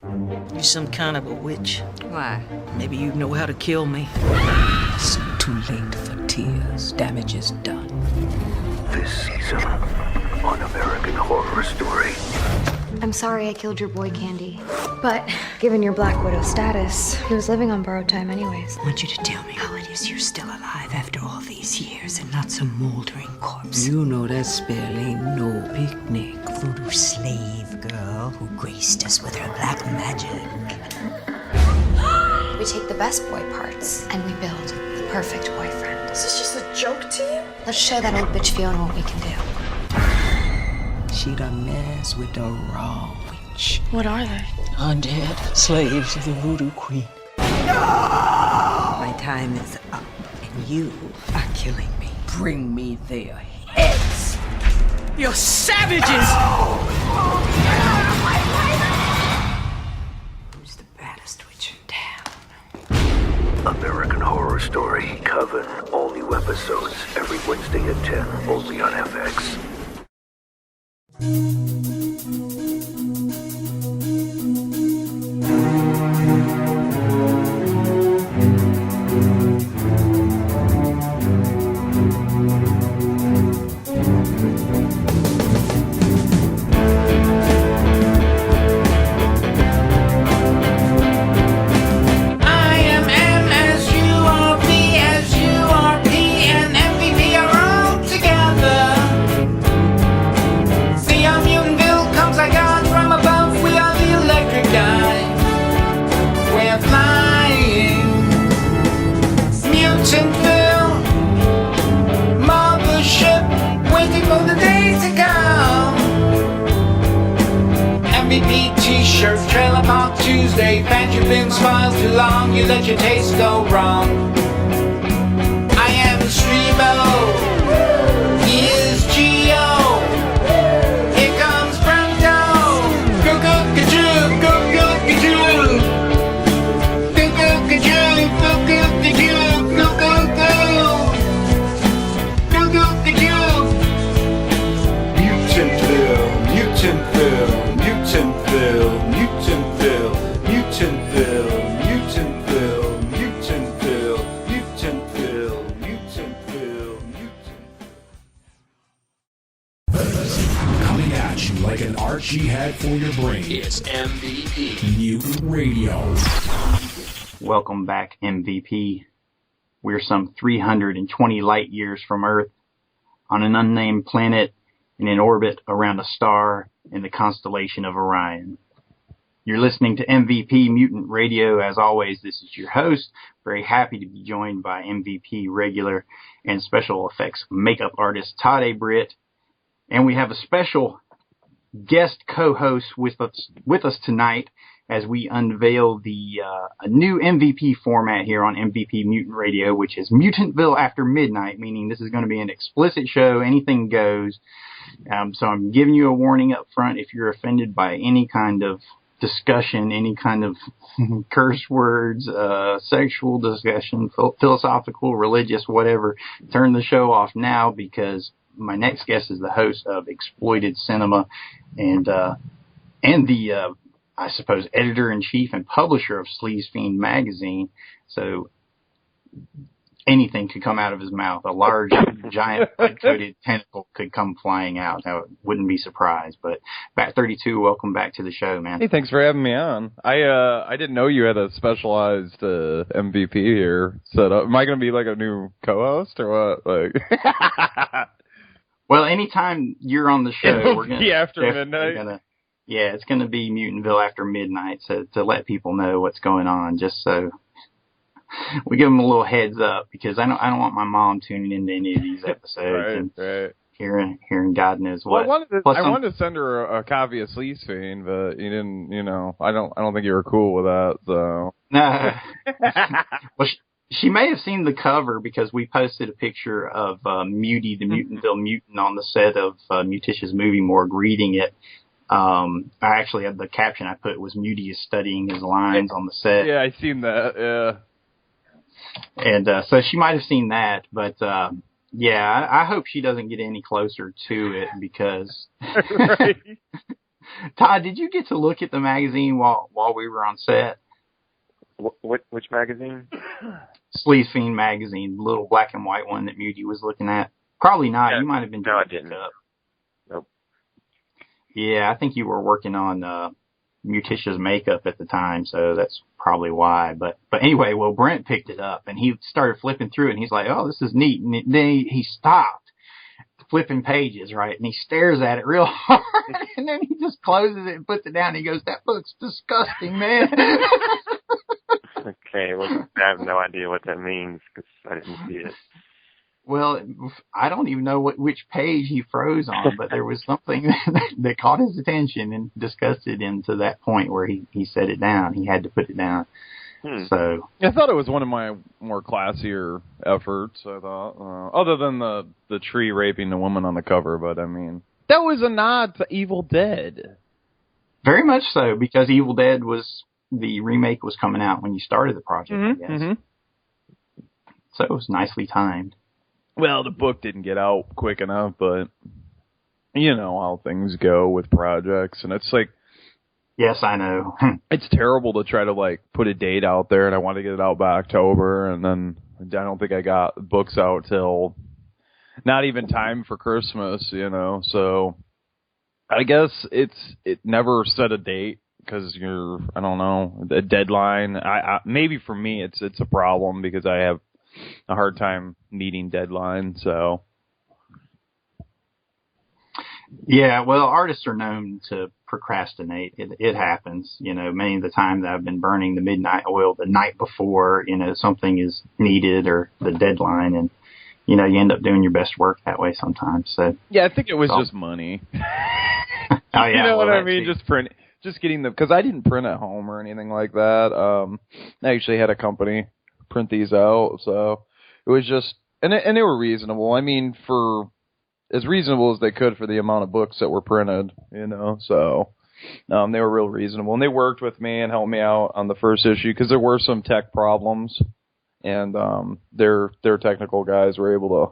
You're some kind of a witch. Why? Maybe you know how to kill me. It's too late for tears. Damage is done. This season on American Horror Story. I'm sorry I killed your boy Candy, but given your Black Widow status, he was living on borrowed time anyways. I want you to tell me how it is you're still alive after all these years and not some moldering corpse. You know that spell ain't no picnic. Voodoo slave girl who graced us with her black magic. We take the best boy parts and we build the perfect boyfriend. Is this just a joke to you? Let's show that old bitch Fiona what we can do. She done mess with the wrong witch. What are they? Undead slaves of the Voodoo Queen. My time is up, and you are killing me. Bring me their heads. You're savages! Who's the baddest witch in town? American Horror Story Coven. All new episodes every Wednesday at 10, only on FX. T-shirt, trailer park Tuesday, pantry bin smiles too long, you let your taste go wrong. I am Streebo, he is Geo, here comes Pronto, go go kajoo, go go kajoo, go go kajoo, go go kajoo, go go go, go go kajoo. Mutantville, Mutantville. Mutantville, Mutantville, Mutantville, Mutantville, Mutantville, Mutantville, Mutantville, Mutantville. Coming at you like an Archie hat for your brain. It's MVP. Mutant Radio. Welcome back, MVP. We're some 320 light years from Earth, on an unnamed planet, in an orbit around a star in the constellation of Orion. You're listening to MVP Mutant Radio. As always, this is your host. Very happy to be joined by MVP regular and special effects makeup artist Todd Britt. And we have a special guest co-host with us tonight as we unveil a new MVP format here on MVP Mutant Radio, which is Mutantville After Midnight, meaning this is going to be an explicit show, anything goes. So I'm giving you a warning up front. If you're offended by any kind of discussion, any kind of curse words, sexual discussion, philosophical, religious, whatever, turn the show off now, because my next guest is the host of Exploited Cinema and the I suppose, editor-in-chief and publisher of Sleazefiend magazine. So anything could come out of his mouth. A large, giant, red-coated tentacle could come flying out. I wouldn't be surprised. But Bat32, welcome back to the show, man. Hey, thanks for having me on. I didn't know you had a specialized MVP here set up. Am I going to be like a new co-host or what? Like, well, anytime you're on the show, we're going to after midnight. Yeah, it's going to be Mutantville After Midnight, so to let people know what's going on, just so we give them a little heads up, because I don't want my mom tuning into any of these episodes right. Hearing God knows what. Well, I wanted to send her a copy of Sleazefiend, but you didn't. I don't think you were cool with that. So no. Well, she may have seen the cover, because we posted a picture of Muty, the Mutantville mutant, on the set of Mutish's movie morgue reading it. I actually had the caption I put was Muty is studying his lines on the set. Yeah, I seen that. Yeah. And so she might have seen that, but yeah, I hope she doesn't get any closer to it, because Todd, did you get to look at the magazine while we were on set? Which magazine? Sleazefiend magazine, the little black and white one that Muty was looking at. Probably not. Yeah. You might have been doing No, I didn't. makeup. Nope. Yeah, I think you were working on Mutitia's makeup at the time, so that's probably why. But anyway, well, Brent picked it up, and he started flipping through it, and he's like, oh, this is neat. And then he stopped flipping pages, right? And he stares at it real hard, and then he just closes it and puts it down, and he goes, that book's disgusting, man. Okay, well, I have no idea what that means because I didn't see it. Well, I don't even know which page he froze on, but there was something that caught his attention and disgusted him to that point where he set it down. He had to put it down. So I thought it was one of my more classier efforts, I thought. Other than the tree raping the woman on the cover, but I mean, that was a nod to Evil Dead. Very much so, because Evil Dead the remake was coming out when you started the project, I guess. Mm-hmm. So it was nicely timed. Well, the book didn't get out quick enough, but you know how things go with projects, and it's like, yes, I know. It's terrible to try to like put a date out there, and I want to get it out by October, and then I don't think I got books out till not even time for Christmas, you know. So I guess it never set a date because I don't know, a deadline. I maybe for me it's a problem because I have a hard time meeting deadlines. So yeah, well, artists are known to procrastinate. It happens, you know. Many of the time that I've been burning the midnight oil the night before, you know, something is needed or the deadline, and you know, you end up doing your best work that way sometimes. So yeah, I think it was just money. Oh yeah, you know well, what I mean? Just getting because I didn't print at home or anything like that. I actually had a company print these out, so it was just and they were reasonable. I mean, for as reasonable as they could for the amount of books that were printed, you know. So they were real reasonable, and they worked with me and helped me out on the first issue because there were some tech problems, and their technical guys were able to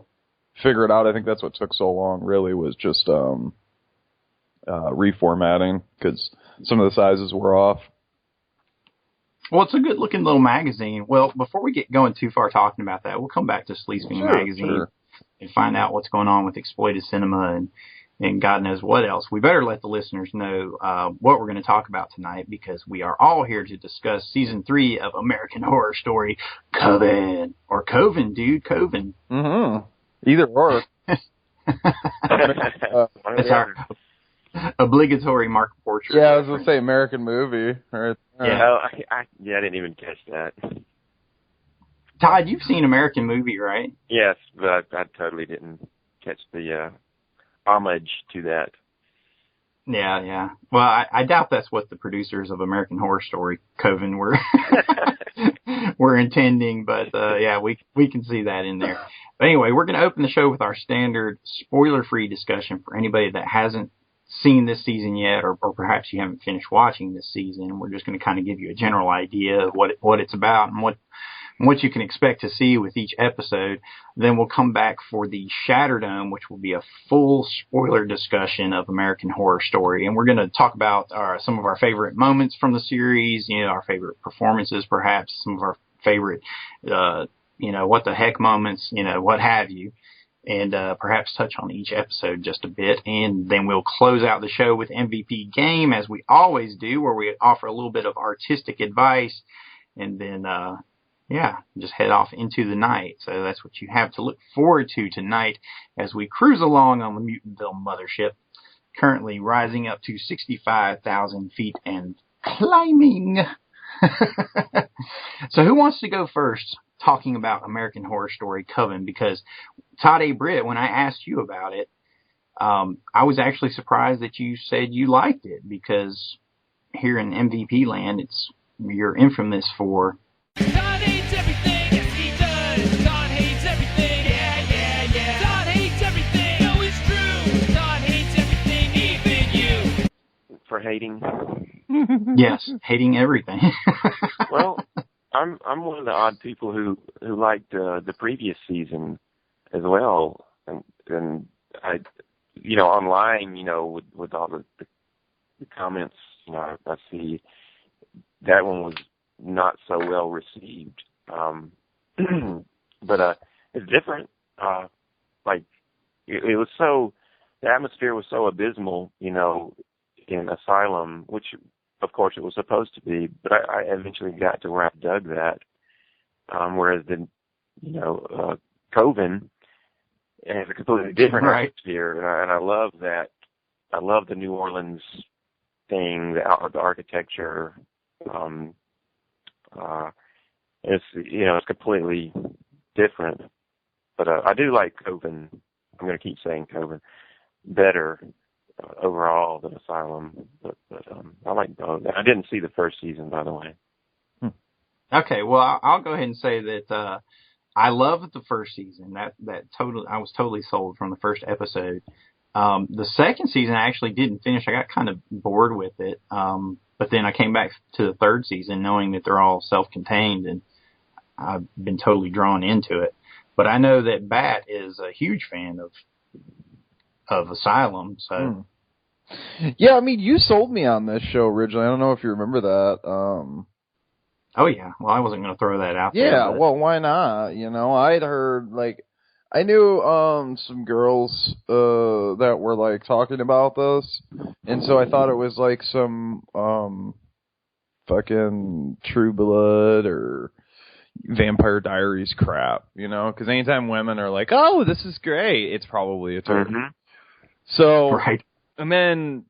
figure it out. I think that's what took so long. Really, was just reformatting because some of the sizes were off. Well, it's a good-looking little magazine. Well, before we get going too far talking about that, we'll come back to Sleazefiend magazine and find out what's going on with exploited cinema and God knows what else. We better let the listeners know what we're going to talk about tonight because we are all here to discuss Season 3 of American Horror Story Coven. Or Coven, dude. Coven. Mm-hmm. Either or. That's our obligatory Mark Portrait. Yeah, I was going to say American movie. Right. Yeah, I didn't even catch that. Todd, you've seen American movie, right? Yes, but I totally didn't catch the homage to that. Yeah. Well, I doubt that's what the producers of American Horror Story Coven were were intending, but yeah, we can see that in there. But anyway, we're going to open the show with our standard spoiler-free discussion for anybody that hasn't seen this season yet, or perhaps you haven't finished watching this season. We're just going to kind of give you a general idea of what it's about and what you can expect to see with each episode. Then we'll come back for the Shatterdome, which will be a full spoiler discussion of American Horror Story. And we're going to talk about some of our favorite moments from the series, you know, our favorite performances, perhaps some of our favorite, you know, what the heck moments, you know, what have you. And perhaps touch on each episode just a bit. And then we'll close out the show with MVP Game, as we always do, where we offer a little bit of artistic advice. And then, just head off into the night. So that's what you have to look forward to tonight as we cruise along on the Mutantville mothership, currently rising up to 65,000 feet and climbing. So who wants to go first talking about American Horror Story Coven? Because Todd A. Britt, when I asked you about it, I was actually surprised that you said you liked it, because here in MVP land, you're infamous for Todd hates everything, yes he does. Todd hates everything, yeah. Todd hates everything, no it's true. Todd hates everything, even you. For hating? Yes, hating everything. Well, I'm one of the odd people who liked the previous season as well, and I, you know, online, you know, with all the the comments, you know, I see that one was not so well received. But it's different. Like it was so, the atmosphere was so abysmal, you know, in Asylum, which of course it was supposed to be. But I eventually got to where I dug that. Whereas the, you know, Coven has a completely different atmosphere, and I love that. I love the New Orleans thing, the architecture. It's, you know, it's completely different. But I do like Coven. I'm going to keep saying Coven better overall than Asylum. But I like both. I didn't see the first season, by the way. Okay, well, I'll go ahead and say that I loved the first season. That totally, I was totally sold from the first episode. The second season I actually didn't finish. I got kind of bored with it. But then I came back to the third season knowing that they're all self-contained, and I've been totally drawn into it. But I know that Bat is a huge fan of Asylum, so. Yeah, I mean, you sold me on this show originally. I don't know if you remember that. Oh, yeah. Well, I wasn't going to throw that out there. Yeah, well, why not? You know, I'd heard, like, I knew some girls that were, like, talking about this, and so I thought it was, like, some fucking True Blood or Vampire Diaries crap, you know? Because anytime women are like, oh, this is great, it's probably a turn. Mm-hmm. So, right. And then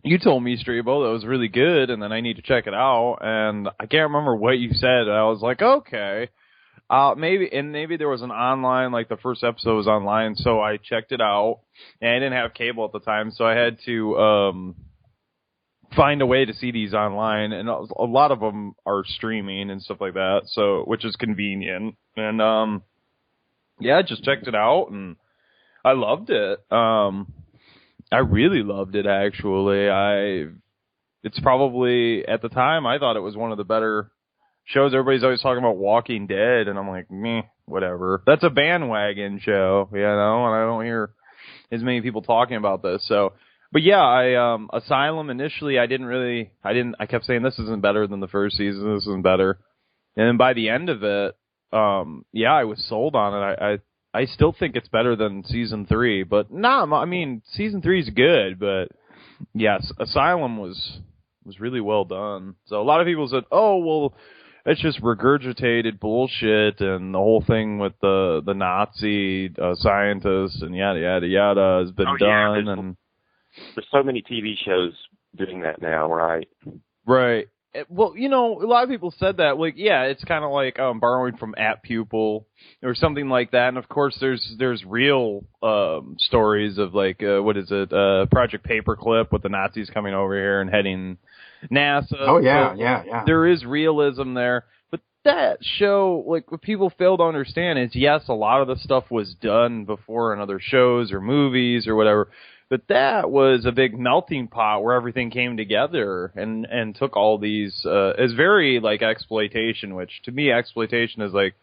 you told me, Streebo, that was really good, and then I need to check it out, and I can't remember what you said. I was like, okay. Maybe there was an online, like the first episode was online, so I checked it out, and I didn't have cable at the time, so I had to find a way to see these online, and a lot of them are streaming and stuff like that, so which is convenient. And yeah, I just checked it out, and I loved it. I really loved it, actually. It's probably, at the time, I thought it was one of the better shows. Everybody's always talking about Walking Dead, and I'm like, meh, whatever. That's a bandwagon show, you know, and I don't hear as many people talking about this. So, but yeah, Asylum initially, I kept saying this isn't better than the first season, this isn't better. And then by the end of it, yeah, I was sold on it. I still think it's better than season 3, but I mean, season 3 is good, but yes, Asylum was really well done. So a lot of people said, oh, well, it's just regurgitated bullshit, and the whole thing with the Nazi scientists and yada, yada, yada has been done. And there's so many TV shows doing that now, right? Right. Well, you know, a lot of people said that, like, yeah, it's kind of like borrowing from At Pupil or something like that. And of course, there's real stories of, like, what is it, Project Paperclip with the Nazis coming over here and heading NASA. Oh yeah, so yeah. There is realism there, but that show, like, what people fail to understand is, yes, a lot of the stuff was done before in other shows or movies or whatever. But that was a big melting pot where everything came together and took all these, is very like exploitation, which to me exploitation is like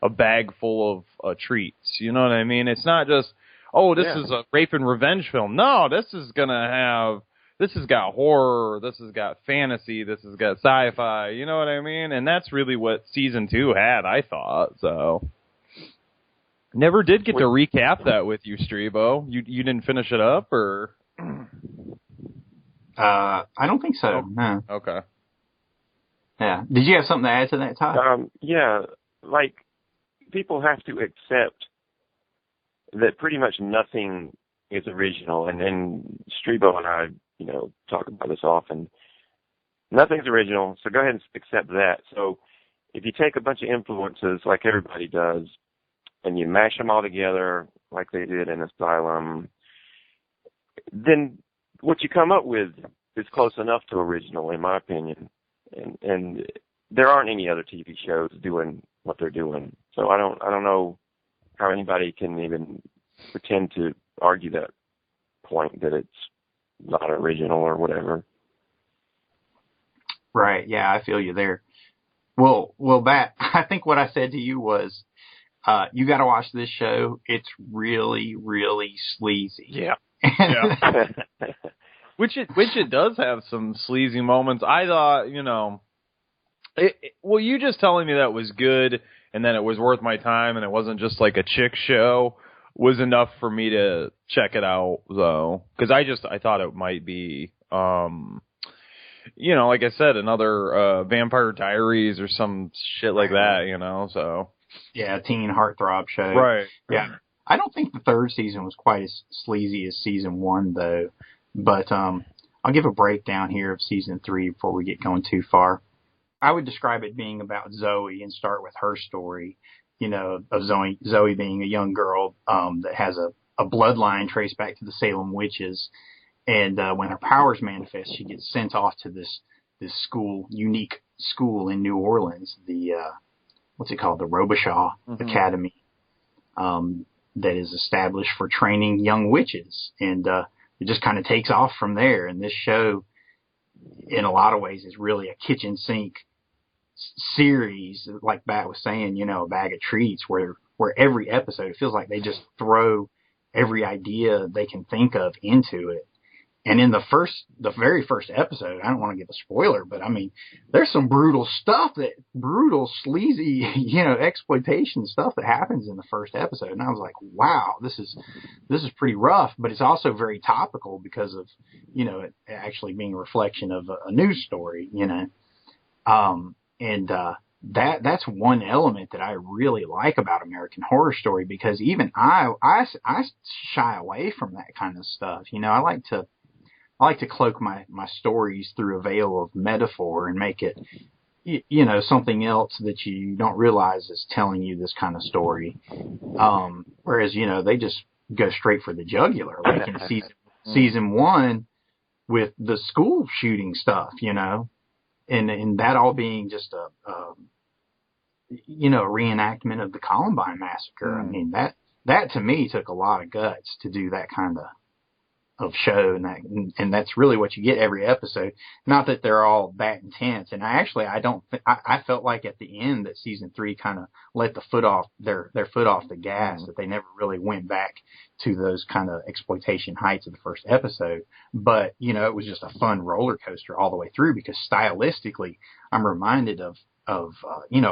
a bag full of treats. You know what I mean? It's not just, oh, this is a rape and revenge film. No, this has got horror, this has got fantasy, this has got sci-fi. You know what I mean? And that's really what season 2 had, I thought, so. Never did get to recap that with you, Streebo. You didn't finish it up, or? I don't think so. No. Okay. Yeah. Did you have something to add to that, Todd? Yeah. Like, people have to accept that pretty much nothing is original, and Streebo and I, you know, talk about this often. Nothing's original, so go ahead and accept that. So, if you take a bunch of influences, like everybody does, and you mash them all together like they did in Asylum, then what you come up with is close enough to original, in my opinion. And there aren't any other TV shows doing what they're doing. So I don't know how anybody can even pretend to argue that point that it's not original or whatever. Right. Yeah, I feel you there. Well, Bat, I think what I said to you was, you got to watch this show. It's really, really sleazy. Yeah. Which it does have some sleazy moments. I thought, well, you just telling me that was good and then it was worth my time and it wasn't just like a chick show was enough for me to check it out, though. Because I thought it might be, like I said, another Vampire Diaries or some shit like that, so. Yeah, teen heartthrob show. Right. Yeah. I don't think the third season was quite as sleazy as season 1, though. But I'll give a breakdown here of season 3 before we get going too far. I would describe it being about Zoe and start with her story, of Zoe being a young girl that has a bloodline traced back to the Salem witches. And when her powers manifest, she gets sent off to this school, unique school in New Orleans, the, what's it called? The Robichaud Academy, that is established for training young witches. And it just kind of takes off from there. And this show, in a lot of ways, is really a kitchen sink series, like Bat was saying, a bag of treats, where every episode, it feels like they just throw every idea they can think of into it. And in the very first episode, I don't want to give a spoiler, but I mean, there's some brutal sleazy, exploitation stuff that happens in the first episode. And I was like, wow, this is pretty rough, but it's also very topical because of, it actually being a reflection of a news story, that's one element that I really like about American Horror Story, because even I shy away from that kind of stuff. I like to cloak my stories through a veil of metaphor and make it, something else that you don't realize is telling you this kind of story. Whereas, they just go straight for the jugular, like in season 1 with the school shooting stuff, and that all being just a reenactment of the Columbine massacre. I mean, that to me took a lot of guts to do that kind of show, and that's really what you get every episode. Not that they're all that intense, and I felt like at the end that season 3 kind of let their foot off the gas, that they never really went back to those kind of exploitation heights of the first episode. But it was just a fun roller coaster all the way through, because stylistically I'm reminded of a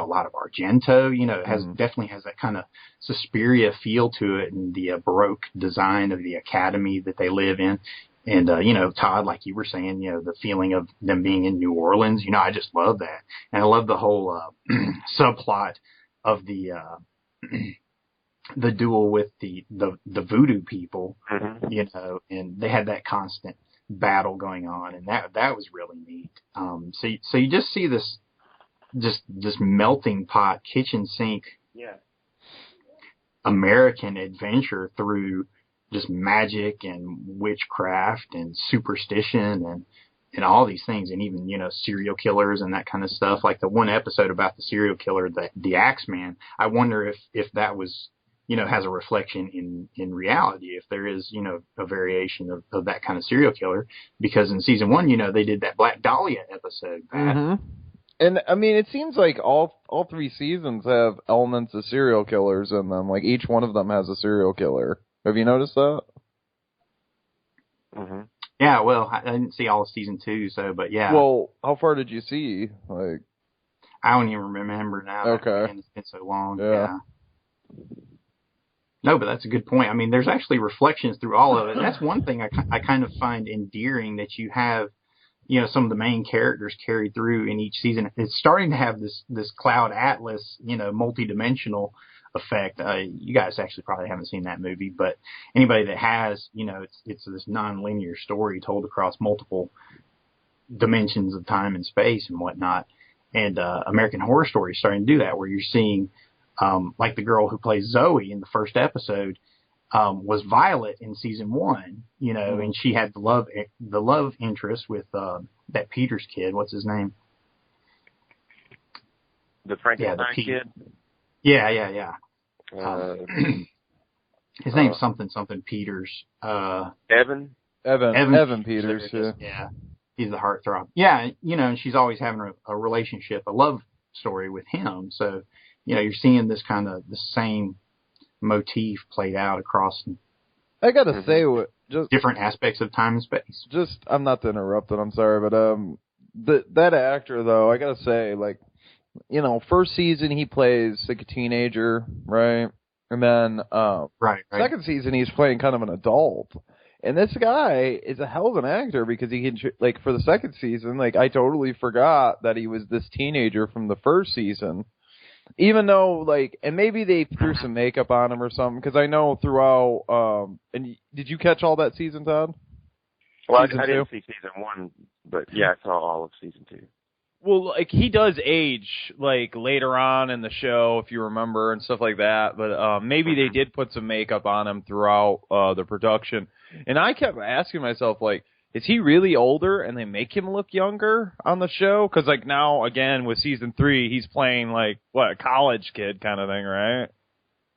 lot of Argento, it definitely has that kind of Suspiria feel to it, and the Baroque design of the academy that they live in. And, Todd, like you were saying, the feeling of them being in New Orleans, I just love that. And I love the whole subplot of the duel with the voodoo people, and they had that constant battle going on, and that was really neat. So you just see this melting pot, kitchen sink, American adventure through just magic and witchcraft and superstition and all these things, and even, serial killers and that kind of stuff. Like the one episode about the serial killer, the Axeman, I wonder if that was, has a reflection in reality, if there is, a variation of that kind of serial killer, because in season 1, they did that Black Dahlia episode. And I mean, it seems like all 3 seasons have elements of serial killers in them. Like each one of them has a serial killer. Have you noticed that? Mm-hmm. Yeah, well, I didn't see all of season 2, but yeah. Well, how far did you see? Like, I don't even remember now. Okay. It's been so long. Yeah. No, but that's a good point. I mean, there's actually reflections through all of it. That's one thing I kind of find endearing, that you have, some of the main characters carried through in each season. It's starting to have this Cloud Atlas, multi-dimensional effect. You guys actually probably haven't seen that movie, but anybody that has, it's this non-linear story told across multiple dimensions of time and space and whatnot. And American Horror Story is starting to do that, where you're seeing, like the girl who plays Zoe in the first episode, was Violet in season 1, and she had the love interest with that Peters kid. What's his name? The Frankenstein kid? Yeah. His name's something Peters. Evan Peters. Yeah. He's the heartthrob. Yeah, and she's always having a relationship, a love story with him. So, you're seeing this kind of the same motif played out across. I gotta say, different aspects of time and space. Just, I'm not to interrupt it, I'm sorry, but that actor, though, I gotta say, like, you know, first season he plays like a teenager, right? And then right. second season he's playing kind of an adult. And this guy is a hell of an actor because he can, like, for the second season, like, I totally forgot that he was this teenager from the first season. Even though, like, and maybe they threw some makeup on him or something, because I know throughout, and did you catch all that season, Todd? Well, I didn't see season 1, but yeah, I saw all of season 2. Well, like, he does age, like, later on in the show, if you remember, and stuff like that, but maybe they did put some makeup on him throughout the production. And I kept asking myself, like, is he really older and they make him look younger on the show? Because, like, now, again, with season 3, he's playing, like, a college kid kind of thing, right?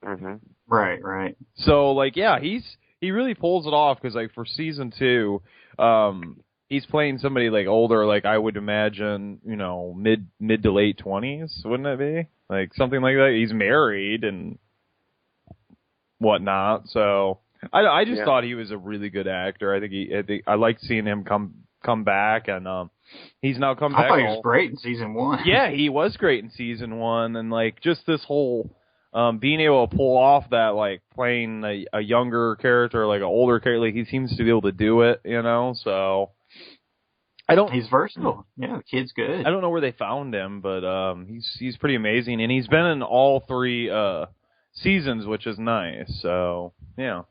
Mm-hmm. Right. So, like, yeah, he really pulls it off because, like, for season 2, he's playing somebody, like, older, like, I would imagine, you know, mid to late 20s, wouldn't it be? Like, something like that. He's married and whatnot, so I just thought he was a really good actor. I think I liked seeing him come back, and he's now come back. I thought he was great in season 1. Yeah, he was great in season 1, and, like, just this whole being able to pull off that, like, playing a younger character, like an older character, like, he seems to be able to do it, you know, so he's versatile. Yeah, the kid's good. I don't know where they found him, but he's pretty amazing, and he's been in all 3 seasons, which is nice. So yeah,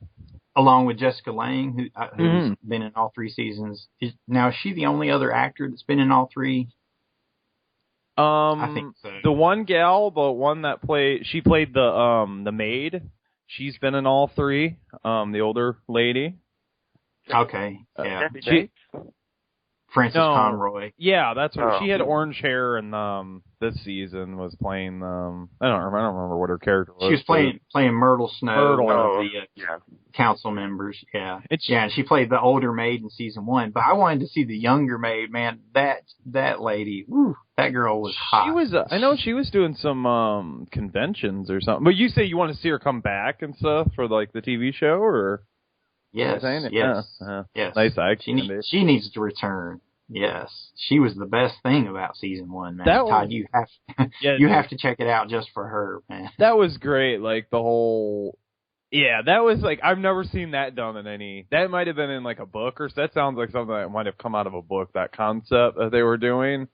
along with Jessica Lange, who's been in all 3 seasons. Now, is she the only other actor that's been in all 3? I think so. The one gal, the one that she played the maid. She's been in all 3. The older lady. Okay. Yeah. Frances Conroy. Yeah, that's what she had orange hair, and this season was playing. I don't remember what her character was. She was playing Myrtle Snow, one of the council members. Yeah, and she played the older maid in season 1. But I wanted to see the younger maid. Man, that lady, woo, that girl was hot. She was. I know she was doing some conventions or something. But you say you want to see her come back and stuff for, like, the TV show, or? Yes. Yes. Nice action. She needs to return. Yes, she was the best thing about season 1, man. Todd, you have to check it out just for her, man. That was great. Like, the whole, that was, like, I've never seen that done in any. That might have been in, like, a book, or that sounds like something that might have come out of a book. That concept that they were doing,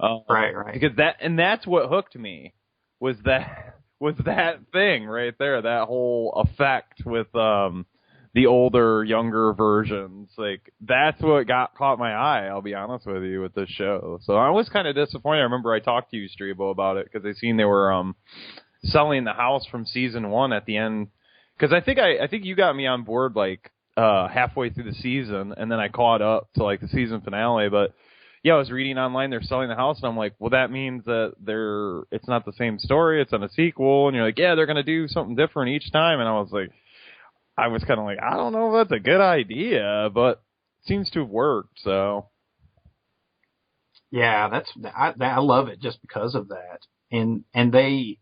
right. Because that's what hooked me was that thing right there. That whole effect with the older, younger versions. Like, that's what caught my eye, I'll be honest with you, with this show. So I was kind of disappointed. I remember I talked to you, Streebo, about it, because I seen they were selling the house from season 1 at the end. Because I think you got me on board, like, halfway through the season, and then I caught up to, like, the season finale. But yeah, I was reading online they're selling the house, and I'm like, well, that means that it's not the same story, it's on a sequel. And you're like, yeah, they're going to do something different each time. And I was kind of like, I don't know if that's a good idea, but it seems to have worked, so. Yeah, I love it just because of that. And they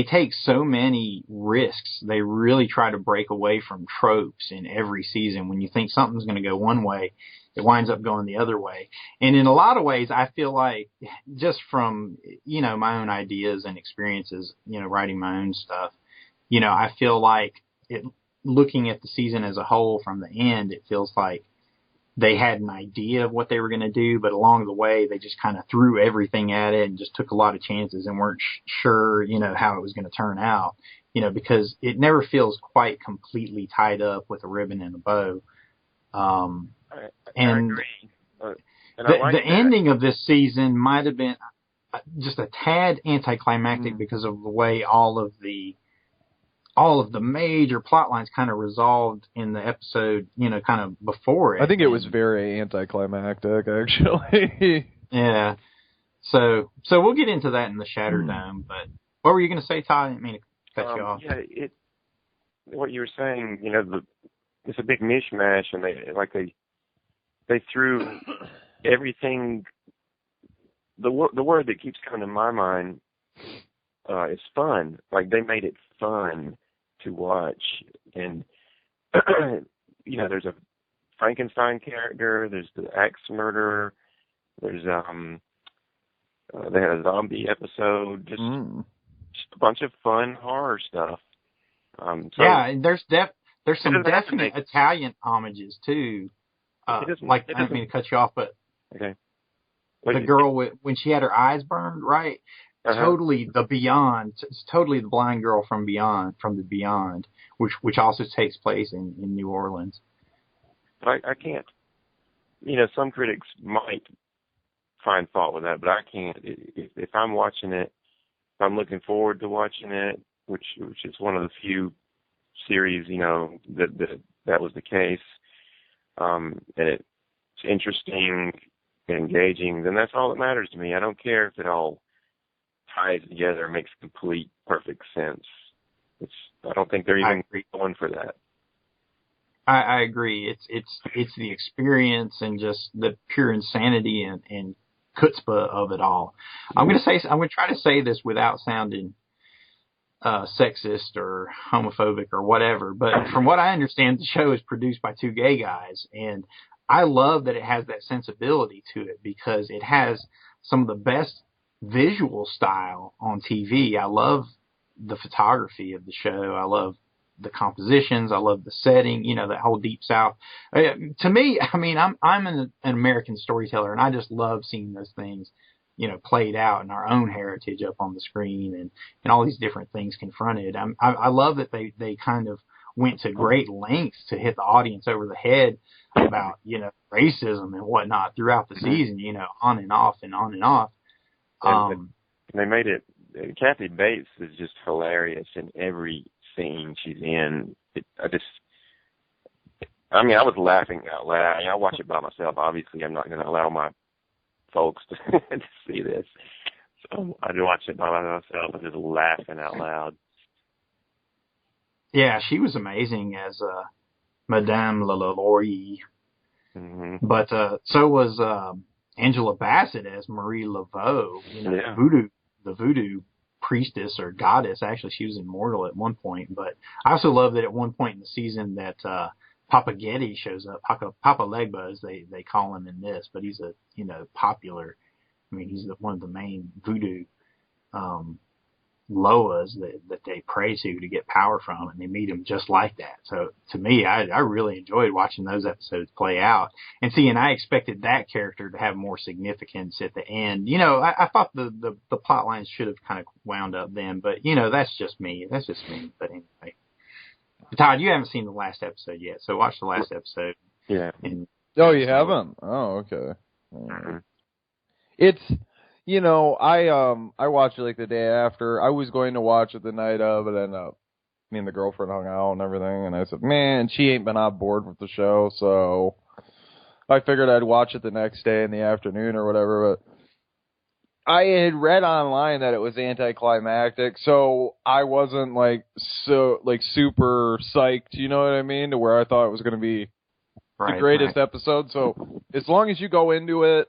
take so many risks. They really try to break away from tropes in every season. When you think something's going to go one way, it winds up going the other way. And in a lot of ways, I feel like, just from, my own ideas and experiences, writing my own stuff, I feel like looking at the season as a whole from the end, it feels like they had an idea of what they were going to do, but along the way, they just kind of threw everything at it and just took a lot of chances and weren't sure, how it was going to turn out, because it never feels quite completely tied up with a ribbon and a bow. I agree. The ending of this season might have been just a tad anticlimactic because of the way all of the major plot lines kind of resolved in the episode, kind of before it. I think it was very anticlimactic, actually. Yeah. So we'll get into that in the Shatterdome, but what were you going to say, Todd? I didn't mean to cut you off. Yeah, what you were saying, it's a big mishmash, and they threw everything. The word that keeps coming to my mind is fun. Like, they made it fun to watch, and there's Frankenstein character. There's the axe murderer. There's they had a zombie episode. Just a bunch of fun horror stuff. So yeah, and there's some definite Italian homages too. I didn't mean to cut you off, but okay. The girl when she had her eyes burned, right? Totally the Beyond. It's totally the blind girl from the Beyond, which also takes place in New Orleans. I can't. Some critics might find fault with that, but I can't. If I'm watching it, if I'm looking forward to watching it, which is one of the few series, that was the case, and it's interesting and engaging, then that's all that matters to me. I don't care if it all ties together and makes complete, perfect sense. I don't think they're even going for that. I agree. It's the experience and just the pure insanity and chutzpah of it all. I'm going to try to say this without sounding sexist or homophobic or whatever, but from what I understand, the show is produced by two gay guys, and I love that it has that sensibility to it because it has some of the best visual style on TV. I love the photography of the show. I love the compositions. I love the setting, that whole Deep South. To me, I mean, I'm an American storyteller, and I just love seeing those things, played out in our own heritage up on the screen and all these different things confronted. I love that they kind of went to great lengths to hit the audience over the head about, racism and whatnot throughout the season, on and off and on and off. And they made it, Kathy Bates is just hilarious in every scene she's in. I was laughing out loud. I watch it by myself. Obviously, I'm not going to allow my folks to see this. So I do watch it by myself and just laughing out loud. Yeah, she was amazing as Madame LaLaurie. Mm-hmm. But so was Angela Bassett as Marie Laveau, the voodoo priestess or goddess. Actually, she was immortal at one point. But I also love that at one point in the season that Papa Getty shows up. Papa Legba, as they call him in this, but he's a popular. I mean, he's one of the main voodoo Loas that they pray to get power from, and they meet him just like that. So to me, I really enjoyed watching those episodes play out. And I expected that character to have more significance at the end. I thought the plot lines should have kind of wound up then, but that's just me. But anyway, Todd, you haven't seen the last episode yet, so watch the last episode. Yeah. You haven't? Oh, okay. Mm-hmm. It's. I watched it like the day after. I was going to watch it the night of, but then me and the girlfriend hung out and everything, and I said, man, she ain't been on board with the show, so I figured I'd watch it the next day in the afternoon or whatever, but I had read online that it was anticlimactic, so I wasn't super psyched, you know what I mean, to where I thought it was going to be the greatest episode. So as long as you go into it,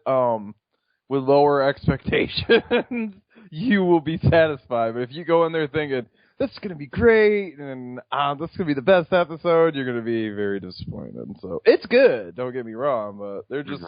with lower expectations, you will be satisfied. But if you go in there thinking, this is going to be great, and this is going to be the best episode, you're going to be very disappointed. So it's good, don't get me wrong, but there's just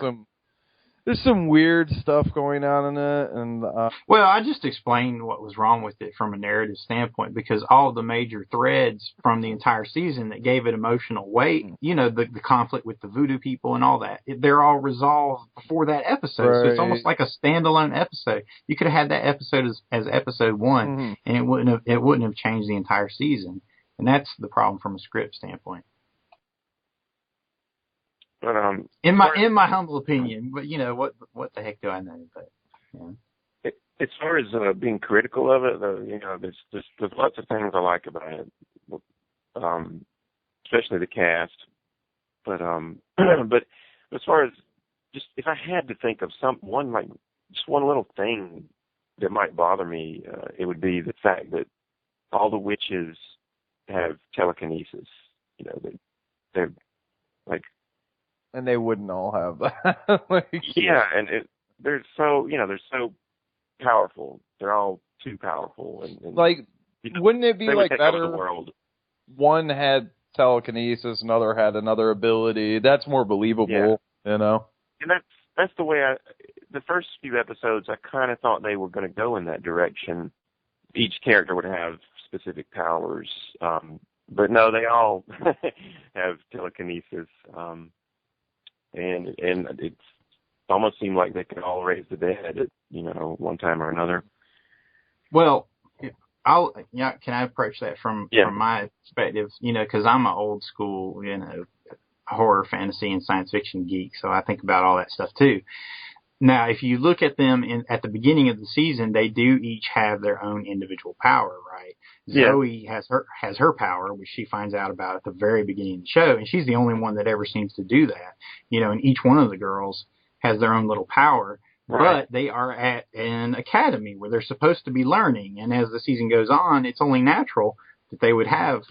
there's some weird stuff going on in it. And well, I just explained what was wrong with it from a narrative standpoint, because all the major threads from the entire season that gave it emotional weight, the conflict with the voodoo people and all that, they're all resolved before that episode. Right. So it's almost like a standalone episode. You could have had that episode as episode one, and it wouldn't have changed the entire season. And that's the problem from a script standpoint. But, in my humble opinion, but what the heck do I know? But as far as being critical of it, there's lots of things I like about it, especially the cast. But but as far as just if I had to think of one little thing that might bother me, it would be the fact that all the witches have telekinesis. They're like. And they wouldn't all have that. And they're so powerful. They're all too powerful. And wouldn't it be better? The world. One had telekinesis, another had another ability. That's more believable, you know. And that's the way the first few episodes, I kind of thought they were going to go in that direction. Each character would have specific powers, but no, they all have telekinesis, and it's almost seemed like they could all raise the dead at, you know, one time or another. Well, can I approach that from my perspective? You know, because I'm an old school, you know, horror, fantasy, and science fiction geek, so I think about all that stuff too. Now, if you look at them at the beginning of the season, they do each have their own individual power, right? Yeah. Zoe has her power, which she finds out about at the very beginning of the show, and she's the only one that ever seems to do that. You know, and each one of the girls has their own little power, right. But they are at an academy where they're supposed to be learning, and as the season goes on, it's only natural that they would have,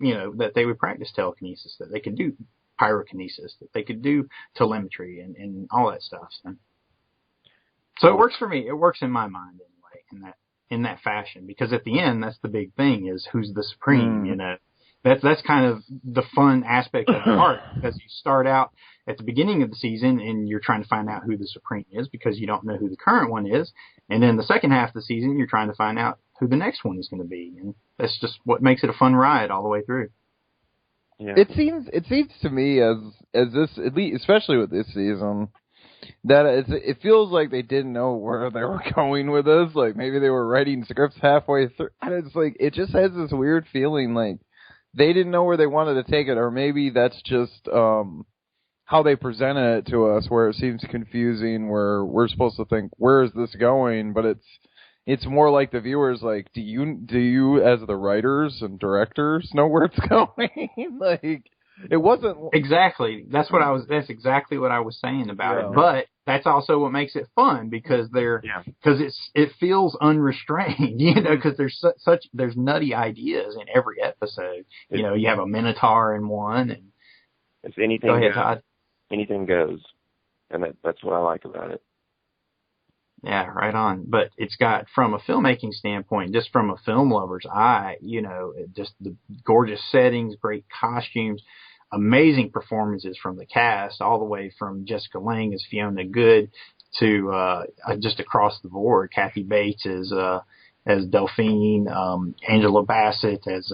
you know, that they would practice telekinesis, that they could do pyrokinesis, that they could do telemetry and all that stuff. So it works for me. It works in my mind anyway, in that fashion, because at the end, that's the big thing, is who's the supreme, you know. That's kind of the fun aspect of the art, because you start out at the beginning of the season and you're trying to find out who the supreme is because you don't know who the current one is. And then the second half of the season, you're trying to find out who the next one is going to be. And that's just what makes it a fun ride all the way through. Yeah. It seems to me as this, at least, especially with this season, that it feels like they didn't know where they were going with this. Like maybe they were writing scripts halfway through. And it's like, it just has this weird feeling like they didn't know where they wanted to take it, or maybe that's just how they presented it to us, where it seems confusing, where we're supposed to think, where is this going? But it's more like the viewers, like, do you as the writers and directors know where it's going? Like, it wasn't exactly. That's exactly what I was saying about it. But that's also what makes it fun, because it feels unrestrained, you know, because there's nutty ideas in every episode. You know, you have a minotaur in one, and if anything go ahead, goes, Todd. Anything goes, and that's what I like about it. Yeah, right on. But it's got, from a filmmaking standpoint, just from a film lover's eye, you know, just the gorgeous settings, great costumes, amazing performances from the cast, all the way from Jessica Lange as Fiona Good to just across the board. Kathy Bates as Delphine, Angela Bassett as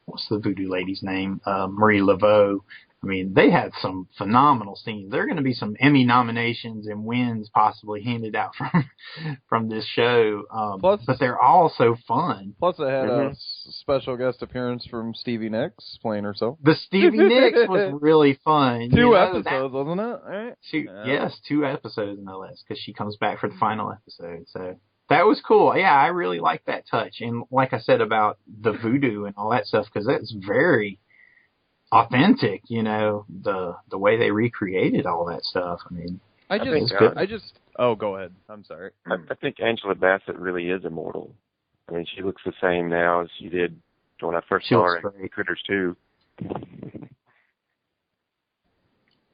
what's the voodoo lady's name? Marie Laveau. I mean, they had some phenomenal scenes. There are going to be some Emmy nominations and wins possibly handed out from this show. But they're all so fun. Plus, it had a special guest appearance from Stevie Nicks playing herself. The Stevie Nicks was really fun. Two episodes, wasn't it? Right? Yes, 2 episodes no less, because she comes back for the final episode. So that was cool. Yeah, I really like that touch. And like I said about the voodoo and all that stuff, because that's very authentic, you know, the way they recreated all that stuff. I mean, go ahead. I'm sorry. I think Angela Bassett really is immortal. I mean, she looks the same now as she did when I first saw her in Critters 2.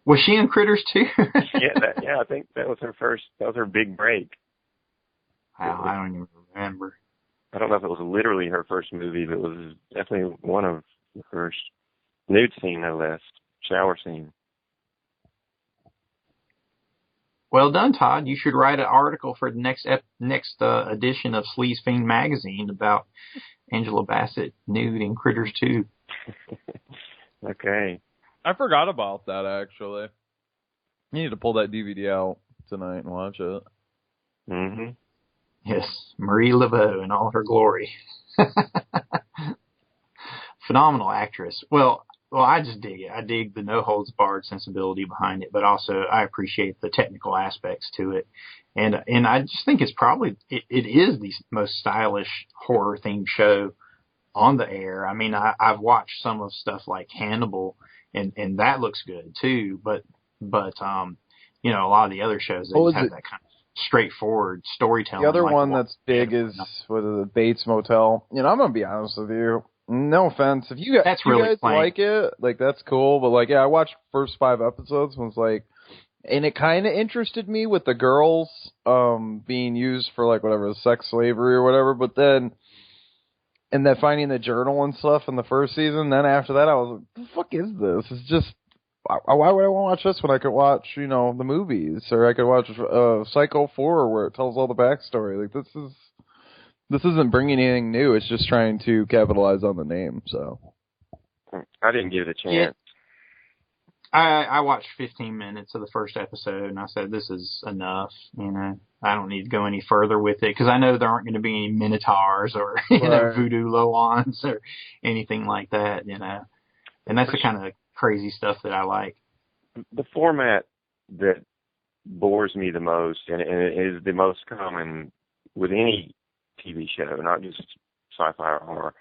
Was she in Critters 2? yeah, I think that was her big break. Wow, I don't even remember. I don't know if it was literally her first movie, but it was definitely one of the first. Nude scene, no less. Shower scene. Well done, Todd. You should write an article for the next edition of Sleazefiend magazine about Angela Bassett nude in Critters 2. Okay. I forgot about that, actually. You need to pull that DVD out tonight and watch it. Mm-hmm. Yes, Marie Laveau in all her glory. Phenomenal actress. Well, I just dig it. I dig the no-holds-barred sensibility behind it, but also I appreciate the technical aspects to it. And I just think it's probably, it is the most stylish horror-themed show on the air. I mean, I've watched some of stuff like Hannibal, and that looks good too, but you know, a lot of the other shows, they just have that kind of straightforward storytelling. The other one that's big is, Bates Motel. You know, I'm going to be honest with you. No offense. If you guys like it, like, that's cool. But, like, I watched first 5 episodes and was like, and it kind of interested me with the girls being used for, like, whatever, sex slavery or whatever. But then and that finding the journal and stuff in the first season. Then after that, I was like, "The fuck is this? It's just why would I want to watch this when I could watch the movies, or I could watch Psycho 4 where it tells all the backstory? Like this isn't bringing anything new. It's just trying to capitalize on the name." So I didn't give it a chance. Yeah. I watched 15 minutes of the first episode, and I said, this is enough. I don't need to go any further with it, because I know there aren't going to be any Minotaurs or voodoo Loans or anything like that, And that's the kind of crazy stuff that I like. The format that bores me the most, and it is the most common with any TV show, not just sci-fi or horror,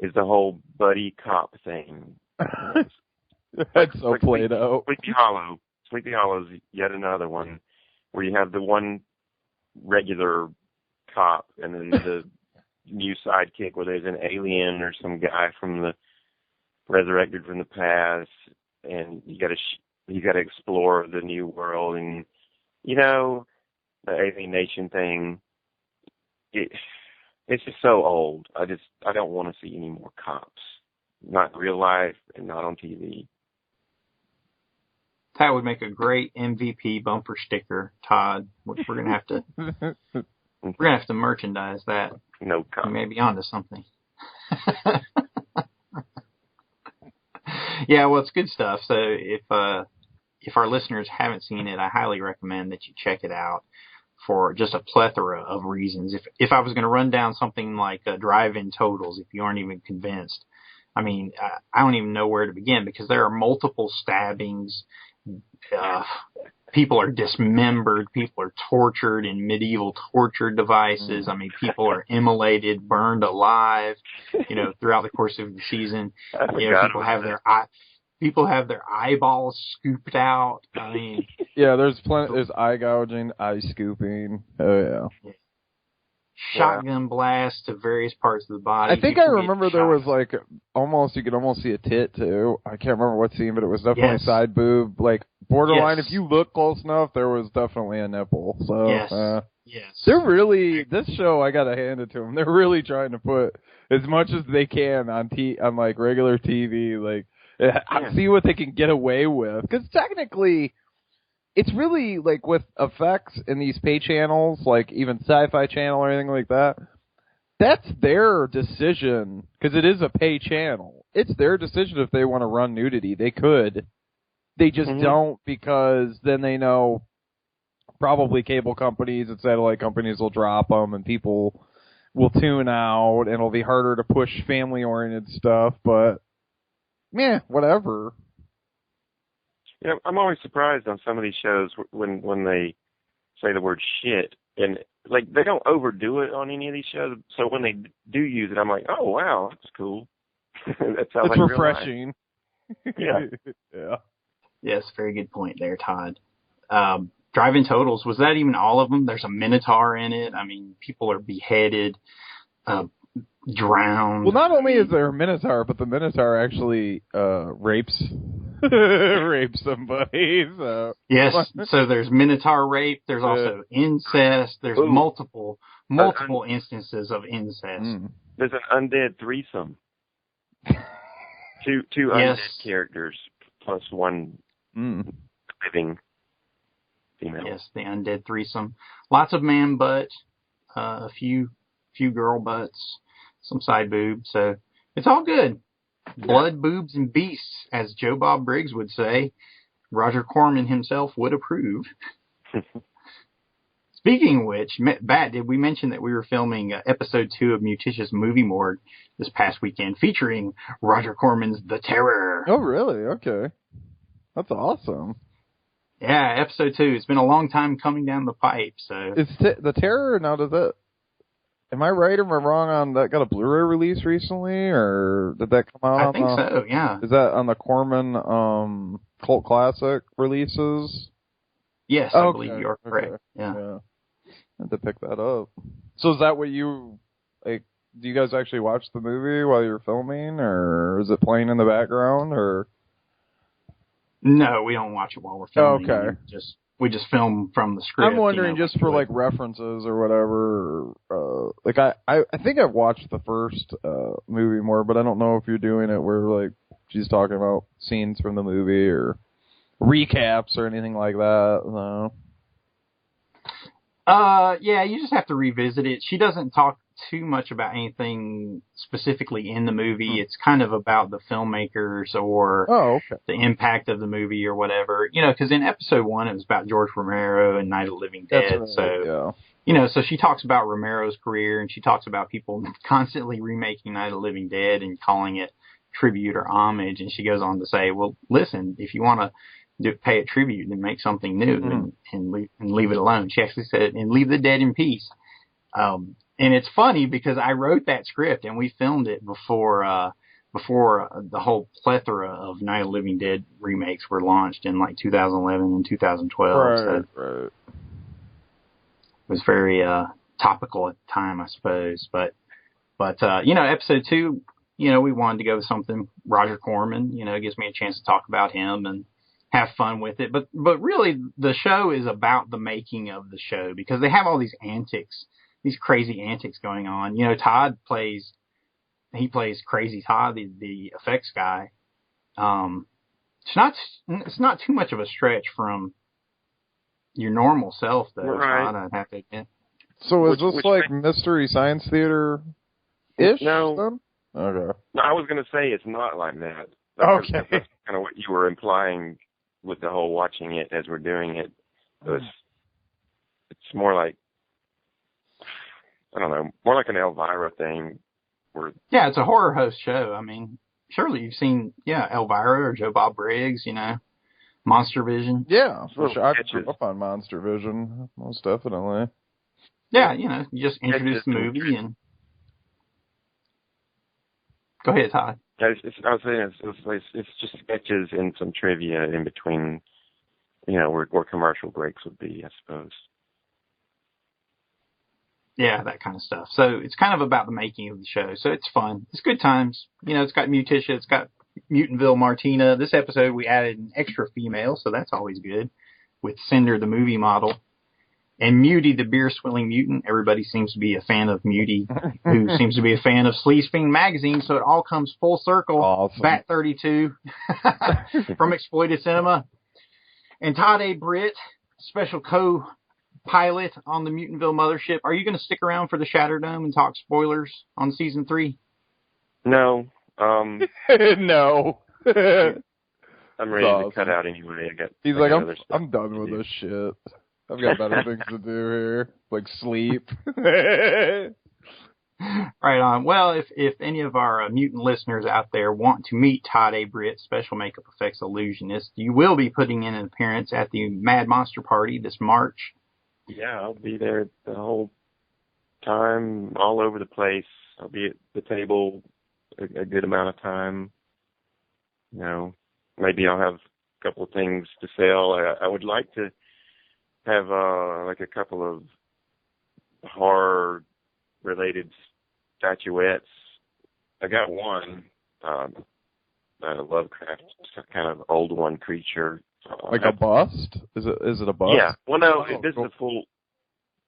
is the whole buddy cop thing. That's so Play-Doh. Sleepy Hollow. Sleepy Hollow is yet another one where you have the one regular cop and then the new sidekick where there's an alien or some guy from the resurrected from the past, and you got to explore the new world, and the alienation thing. It's just so old. I don't want to see any more cops, not in real life and not on TV. That would make a great MVP bumper sticker, Todd. Which we're gonna have to merchandise that. No comment. You may be onto something. Yeah, well, it's good stuff. So if our listeners haven't seen it, I highly recommend that you check it out for just a plethora of reasons. If I was going to run down something like drive-in totals, if you aren't even convinced, I mean, I don't even know where to begin, because there are multiple stabbings. People are dismembered. People are tortured in medieval torture devices. I mean, people are immolated, burned alive, throughout the course of the season. People have their eyeballs scooped out. I mean, yeah, there's eye gouging, eye scooping. Oh yeah. Shotgun blast to various parts of the body. I think I remember there was you could almost see a tit too. I can't remember what scene, but it was definitely side boob, like borderline. Yes. If you look close enough, there was definitely a nipple. So yes. They're really, this show, I gotta hand it to them. They're really trying to put as much as they can on like regular TV, see what they can get away with. Because technically, it's really, like, with effects in these pay channels, like even Sci-Fi Channel or anything like that, that's their decision, because it is a pay channel. It's their decision if they want to run nudity. They could. They just don't, because then they know probably cable companies and satellite companies will drop them, and people will tune out, and it'll be harder to push family-oriented stuff, but, whatever. I'm always surprised on some of these shows when they say the word shit, and they don't overdo it on any of these shows. So when they do use it, I'm like, oh wow, that's cool. That's it's refreshing. Yeah. Yeah. Yes, very good point there, Todd. Drive-in totals, was that even all of them? There's a Minotaur in it. I mean, people are beheaded, drowned. Well, not only is there a Minotaur, but the Minotaur actually rapes somebody. So. Yes, so there's Minotaur rape. There's also incest. There's multiple instances of incest. There's an undead threesome. Two undead characters plus one living female. Yes, the undead threesome. Lots of man butt, a few girl butts, some side boobs. So it's all good. Blood, boobs, and beasts, as Joe Bob Briggs would say. Roger Corman himself would approve. Speaking of which, Bat, did we mention that we were filming episode 2 of Mutitious Movie Morgue this past weekend, featuring Roger Corman's The Terror? Oh, really? Okay. That's awesome. Yeah, episode 2. It's been a long time coming down the pipe. So it's The Terror. Now, does it? Am I right or am I wrong on that? Got a Blu-ray release recently, or did that come out? I think so. Yeah. Is that on the Corman Cult Classic releases? Yes, I believe you're correct. Okay. Yeah. I had to pick that up. So is that what you like? Do you guys actually watch the movie while you're filming, or is it playing in the background, or? No, we don't watch it while we're filming. Okay. We just film from the script. I'm wondering just for like references or whatever, Like, I think I've watched the first movie more, but I don't know if you're doing it where, like, she's talking about scenes from the movie or recaps or anything like that. No. Yeah, you just have to revisit it. She doesn't talk too much about anything specifically in the movie. It's kind of about the filmmakers or the impact of the movie or whatever. You know, because in episode 1, it was about George Romero and Night of the Living Dead. You know, so she talks about Romero's career, and she talks about people constantly remaking Night of the Living Dead and calling it tribute or homage. And she goes on to say, well, listen, if you want to pay it tribute, then make something new and leave it alone. She actually said, and leave the dead in peace. And it's funny because I wrote that script and we filmed it before the whole plethora of Night of the Living Dead remakes were launched in like 2011 and 2012. Right. It was very topical at the time, I suppose. But you know, episode 2, you know, we wanted to go with something Roger Corman. You know, it gives me a chance to talk about him and have fun with it. But really, the show is about the making of the show because they have all these antics, these crazy antics going on. You know, Todd plays Crazy Todd, the effects guy. It's not too much of a stretch from your normal self, though. Right. Todd, I'd have to admit. So is this like Mystery Science Theater-ish? No. Okay. No, I was going to say it's not like that. Okay. That's kind of what you were implying with the whole watching it as we're doing it. So it's more like, I don't know, more like an Elvira thing. Yeah, it's a horror host show. I mean, surely you've seen, Elvira or Joe Bob Briggs, you know, Monster Vision. Yeah, for sure. I grew up on Monster Vision, most definitely. Yeah, you know, you just introduce the movie and... Go ahead, Todd. I was saying it's just sketches and some trivia in between, you know, where commercial breaks would be, I suppose. Yeah, that kind of stuff. So it's kind of about the making of the show. So it's fun. It's good times. You know, it's got Mutisha. It's got Mutantville Martina. This episode we added an extra female, so that's always good, with Cinder, the movie model. And Muty, the beer-swilling mutant. Everybody seems to be a fan of Muty, who seems to be a fan of Sleazefiend magazine, so it all comes full circle. Awesome. Bat 32 from Exploited Cinema. And Todd A. Britt, special co-pilot on the Mutantville mothership. Are you going to stick around for the Shatterdome and talk spoilers on Season 3? No. No. I'm ready to cut out anyway. He's like, I'm done with this shit. I've got better things to do here, like sleep. Right on. Well, if any of our mutant listeners out there want to meet Todd A. Britt, special makeup effects illusionist, you will be putting in an appearance at the Mad Monster Party this March. Yeah, I'll be there the whole time, all over the place. I'll be at the table a good amount of time. You know, maybe I'll have a couple of things to sell. I would like to have like a couple of horror-related statuettes. I got one, a Lovecraft kind of old one creature. Like a bust? Is it a bust? Yeah. Well, no, this is a full.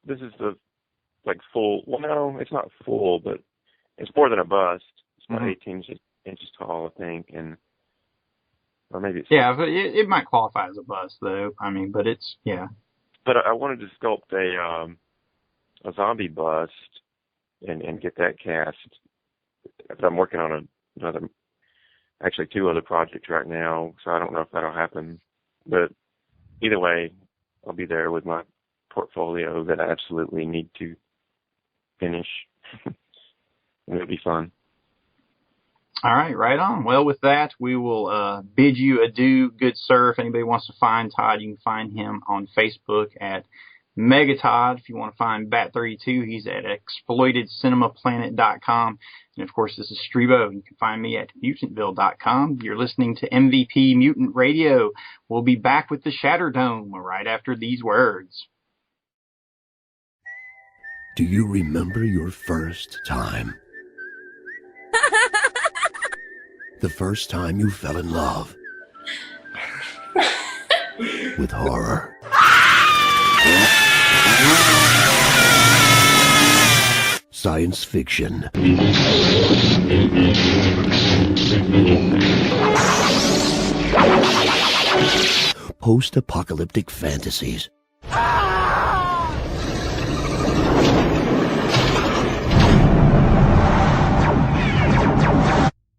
This is the full. Well, no, it's not full, but it's more than a bust. It's about 18 inches tall, I think, or maybe it's. Yeah, but it might qualify as a bust, though. I mean, but it's But I wanted to sculpt a zombie bust and get that cast. But I'm working on actually 2 other projects right now, so I don't know if that'll happen. But either way, I'll be there with my portfolio that I absolutely need to finish. And it'll be fun. All right, right on. Well, with that, we will bid you adieu, good sir. If anybody wants to find Todd, you can find him on Facebook at Megatodd. If you want to find Bat32, he's at exploitedcinemaplanet.com. And, of course, this is Streebo. You can find me at mutantville.com. You're listening to MVP Mutant Radio. We'll be back with the Shatterdome right after these words. Do you remember your first time? The first time you fell in love with horror. science fiction, post-apocalyptic fantasies,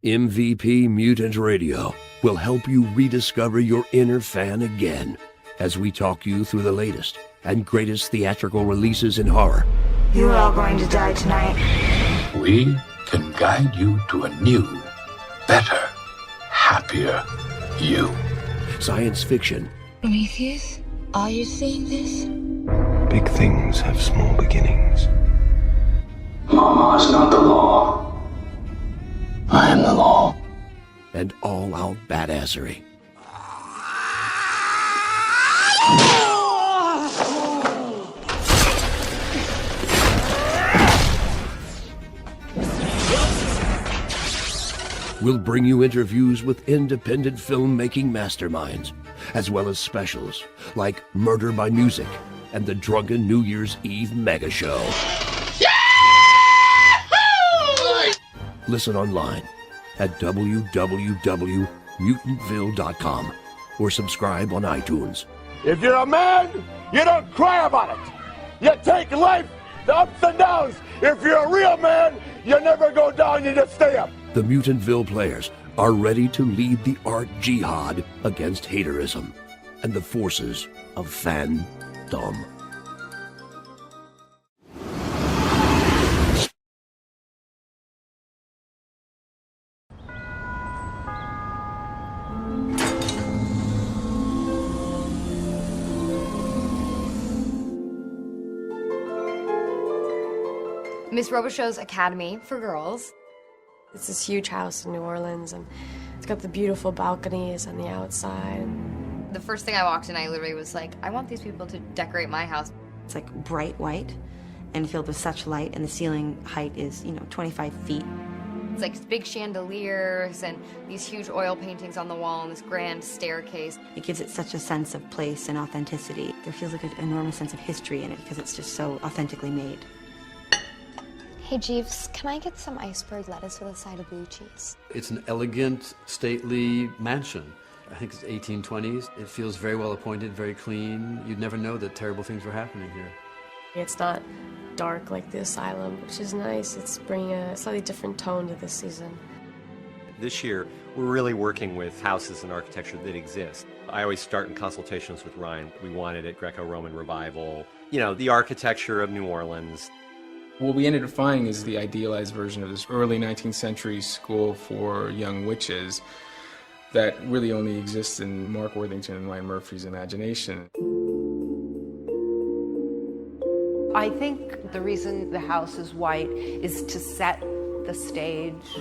MVP Mutant Radio will help you rediscover your inner fan again as we talk you through the latest and greatest theatrical releases in horror. You are all going to die tonight. We can guide you to a new, better, happier you. Science fiction, Prometheus, are you seeing this? big things have small beginnings. Mama is not the law. I am the law. And all-out badassery. We'll bring you interviews with independent filmmaking masterminds, as well as specials like Murder by Music and the Drunken New Year's Eve Mega Show. Listen online at www.mutantville.com or subscribe on iTunes. If you're a man, you don't cry about it. You take life, the ups and downs. If you're a real man, you never go down, you just stay up. The Mutantville players are ready to lead the art jihad against haterism and the forces of fandom. Miss Robichaux's Academy for Girls. It's this huge house in New Orleans, and it's got the beautiful balconies on the outside. The first thing I walked in, I literally was like, I want these people to decorate my house. It's like bright white and filled with such light, and the ceiling height is, 25 feet. It's like big chandeliers and these huge oil paintings on the wall and this grand staircase. It gives it such a sense of place and authenticity. There feels like an enormous sense of history in it because it's just so authentically made. Hey Jeeves, can I get some iceberg lettuce with a side of blue cheese? It's an elegant, stately mansion. I think it's 1820s. It feels very well appointed, very clean. You'd never know that terrible things were happening here. It's not dark like the asylum, which is nice. It's bringing a slightly different tone to this season. This year, we're really working with houses and architecture that exist. I always start in consultations with Ryan. We wanted a Greco-Roman revival, the architecture of New Orleans. What we ended up finding is the idealized version of this early 19th century school for young witches that really only exists in Mark Worthington and Ryan Murphy's imagination. I think the reason the house is white is to set the stage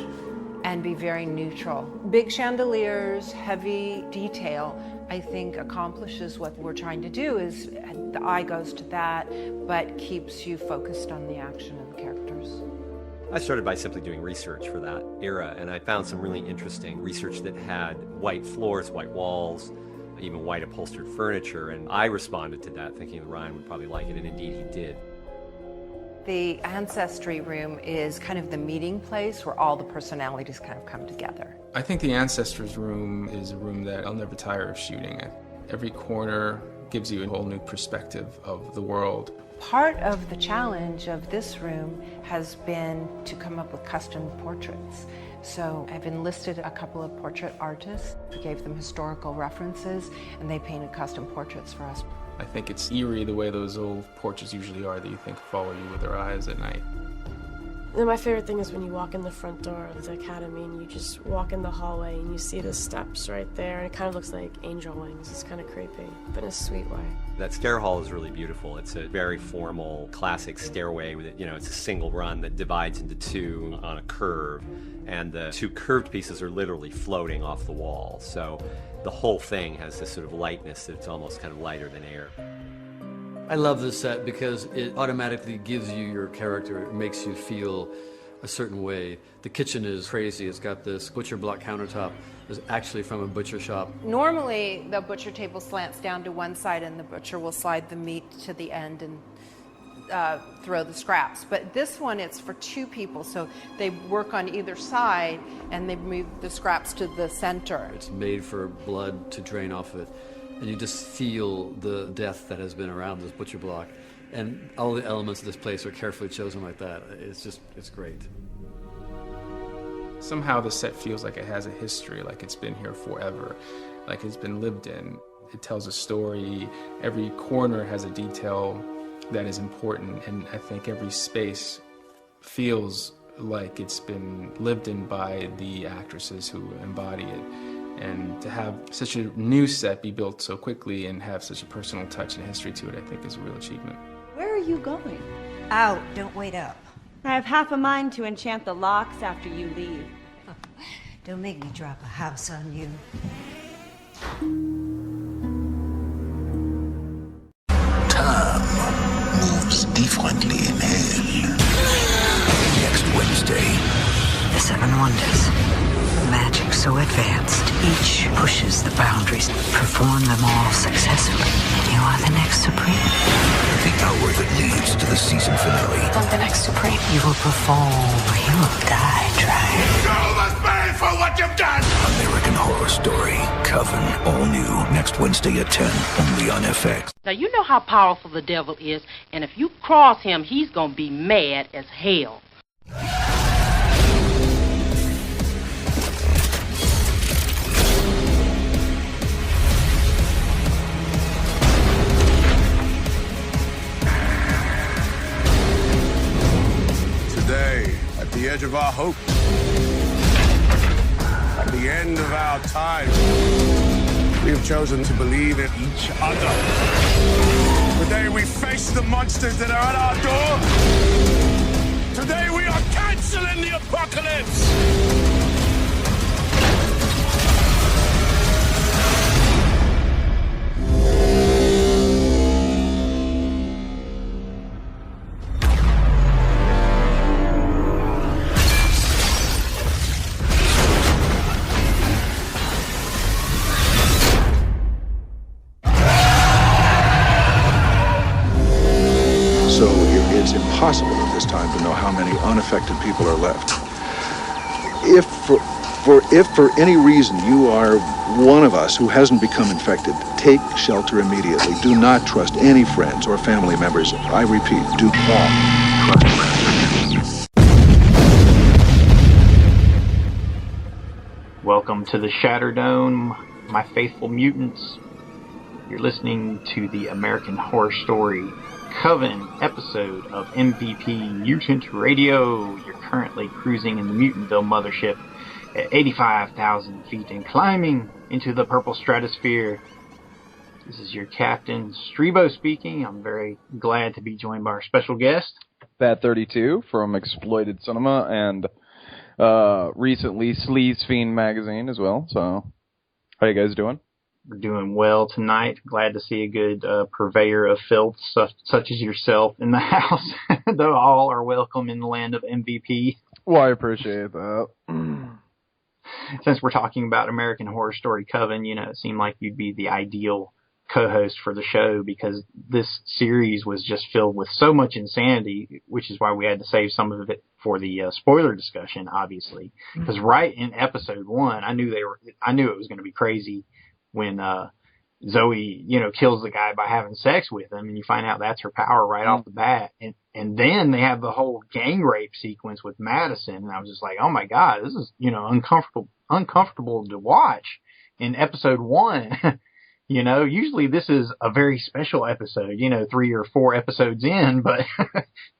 and be very neutral. Big chandeliers, heavy detail, I think accomplishes what we're trying to do is the eye goes to that, but keeps you focused on the action and the characters. I started by simply doing research for that era, and I found some really interesting research that had white floors, white walls, even white upholstered furniture, and I responded to that thinking that Ryan would probably like it, and indeed he did. The ancestry room is kind of the meeting place where all the personalities kind of come together. I think the ancestors room is a room that I'll never tire of shooting at. Every corner gives you a whole new perspective of the world. Part of the challenge of this room has been to come up with custom portraits. So I've enlisted a couple of portrait artists, gave them historical references, and they painted custom portraits for us. I think it's eerie the way those old portraits usually are that you think follow you with their eyes at night. And my favorite thing is when you walk in the front door of the academy and you just walk in the hallway and you see the steps right there, and it kind of looks like angel wings. It's kind of creepy, but in a sweet way. That stair hall is really beautiful. It's a very formal, classic stairway with it's a single run that divides into two on a curve, and the two curved pieces are literally floating off the wall. So the whole thing has this sort of lightness that's almost kind of lighter than air. I love this set because it automatically gives you your character. It makes you feel a certain way. The kitchen is crazy. It's got this butcher block countertop. It's actually from a butcher shop. Normally, the butcher table slants down to one side and the butcher will slide the meat to the end and throw the scraps. But this one, it's for two people, so they work on either side and they move the scraps to the center. It's made for blood to drain off of it, and you just feel the death that has been around this butcher block. And all the elements of this place are carefully chosen like that. It's great. Somehow the set feels like it has a history, like it's been here forever, like it's been lived in. It tells a story. Every corner has a detail that is important, and I think every space feels like it's been lived in by the actresses who embody it. And to have such a new set be built so quickly and have such a personal touch and history to it, I think is a real achievement. Where are you going? Out, don't wait up. I have half a mind to enchant the locks after you leave. Don't make me drop a house on you. Time moves differently in hell. Next Wednesday. The Seven Wonders. Magic so advanced, each pushes the boundaries, perform them all successfully, and you are the next Supreme. The hour that leads to the season finale. I'm the next Supreme. You will perform, or you will die trying. You must pay for what you've done! American Horror Story Coven, all new, next Wednesday at 10, only on FX. Now, you know how powerful the devil is, and if you cross him, he's gonna be mad as hell. Today, at the edge of our hope, at the end of our time, we have chosen to believe in each other. Today we face the monsters that are at our door. Today we are canceling the apocalypse. So it's impossible at this time to know how many unaffected people are left. If for any reason you are one of us who hasn't become infected, take shelter immediately. Do not trust any friends or family members. I repeat, do not trust friends. Welcome to the Shatterdome, my faithful mutants. You're listening to the American Horror Story Coven episode of MVP Mutant Radio. You're currently cruising in the Mutantville mothership at 85,000 feet and climbing into the purple stratosphere. This is your captain, Streebo, speaking. I'm very glad to be joined by our special guest, Bat 32 from Exploited Cinema and recently Sleazefiend magazine as well. So, how you guys doing? We're doing well tonight. Glad to see a good purveyor of filth such as yourself in the house. Though all are welcome in the land of MVP. Well, I appreciate that. Since we're talking about American Horror Story Coven, you know, it seemed like you'd be the ideal co-host for the show because this series was just filled with so much insanity, which is why we had to save some of it for the spoiler discussion, obviously. Because right in episode 1, I knew it was going to be crazy when Zoe, you know, kills the guy by having sex with him, and you find out that's her power right off the bat. And then they have the whole gang rape sequence with Madison, and I was just like, oh my God, this is, you know, uncomfortable to watch in episode 1. You know, usually this is a very special episode, you know, 3 or 4 episodes in, but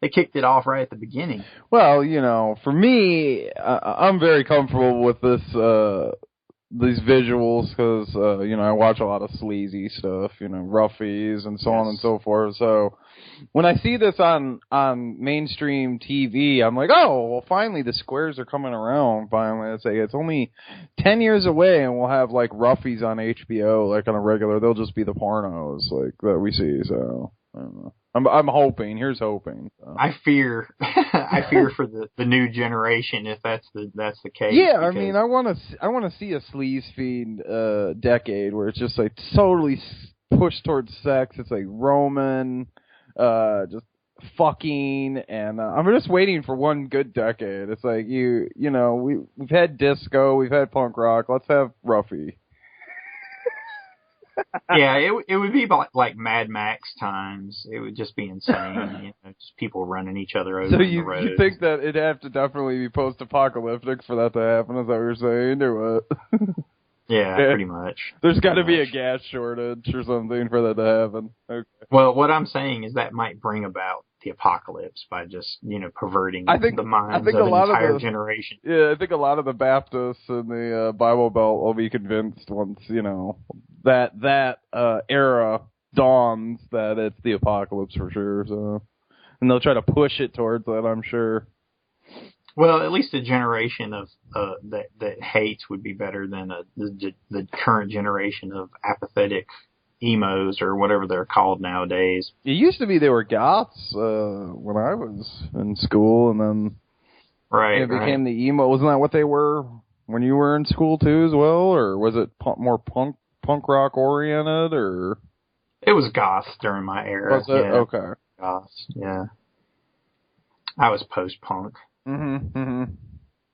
they kicked it off right at the beginning. Well, you know, for me, I'm very comfortable with this, these visuals because, you know, I watch a lot of sleazy stuff, you know, Ruffies and so on and so forth. So when I see this on mainstream TV, I'm like, oh, well, finally the squares are coming around. Finally, it's only 10 years away, and we'll have like Ruffies on HBO, like on a regular. They'll just be the pornos like that we see. So I don't know. I'm hoping. Here's hoping. So. I fear for the new generation if that's the case. Yeah, I mean, I want to see a Sleazefiend decade where it's just like totally pushed towards sex. It's like Roman, just fucking, and I'm just waiting for one good decade. It's like you know, we've had disco, we've had punk rock. Let's have Ruffy. Yeah, it would be like Mad Max times. It would just be insane. Just people running each other over. So on the you road. think that it'd have to definitely be post-apocalyptic for that to happen? Is that what you're saying, or what? Yeah, pretty much. There's got to be a gas shortage or something for that to happen. Okay. Well, what I'm saying is that might bring about the apocalypse by just, perverting the minds of an entire generation. Yeah, I think a lot of the Baptists in the Bible Belt will be convinced once, that era dawns that it's the apocalypse for sure. So, and they'll try to push it towards that, I'm sure. Well, at least a generation of that hates would be better than the current generation of apathetic emos or whatever they're called nowadays. It used to be they were goths when I was in school, and then it became the emo. Wasn't that what they were when you were in school too, as well, or was it more punk rock oriented, or? It was goth during my era. Was it? Yeah. Okay. Goths, yeah. I was post-punk.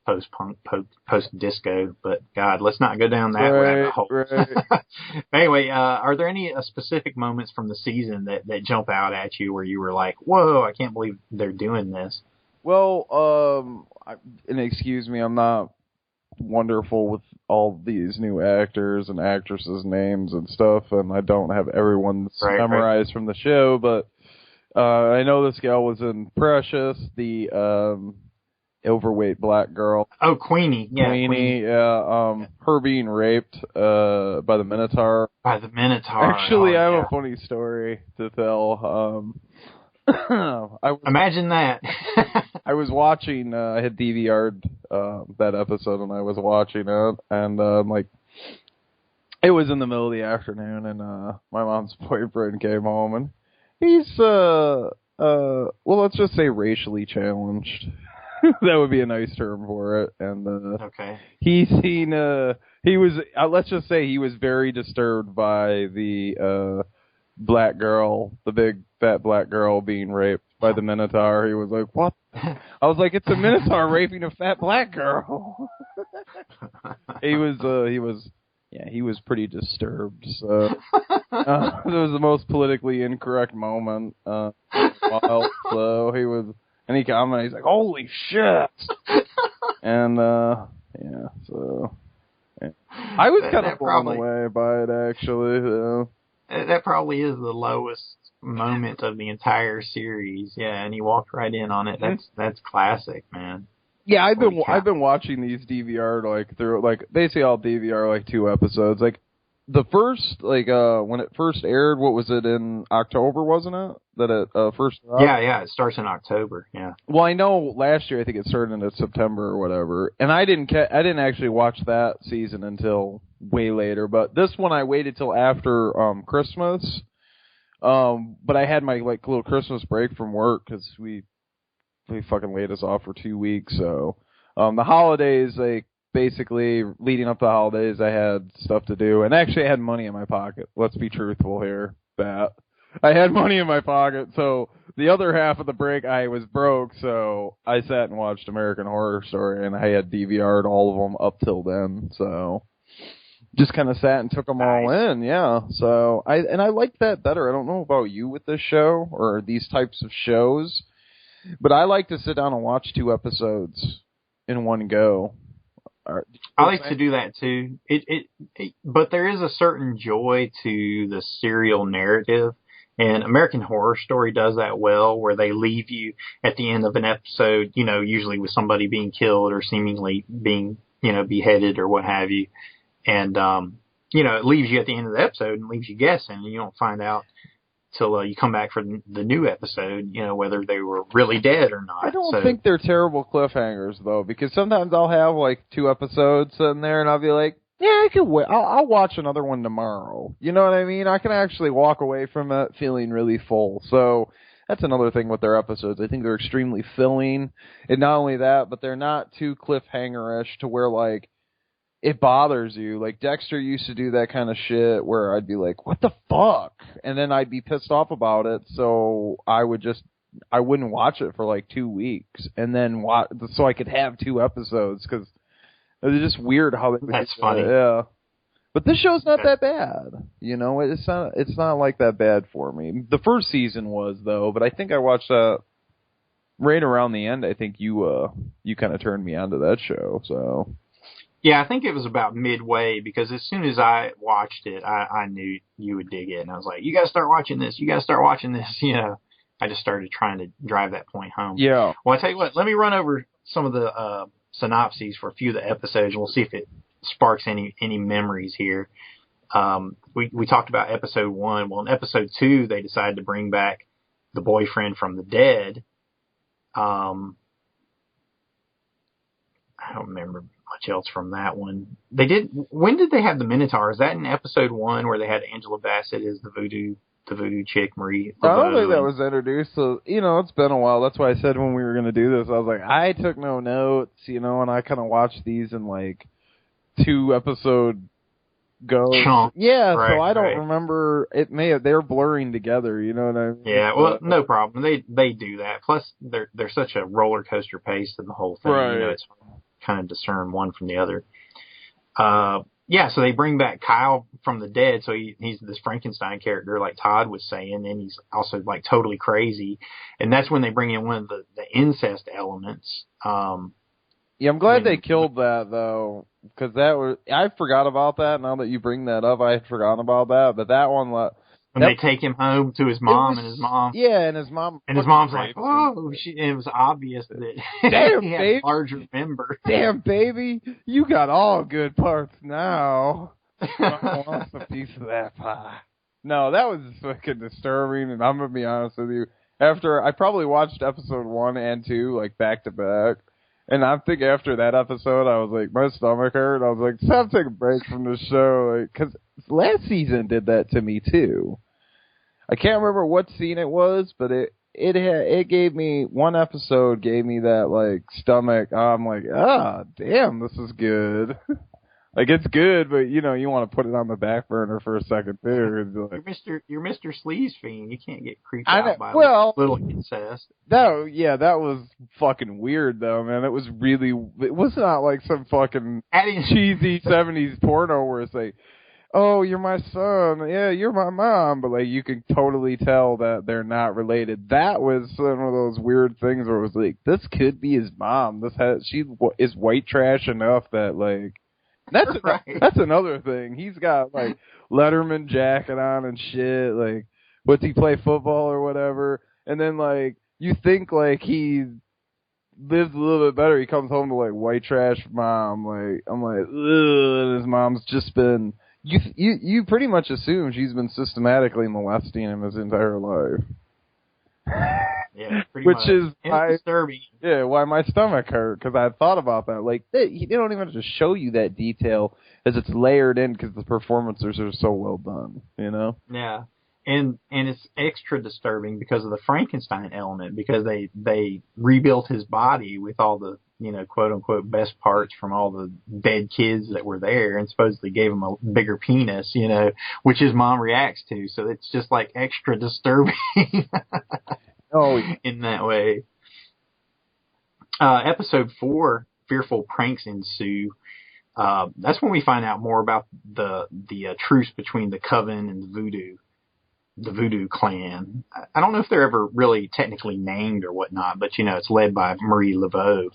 Post-punk, post-disco, but God, let's not go down that rabbit hole. Right. Anyway, are there any specific moments from the season that jump out at you where you were like, whoa, I can't believe they're doing this? Well, and excuse me, I'm not wonderful with all these new actors and actresses' names and stuff, and I don't have everyone's memorized from the show, but I know this gal was in Precious, the overweight black girl. Oh, Queenie. Yeah, Queenie, yeah. Her being raped by the Minotaur. By the Minotaur. Actually, I have a funny story to tell. Imagine that. I was watching, I had DVR'd that episode, and I was watching it, and it was in the middle of the afternoon, and my mom's boyfriend came home, and he's, well, let's just say racially challenged. That would be a nice term for it. And okay. He was, let's just say he was very disturbed by the black girl, the big fat black girl being raped by the Minotaur. He was like, what? I was like, it's a Minotaur raping a fat black girl. He was pretty disturbed. So it was the most politically incorrect moment. So he was. And he commented, he's like, holy shit! And, yeah, so. Yeah. I was kind of blown away by it, actually. That probably is the lowest moment of the entire series. Yeah, and he walked right in on it. That's classic, man. Yeah, I've been watching these DVR, through, basically I'll DVR, 2 episodes. The first, when it first aired, what was it, in October, wasn't it? That it first dropped? Yeah, it starts in October, yeah. Well, I know last year, I think it started in September or whatever, and I didn't actually watch that season until way later, but this one I waited till after Christmas, but I had my, little Christmas break from work, because we fucking laid us off for 2 weeks, so, the holidays, basically, leading up to the holidays, I had stuff to do, and actually I had money in my pocket. Let's be truthful here, Bat. I had money in my pocket, so the other half of the break I was broke, so I sat and watched American Horror Story, and I had DVR'd all of them up till then, so just kind of sat and took them all in, yeah. So I liked that better. I don't know about you with this show, or these types of shows, but I like to sit down and watch 2 episodes in one go. I like to do that too. But there is a certain joy to the serial narrative, and American Horror Story does that well, where they leave you at the end of an episode, usually with somebody being killed or seemingly being, beheaded or what have you. And, it leaves you at the end of the episode and leaves you guessing, and you don't find out till you come back for the new episode, whether they were really dead or not. I don't think they're terrible cliffhangers, though, because sometimes I'll have, 2 episodes in there, and I'll be like, yeah, I could wait. I'll watch another one tomorrow. You know what I mean? I can actually walk away from it feeling really full. So that's another thing with their episodes. I think they're extremely filling. And not only that, but they're not too cliffhanger-ish to where, it bothers you. Dexter used to do that kind of shit where I'd be like, what the fuck? And then I'd be pissed off about it, so I would just I wouldn't watch it for like 2 weeks, and then so I could have 2 episodes, because it's just weird how they. That's funny. Yeah. But this show's not that bad. You know, it's not like that bad for me. The first season was, though, but I think I watched that right around the end. I think you kind of turned me onto that show, so. Yeah, I think it was about midway, because as soon as I watched it, I knew you would dig it, and I was like, you gotta start watching this, you know. I just started trying to drive that point home. Yeah. Well, I tell you what, let me run over some of the synopses for a few of the episodes, and we'll see if it sparks any memories here. We talked about episode 1. Well, in episode 2, they decided to bring back the boyfriend from the dead. I don't remember much else from that one. When did they have the Minotaur? Is that in episode 1 where they had Angela Bassett as the voodoo chick, Marie Laveau? I don't think that was introduced, so, you know, it's been a while. That's why I said when we were going to do this, I was like, I took no notes, you know, and I kind of watched these in, like, 2 episode goes. Chunks. Yeah, Right, so I don't right. remember. They're blurring together, you know what I mean? Yeah, well, no problem. They do that. Plus, they're such a roller coaster pace in the whole thing. Right. You know, it's kind of discern one from the other. Yeah, so they bring back Kyle from the dead. So he's this Frankenstein character, like Todd was saying, and he's also like totally crazy. And that's when they bring in one of the incest elements. Yeah, I'm glad they killed that, though, because I forgot about that. Now that you bring that up, I had forgotten about that. But that one, when they take him home to his mom, and his mom. Yeah, and his mom. And his mom's like, "Oh," it was obvious that Damn, he had baby. a larger member. Damn, baby, you got all good parts now. I want a piece of that pie. No, that was fucking disturbing, and I'm gonna be honest with you. After I probably watched episode 1 and 2 like back to back. And I think after that episode, I was like, my stomach hurt. I was like, it's time to take a break from this show. Like, 'cause last season did that to me, too. I can't remember what scene it was, but it gave me, one episode gave me that, like, stomach. I'm like, damn, this is good. Like, it's good, but, you know, you want to put it on the back burner for a second, too. Like, You're Mr. Sleazefiend. You can't get creeped I know, out by well, little incest. that was fucking weird, though, man. It was not like some fucking cheesy 70s porno where it's like, oh, you're my son, yeah, you're my mom, but like you can totally tell that they're not related. That was one of those weird things where it was like, this could be his mom. She is white trash enough that like, that's right. That's another thing. He's got like Letterman jacket on and shit. Like, what's he play football or whatever? And then like you think like he lives a little bit better. He comes home to like white trash mom. Like I'm like, ugh. And his mom's just been. You pretty much assume she's been systematically molesting him his entire life. Yeah, pretty Which much. is It's disturbing. Yeah, why my stomach hurt, because I thought about that. Like, they don't even have to show you that detail, as it's layered in because the performances are so well done, you know? Yeah. And it's extra disturbing because of the Frankenstein element, because they rebuilt his body with all the, you know, quote unquote best parts from all the dead kids that were there, and supposedly gave him a bigger penis, you know, which his mom reacts to. So it's just like extra disturbing in that way. Episode 4, Fearful Pranks Ensue. That's when we find out more about the truce between the Coven and the Voodoo clan. I don't know if they're ever really technically named or whatnot, but you know, it's led by Marie Laveau.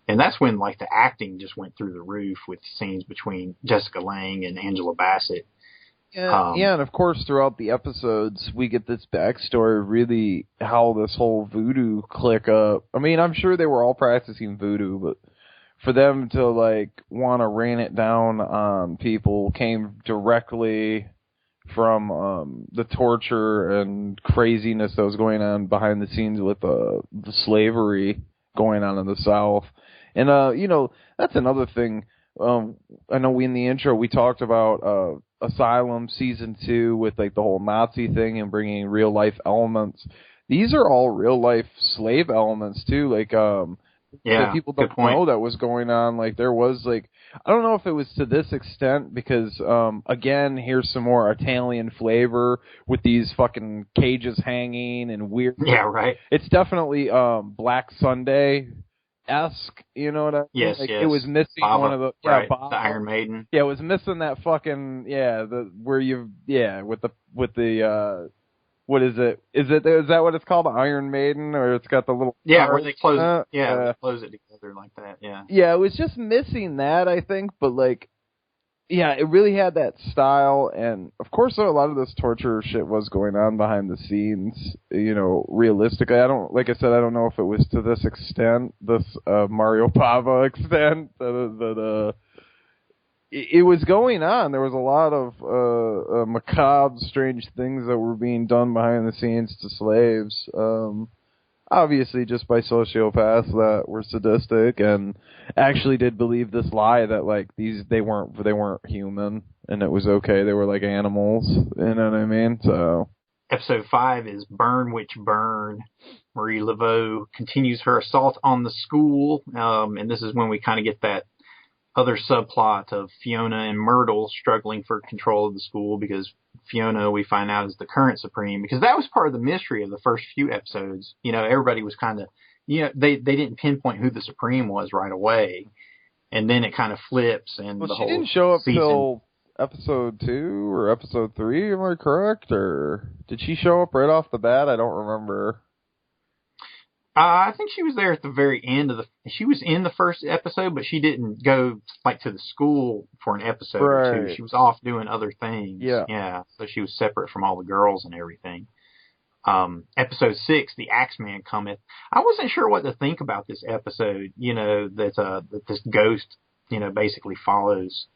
And that's when like the acting just went through the roof with scenes between Jessica Lange and Angela Bassett. Yeah, and of course throughout the episodes we get this backstory of really how this whole voodoo click up. I mean, I'm sure they were all practicing voodoo, but for them to like want to rain it down on people came directly from the torture and craziness that was going on behind the scenes with the slavery going on in the South. And, you know, that's another thing. I know in the intro we talked about Asylum Season 2 with like the whole Nazi thing and bringing real life elements. These are all real life slave elements too. Like that people don't know that was going on. Like there was like, I don't know if it was to this extent because again, here's some more Italian flavor with these fucking cages hanging and weird. Yeah, right. It's definitely Black Sunday esque, you know what I mean? Yes, like, yes. It was missing Baba, one of the right, Baba. the Iron Maiden. Yeah, it was missing that fucking with the what is it? Is that what it's called? The Iron Maiden, or it's got the little where they close it. Yeah, they close it together like that. Yeah. Yeah, it was just missing that, I think, but like, yeah, it really had that style, and of course, a lot of this torture shit was going on behind the scenes. You know, realistically, I don't know if it was to this extent, this Mario Bava extent that it was going on. There was a lot of macabre, strange things that were being done behind the scenes to slaves. Obviously, just by sociopaths that were sadistic and actually did believe this lie that like they weren't human and it was okay. They were like animals. You know what I mean? So Episode 5 is Burn Witch Burn. Marie Laveau continues her assault on the school, and this is when we kind of get that other subplot of Fiona and Myrtle struggling for control of the school, because Fiona, we find out, is the current Supreme, because that was part of the mystery of the first few episodes. You know, everybody was kind of, you know, they didn't pinpoint who the Supreme was right away, and then it kind of flips, and the whole she didn't show up season. till episode 2 or episode 3, am I correct? Or did she show up right off the bat? I don't remember. I think she was there at the very end of she was in the first episode, but she didn't go like to the school for an episode or two. She was off doing other things. Yeah. So she was separate from all the girls and everything. Episode 6, The Axeman Cometh. I wasn't sure what to think about this episode, you know, that this ghost, you know, basically follows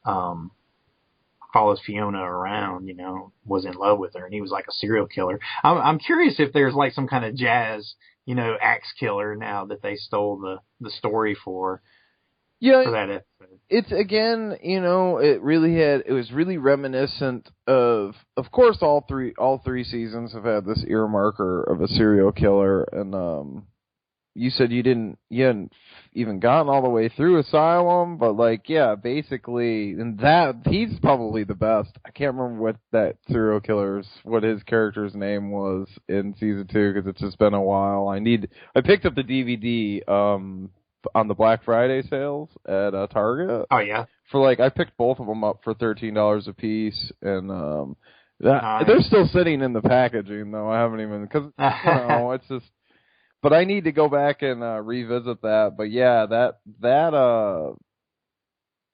Fiona around, you know, was in love with her, and he was like a serial killer. I'm curious if there's like some kind of jazz, you know, axe killer now that they stole the story for. Yeah, for that episode. It's again, you know, it was really reminiscent of course, all three seasons have had this earmarker of a serial killer, and you said you hadn't even gotten all the way through Asylum, but like, yeah, basically, and that he's probably the best. I can't remember what his character's name was in season 2 because it's just been a while. I picked up the DVD on the Black Friday sales at Target. Oh yeah, I picked both of them up for $13 a piece, and they're still sitting in the packaging though. I haven't even because you know it's just. But I need to go back and revisit that. But yeah,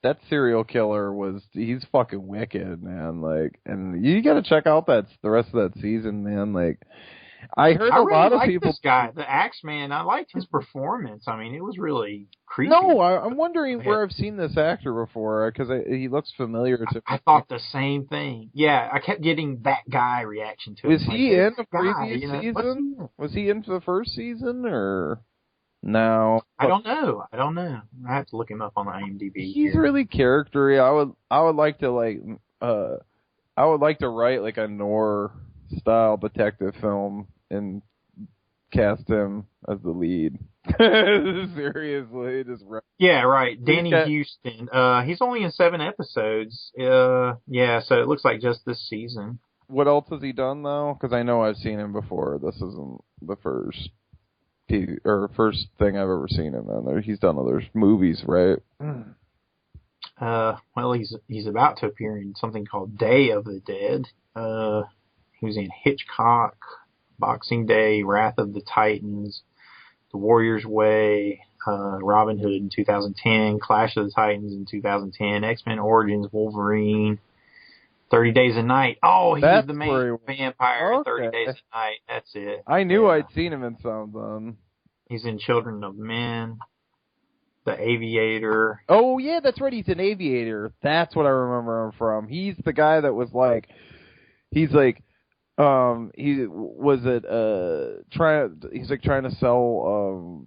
that serial killer he's fucking wicked, man. Like, and you got to check out the rest of that season, man. Like, I heard a lot of people. This guy, the Axeman, I liked his performance. I mean, it was really creepy. No, I'm wondering where I've seen this actor before because he looks familiar to me. I thought the same thing. Yeah, I kept getting that guy reaction to it. Was he in the previous season? Was he in the first season or no? I don't know. I have to look him up on the IMDb. He's really charactery. I would like to write like a noir style detective film and cast him as the lead. Seriously, just yeah, right. Danny Houston. He's only in 7 episodes. Yeah, so it looks like just this season. What else has he done though? Because I know I've seen him before. This isn't the first thing I've ever seen him in. He's done other movies, right? Well, he's about to appear in something called Day of the Dead. He was in Hitchcock, Boxing Day, Wrath of the Titans, The Warrior's Way, Robin Hood in 2010, Clash of the Titans in 2010, X-Men Origins, Wolverine, 30 Days a Night. Oh, he's the main vampire in 30 Days a Night. That's it. I knew I'd seen him in something. He's in Children of Men, The Aviator. Oh, yeah, that's right. He's an aviator. That's what I remember him from. He's the guy that was like, he's like trying to sell,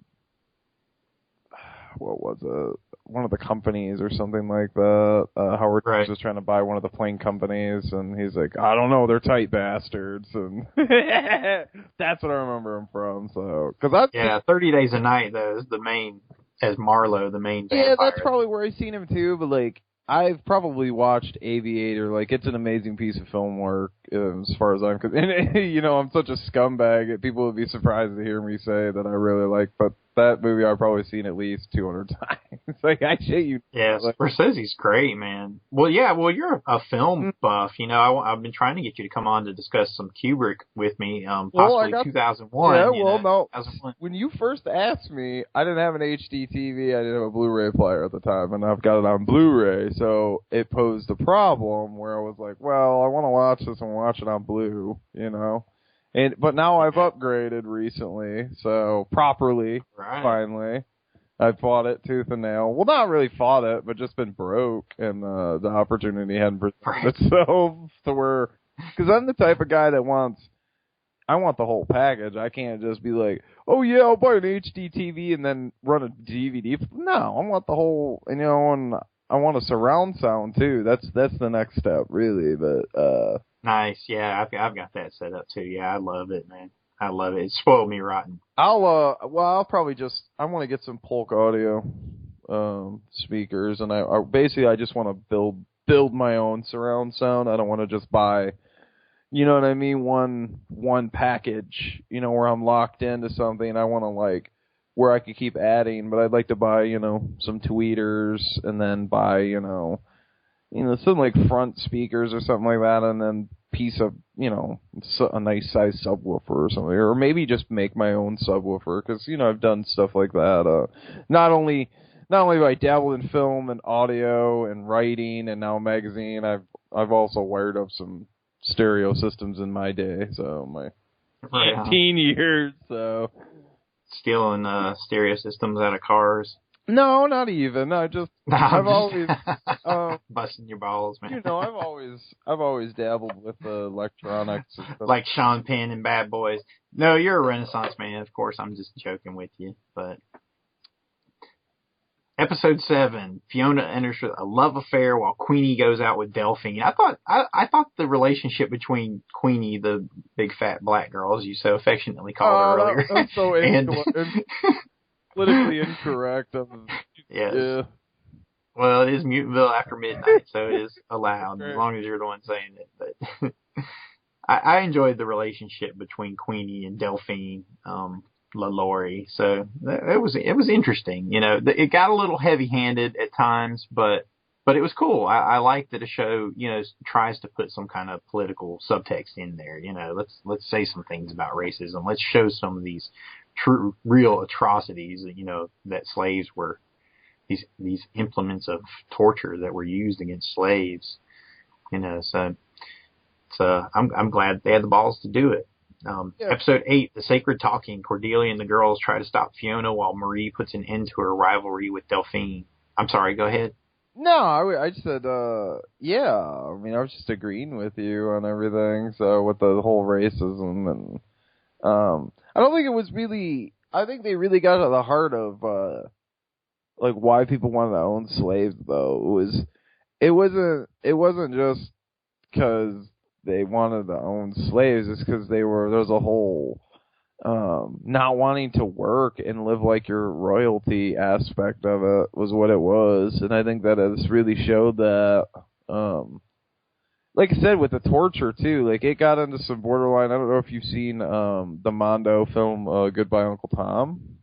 what was it? One of the companies or something like that. Howard Hughes was trying to buy one of the plane companies, and he's like, I don't know, they're tight bastards, and that's what I remember him from. So, 30 Days a Night though is the main, as Marlowe, the main vampire. Yeah, that's probably where I've seen him too. But like, I've probably watched Aviator. Like, it's an amazing piece of film work as far as I'm concerned. You know, I'm such a scumbag. People would be surprised to hear me say that I really like, but that movie I've probably seen at least 200 times. Like, I shit you. Yeah, Scorsese's great, man. Well, you're a film buff. You know, I've been trying to get you to come on to discuss some Kubrick with me, possibly 2001. Yeah, no. 2001. When you first asked me, I didn't have an HD TV. I didn't have a Blu-ray player at the time, and I've got it on Blu-ray. So it posed a problem where I was like, well, I want to watch this and watch it on Blu, you know. But now I've upgraded recently, so properly, finally. I fought it tooth and nail. Well, not really fought it, but just been broke, and the opportunity hadn't presented itself to where... Because I'm the type of guy that I want the whole package. I can't just be like, oh yeah, I'll buy an HD TV and then run a DVD. No, I want the whole, you know, and I want a surround sound too. That's the next step, really, but... Nice, yeah, I've got that set up too. Yeah, I love it, man. I love it. It spoiled me rotten. I'll probably I want to get some Polk Audio speakers, and I just want to build my own surround sound. I don't want to just buy, you know what I mean, one package, you know, where I'm locked into something. I want to like where I could keep adding, but I'd like to buy, you know, some tweeters and then buy, you know, some like front speakers or something like that, and then piece of, you know, a nice size subwoofer or something, or maybe just make my own subwoofer, because, you know, I've done stuff like that. Not only have I dabbled in film and audio and writing and now magazine, I've also wired up some stereo systems in my day, so my teen years, so. Stealing stereo systems out of cars. No, not even. I've always busting your balls, man. You know, I've always dabbled with electronics and stuff. Like Sean Penn and Bad Boys. No, you're a Renaissance man, of course. I'm just joking with you, but episode 7, Fiona enters a love affair while Queenie goes out with Delphine. I thought the relationship between Queenie, the big fat black girl, as you so affectionately called her earlier, that's so politically incorrect. Yes. Yeah. Well, it is Mutantville after midnight, so it is allowed, as long as you're the one saying it. But I enjoyed the relationship between Queenie and Delphine LaLaurie. So it was interesting. You know, it got a little heavy-handed at times, but it was cool. I like that a show, you know, tries to put some kind of political subtext in there. You know, let's say some things about racism. Let's show some of these true, real atrocities, you know, that slaves were, these implements of torture that were used against slaves, you know, so I'm glad they had the balls to do it. Episode 8, The Sacred Talking. Cordelia and the girls try to stop Fiona while Marie puts an end to her rivalry with Delphine. I'm sorry, go ahead. No, I just said, yeah, I mean, I was just agreeing with you on everything, so with the whole racism, and, I don't think it was really, I think they really got to the heart of, like, why people wanted to own slaves, though. It wasn't just because they wanted to own slaves, it's because there was a whole, not wanting to work and live like your royalty aspect of it was what it was. And I think that has really showed that, like I said, with the torture too, like it got into some borderline. I don't know if you've seen, the Mondo film, Goodbye Uncle Tom.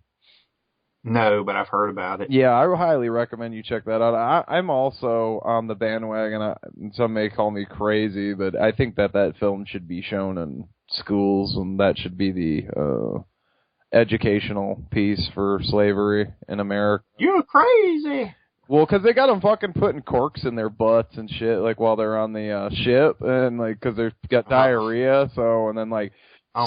No, but I've heard about it. Yeah, I highly recommend you check that out. I'm also on the bandwagon. Some may call me crazy, but I think that film should be shown in schools, and that should be the educational piece for slavery in America. You're crazy! Well, because they got them fucking putting corks in their butts and shit, like, while they're on the ship, and, like, because they've got diarrhea, so, and then, like,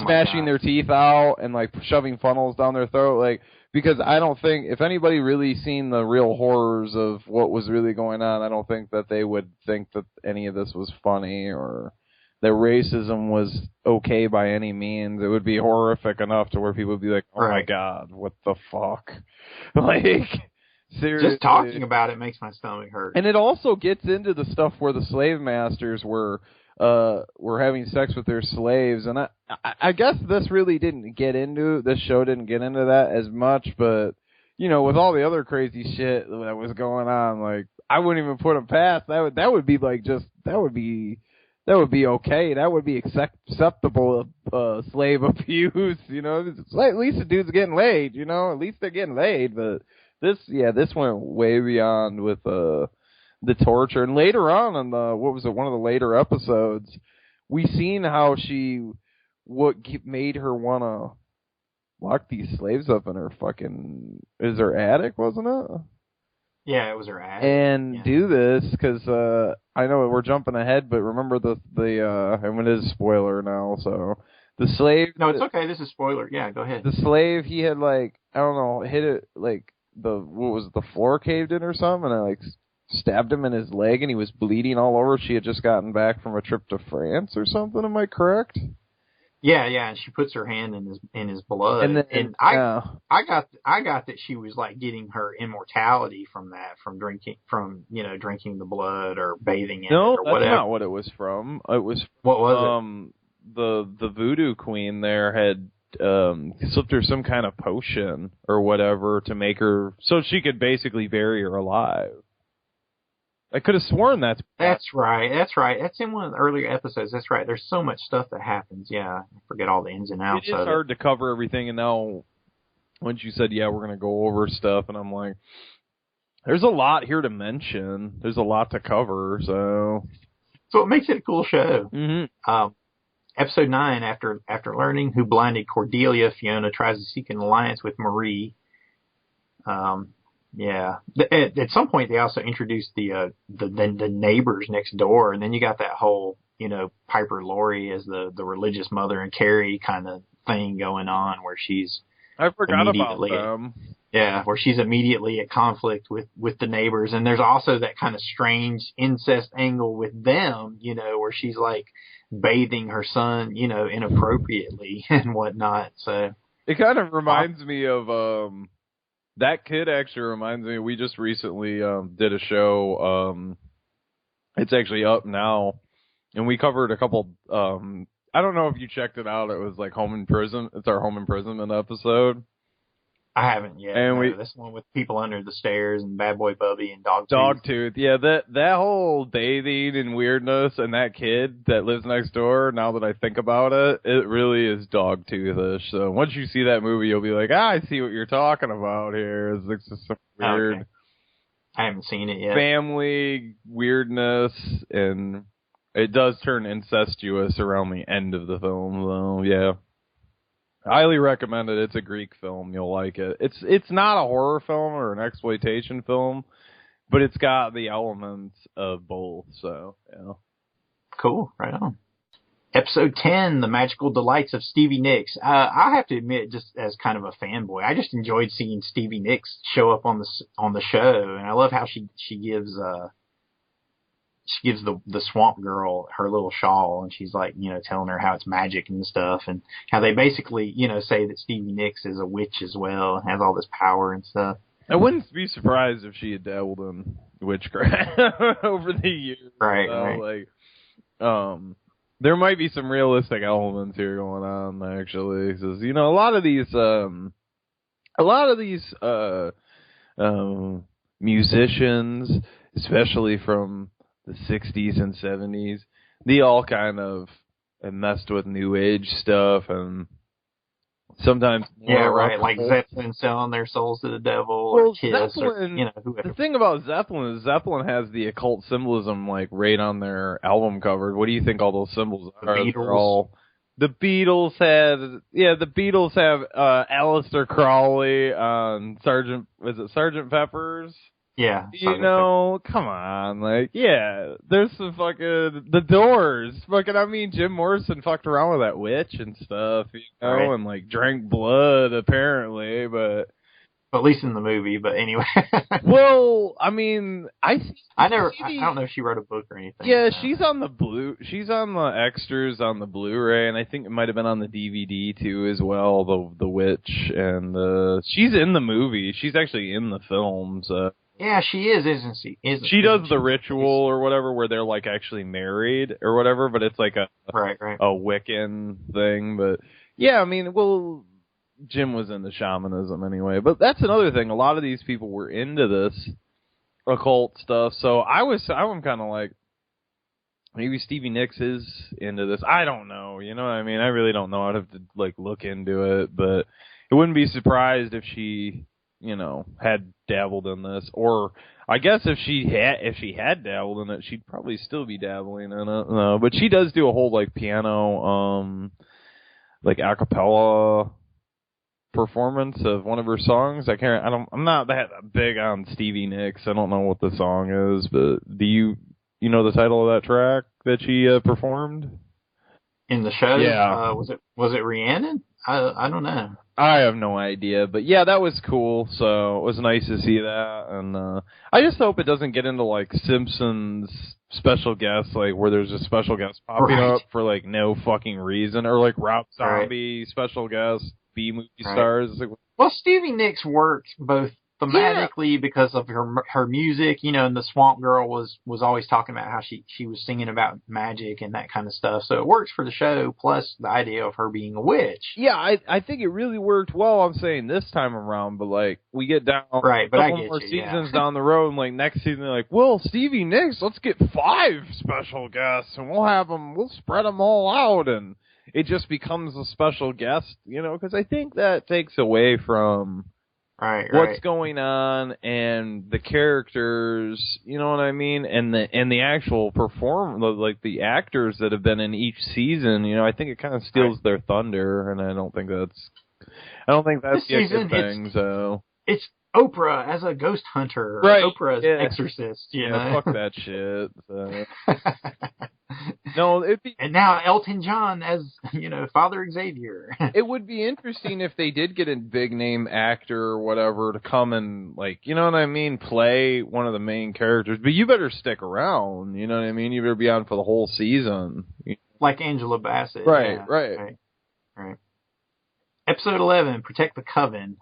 smashing their teeth out and, like, shoving funnels down their throat, like, because I don't think, if anybody really seen the real horrors of what was really going on, I don't think that they would think that any of this was funny or that racism was okay by any means. It would be horrific enough to where people would be like, oh my God, what the fuck? Like, Seriously. Just talking about it makes my stomach hurt. And it also gets into the stuff where the slave masters were having sex with their slaves, and I guess this show didn't get into that as much, but with all the other crazy shit that was going on, like I wouldn't even put them past that would be okay. That would be acceptable slave abuse, It's like, at least the dude's getting laid, At least they're getting laid, but this went way beyond with the torture. And later on in one of the later episodes, we seen how made her want to lock these slaves up in her her attic, wasn't it? Yeah, it was her attic. And do this, because I know we're jumping ahead, but remember and it is a spoiler now, so the slave... No, it's okay, this is spoiler. Yeah, go ahead. The slave, he had hit it, the floor caved in or something, and I stabbed him in his leg, and he was bleeding all over. She had just gotten back from a trip to France or something. Am I correct? Yeah, and she puts her hand in his blood, and I got that she was getting her immortality from that, from drinking the blood or bathing in it or whatever. No, that's not what it was from. It was what was it? The voodoo queen there had slipped her some kind of potion or whatever to make her so she could basically bury her alive. I could have sworn that's right. That's in one of the earlier episodes. That's right. There's so much stuff that happens. Yeah, I forget all the ins and outs. It is hard to cover everything, and now once you said, we're going to go over stuff, and I'm like, there's a lot here to mention. There's a lot to cover, so it makes it a cool show. Mm-hmm. Episode 9, after learning who blinded Cordelia, Fiona tries to seek an alliance with Marie. Yeah. At some point, they also introduced the neighbors next door, and then you got that whole, Piper Laurie as the religious mother and Carrie kind of thing going on, where she's I forgot about them. Yeah, where she's immediately at conflict with the neighbors, and there's also that kind of strange incest angle with them, where she's bathing her son, inappropriately and whatnot. So it kind of reminds me of that kid actually reminds me, we just recently did a show, it's actually up now, and we covered a couple, I don't know if you checked it out, it was Home Imprisonment, it's our Home Imprisonment episode. I haven't yet. And this one with people under the stairs and Bad Boy Bubby and Dogtooth. Yeah, that whole bathing and weirdness and that kid that lives next door, now that I think about it, it really is Dogtoothish. So once you see that movie, you'll be like, I see what you're talking about here. It's just some weird... Okay. I haven't seen it yet. Family weirdness, and it does turn incestuous around the end of the film, though. Yeah. Highly recommend it. It's a Greek film. You'll like it. It's not a horror film or an exploitation film, but it's got the elements of both. So, yeah. Cool. Right on. Episode 10, The Magical Delights of Stevie Nicks. I have to admit, just as kind of a fanboy, I just enjoyed seeing Stevie Nicks show up on the show, and I love how she gives the swamp girl her little shawl, and she's telling her how it's magic and stuff, and how they basically, say that Stevie Nicks is a witch as well and has all this power and stuff. I wouldn't be surprised if she had dabbled in witchcraft over the years. Right. There might be some realistic elements here going on, actually, because a lot of these musicians, especially from the 60s and 70s, they all kind of messed with new age stuff, and sometimes like Zeppelin selling their souls to the devil, or Kiss, Zeppelin, or whoever. The thing about Zeppelin is Zeppelin has the occult symbolism right on their album cover. What do you think all those symbols are? The Beatles have Aleister Crowley on Sgt. Pepper's? Yeah. Come on, there's some The Doors. Jim Morrison fucked around with that witch and stuff, right. And drank blood apparently, but at least in the movie. But anyway. Well, I mean, I don't know if she wrote a book or anything. Yeah, she's on the extras on the Blu-ray, and I think it might have been on the DVD too as well. The witch, and she's in the movie. She's actually in the film. So yeah, she is, isn't she? She does the ritual or whatever where they're like actually married or whatever, but it's like a Wiccan thing. But yeah, I mean, well, Jim was into shamanism anyway. But that's another thing. A lot of these people were into this occult stuff. So I'm kind of like, maybe Stevie Nicks is into this. I don't know. You know what I mean? I really don't know. I'd have to like look into it, but it wouldn't be surprised if she, you know, had dabbled in this. Or I guess if she had dabbled in it, she'd probably still be dabbling in it. No, but she does do a whole like piano, like a cappella performance of one of her songs. I'm not that big on Stevie Nicks. I don't know what the song is, but do you know the title of that track that she performed in the show? Yeah. Was it Rhiannon? I don't know. I have no idea, but yeah, that was cool. So it was nice to see that, and I just hope it doesn't get into like Simpsons special guests, like where there's a special guest popping up for like no fucking reason, or like Rob Zombie special guest B-movie stars. It's like, well, Stevie Nicks worked both thematically because of her music, you know, and the Swamp Girl was always talking about how she was singing about magic and that kind of stuff. So it works for the show, plus the idea of her being a witch. Yeah, I think it really worked well. I'm saying this time around, but like we get down but I couple get more you, seasons down the road, and like next season they're like, well, Stevie Nicks, let's get 5 special guests, and we'll spread them all out, and it just becomes a special guest, you know, because I think that takes away from what's going on and the characters, you know what I mean, and the actual like the actors that have been in each season. You know, I think it kind of steals their thunder, and I don't think that's a good thing. So it's Oprah as a ghost hunter, or Oprah as an exorcist. You know, fuck that shit. So. No, and now Elton John as, you know, Father Xavier. It would be interesting if they did get a big name actor or whatever to come and, like, you know what I mean, play one of the main characters. But you better stick around, you know what I mean? You better be on for the whole season. Like Angela Bassett. Right. Episode 11, Protect the Coven.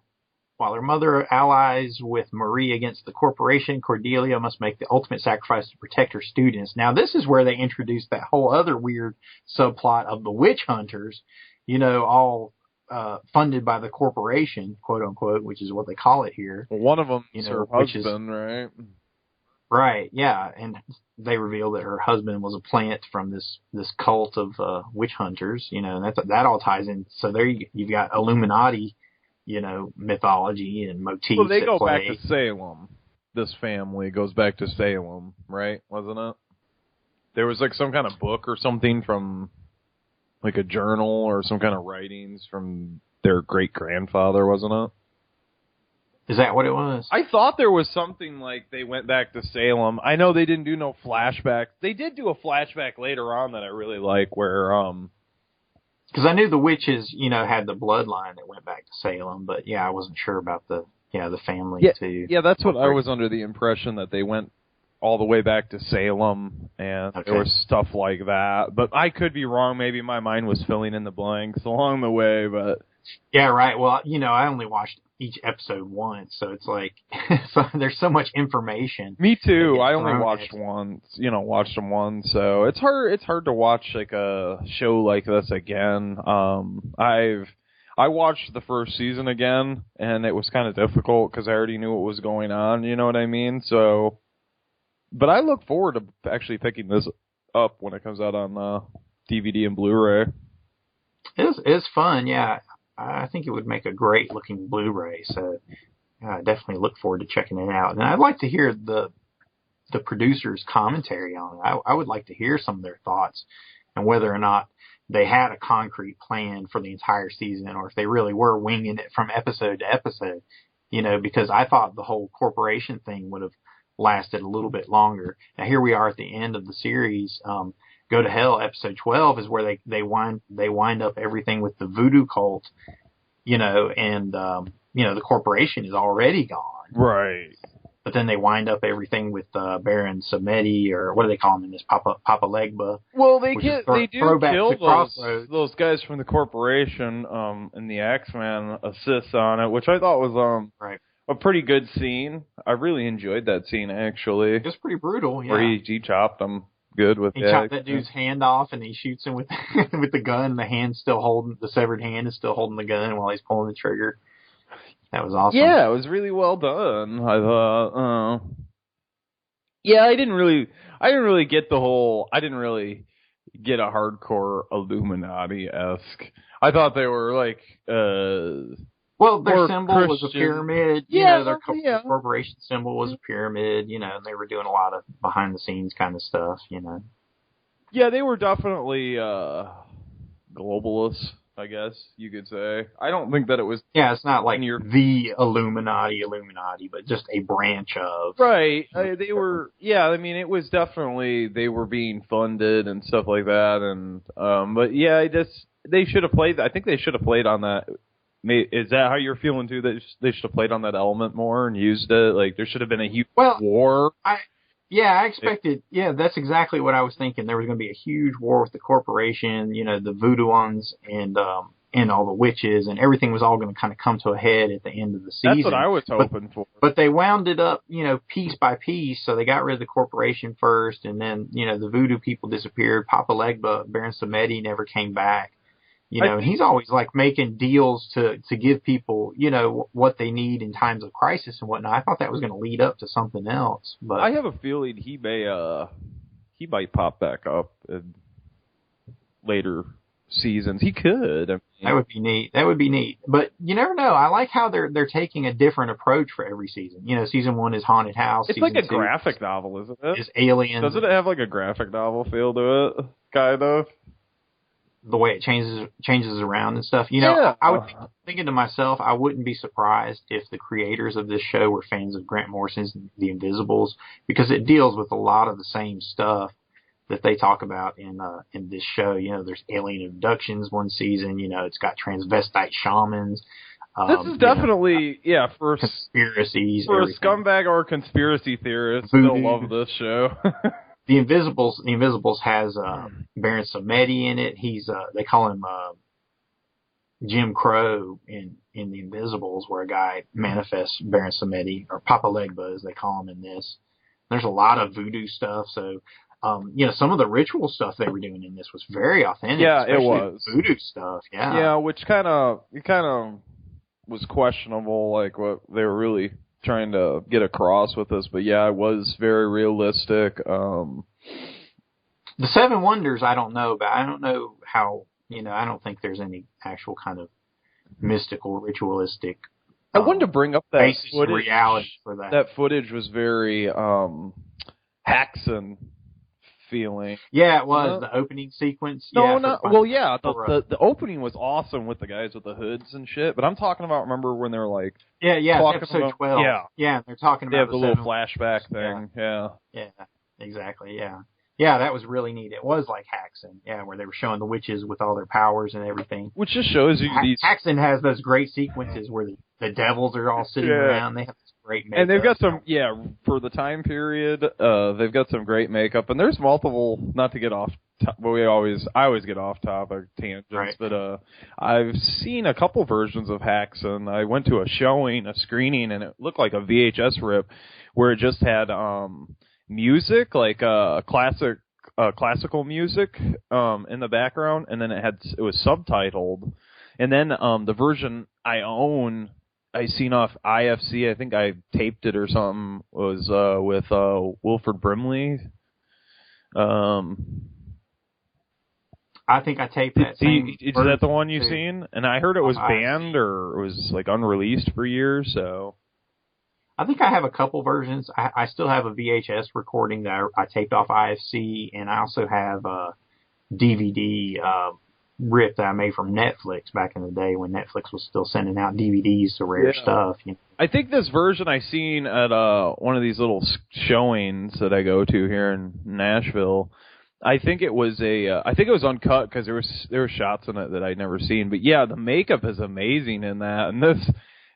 While her mother allies with Marie against the corporation, Cordelia must make the ultimate sacrifice to protect her students. Now, this is where they introduced that whole other weird subplot of the witch hunters, you know, all funded by the corporation, quote unquote, which is what they call it here. Well, one of them is her husband, right? Right, yeah, and they reveal that her husband was a plant from this cult of witch hunters, you know, and that all ties in. So there you've got Illuminati, you know, mythology and motifs. Well, they go back to Salem. This family goes back to Salem, right? Wasn't it? There was like some kind of book or something from like a journal or some kind of writings from their great-grandfather, wasn't it? Is that what it was? I thought there was something like they went back to Salem. I know they didn't do no flashback. They did do a flashback later on that I really like where because I knew the witches, you know, had the bloodline that went back to Salem, but yeah, I wasn't sure about the family too. Yeah, that's what I was under the impression, that they went all the way back to Salem, and there was stuff like that. But I could be wrong. Maybe my mind was filling in the blanks along the way, but... Yeah, right. Well, you know, I only watched each episode once, so it's like there's so much information. Me too. I only watched once, you know, watched them once, so it's hard to watch like a show like this again. I watched the first season again, and it was kind of difficult because I already knew what was going on. You know what I mean? So, but I look forward to actually picking this up when it comes out on DVD and Blu-ray. It's fun, yeah. I think it would make a great looking Blu-ray, so I definitely look forward to checking it out. And I'd like to hear the producer's commentary on it. I would like to hear some of their thoughts and whether or not they had a concrete plan for the entire season, or if they really were winging it from episode to episode, you know, because I thought the whole corporation thing would have lasted a little bit longer. Now here we are at the end of the series. Go to Hell, episode 12 is where they wind up everything with the voodoo cult, you know, and the corporation is already gone. Right. But then they wind up everything with Baron Samedi, or what do they call him in this, Papa Legba. Well, they do throwback kill to those guys from the corporation, and the X-Man assists on it, which I thought was a pretty good scene. I really enjoyed that scene, actually. It's pretty brutal, yeah. Where he chopped him good with He chopped that dude's hand off, and he shoots him with with the gun. The severed hand is still holding the gun while he's pulling the trigger. That was awesome. Yeah, it was really well done. I thought. Yeah, I didn't really get I didn't really get a hardcore Illuminati-esque. I thought they were like. Well, their symbol was a pyramid. Their corporation symbol was a pyramid. And they were doing a lot of behind-the-scenes kind of stuff. Yeah, they were definitely globalists, I guess you could say. I don't think that it was... Yeah, it's not like the Illuminati, but just a branch of... Right. They were... Yeah, I mean, it was definitely... They were being funded and stuff like that. And but yeah, they should have played... I think they should have played on that. Is that how you're feeling, too? That they should have played on that element more and used it? Like, there should have been a huge war? I expected... Yeah, that's exactly what I was thinking. There was going to be a huge war with the corporation, the voodoo ones, and all the witches, and everything was all going to kind of come to a head at the end of the season. That's what I was hoping for. But they wound it up, piece by piece, so they got rid of the corporation first, and then, the voodoo people disappeared. Papa Legba, Baron Samedi, never came back. And he's always like making deals to give people, what they need in times of crisis and whatnot. I thought that was going to lead up to something else, but I have a feeling he might pop back up in later seasons. He could. I mean, that would be neat. But you never know. I like how they're taking a different approach for every season. Season 1 is Haunted House. It's like a graphic novel, isn't it? Is Aliens. Doesn't it have like a graphic novel feel to it? Kind of. The way it changes around and stuff. I would thinking to myself, I wouldn't be surprised if the creators of this show were fans of Grant Morrison's The Invisibles, because it deals with a lot of the same stuff that they talk about in this show. There's alien abductions one season. It's got transvestite shamans. This is definitely for conspiracies. For everything. A scumbag or a conspiracy theorist, they'll love this show. The Invisibles has Baron Samedi in it. They call him Jim Crow in The Invisibles, where a guy manifests Baron Samedi, or Papa Legba as they call him in this. There's a lot of voodoo stuff, so some of the ritual stuff they were doing in this was very authentic. Yeah, it was voodoo stuff. Yeah, yeah, which kind of was questionable, like what they were really trying to get across with this, but yeah, it was very realistic. The Seven Wonders, I don't know about. I don't know how, I don't think there's any actual kind of mystical, ritualistic. I wanted to bring up that footage. Reality for that. That footage was very Haxan feeling. Yeah, it was the opening sequence. The opening was awesome with the guys with the hoods and shit. But I'm talking about, remember when they were like, episode 12. Yeah, they're talking about the little flashback thing. Yeah, exactly. Yeah, that was really neat. It was like Haxan, where they were showing the witches with all their powers and everything. Which just shows you Haxan has those great sequences where the devils are all sitting around. They have this great makeup. And they've got some, for the time period, they've got some great makeup. And there's multiple, not to get off, I always get off topic tangents, right. But I've seen a couple versions of Haxan. I went to a screening, and it looked like a VHS rip where it just had music, like classical music in the background, and then it was subtitled. And then the version I own, I seen off IFC, I think I taped it or something, was with Wilford Brimley. I think I taped that. Is that the one you've seen? And I heard it was banned or it was like unreleased for years. So I think I have a couple versions. I still have a VHS recording that I taped off IFC, and I also have a DVD rip that I made from Netflix back in the day when Netflix was still sending out DVDs to rare stuff. I think this version I seen at one of these little showings that I go to here in Nashville. I think it was uncut because there were shots in it that I'd never seen. But yeah, the makeup is amazing in that, and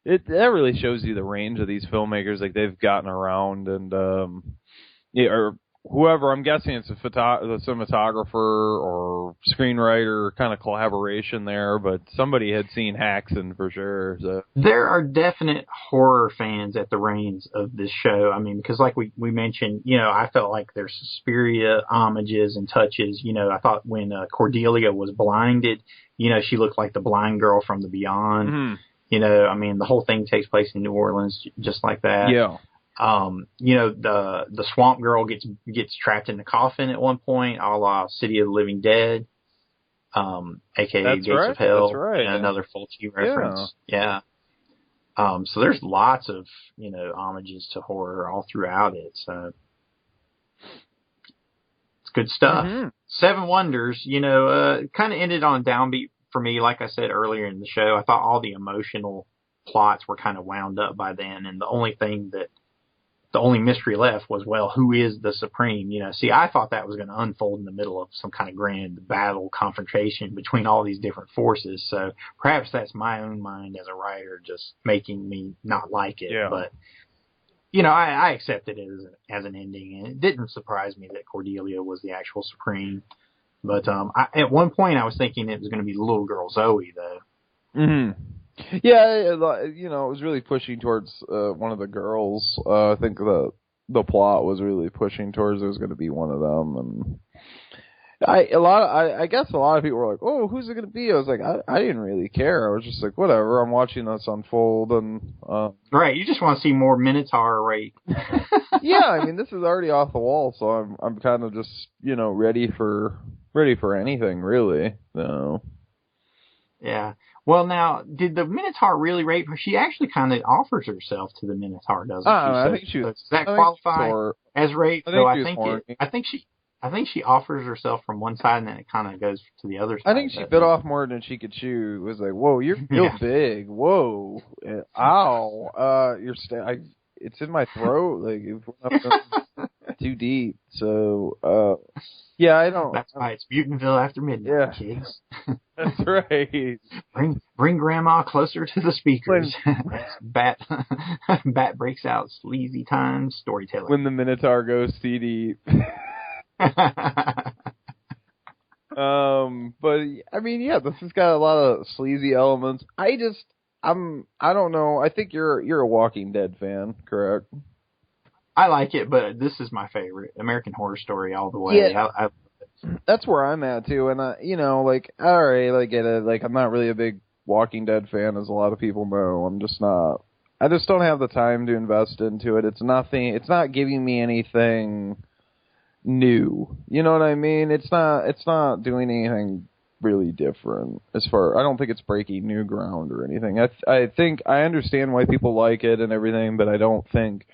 that really shows you the range of these filmmakers. Like, they've gotten around, and or whoever, I'm guessing it's the cinematographer or screenwriter kind of collaboration there, but somebody had seen Haxon for sure. So there are definite horror fans at the reins of this show. I mean, because like we mentioned, you know, I felt like there's Suspiria homages and touches. You know, I thought when Cordelia was blinded, you know, she looked like the blind girl from The Beyond. Mm-hmm. You know, I mean, the whole thing takes place in New Orleans, just like that. Yeah. You know, the swamp girl gets trapped in the coffin at one point, a la City of the Living Dead, aka That's Gates right. of Hell, That's right. and another Fulci reference. Yeah. So there's lots of, you know, homages to horror all throughout it. So it's good stuff. Mm-hmm. Seven Wonders, you know, kind of ended on a downbeat for me. Like I said earlier in the show, I thought all the emotional plots were kind of wound up by then, and the only mystery left was, well, who is the Supreme? You know, see, I thought that was going to unfold in the middle of some kind of grand battle, confrontation between all these different forces. So perhaps that's my own mind as a writer just making me not like it. Yeah. But, you know, I accepted it as an ending, and it didn't surprise me that Cordelia was the actual Supreme. But at one point I was thinking it was going to be the little girl Zoe, though. Mm-hmm. Yeah, you know, it was really pushing towards one of the girls. I think the plot was really pushing towards it was going to be one of them, and I guess a lot of people were like, "Oh, who's it going to be?" I was like, I didn't really care. I was just like, whatever. I'm watching this unfold, and right, you just want to see more Minotaur rape. Yeah, I mean, this is already off the wall, so I'm kind of just, you know, ready for anything really. So yeah. Well, now, did the Minotaur really rape her? She actually kind of offers herself to the Minotaur, doesn't she? I think she was. Does that qualify as rape? I think she offers herself from one side, and then it kind of goes to the other side. I think she bit off more than she could chew. It was like, whoa, you're big. Whoa, ow, it's in my throat. Like, it went up too deep. So, yeah, I don't. That's why it's Mutantville after midnight, kids. That's right. Bring Grandma closer to the speakers. Bat breaks out sleazy time storytelling. When the Minotaur goes CD. But I mean, yeah, this has got a lot of sleazy elements. I don't know. I think you're a Walking Dead fan, correct? I like it, but this is my favorite. American Horror Story all the way. Yeah. That's where I'm at too, and you know, like, all right, I get it. Like, I'm not really a big Walking Dead fan, as a lot of people know. I'm just not. I just don't have the time to invest into it. It's nothing. It's not giving me anything new. You know what I mean? It's not doing anything really different. I don't think it's breaking new ground or anything. I think I understand why people like it and everything, but I don't think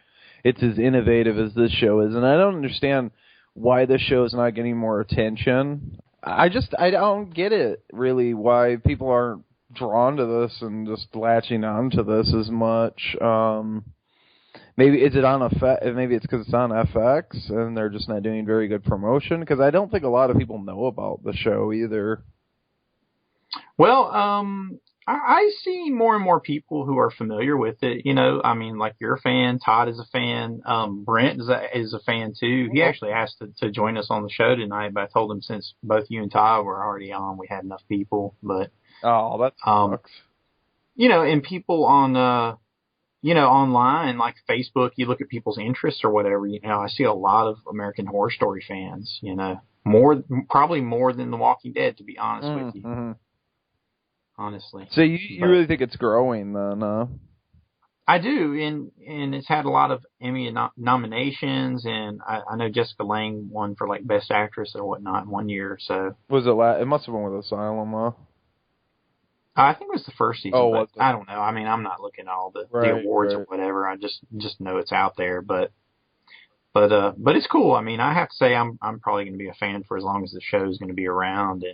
it's as innovative as this show is, and I don't understand why this show is not getting more attention. I don't get it, really, why people aren't drawn to this and just latching onto this as much. Maybe it's because it's on FX and they're just not doing very good promotion, because I don't think a lot of people know about the show either. Well, I see more and more people who are familiar with it. You know, I mean, like, you're a fan. Todd is a fan. Brent is a fan too. He actually asked to join us on the show tonight, but I told him since both you and Todd were already on, we had enough people. But that sucks. You know, and people on you know, online, like Facebook, you look at people's interests or whatever. You know, I see a lot of American Horror Story fans. You know, probably more than The Walking Dead, to be honest with you. Mm-hmm. Honestly. So you really think it's growing then? I do, and it's had a lot of Emmy nominations, and I know Jessica Lange won for like Best Actress or whatnot in 1 year. So was it? It must have been with Asylum, huh? I think it was the first season. Oh, but I don't know. I mean, I'm not looking at all the awards or whatever. I just know it's out there, but it's cool. I mean, I have to say I'm probably going to be a fan for as long as the show is going to be around.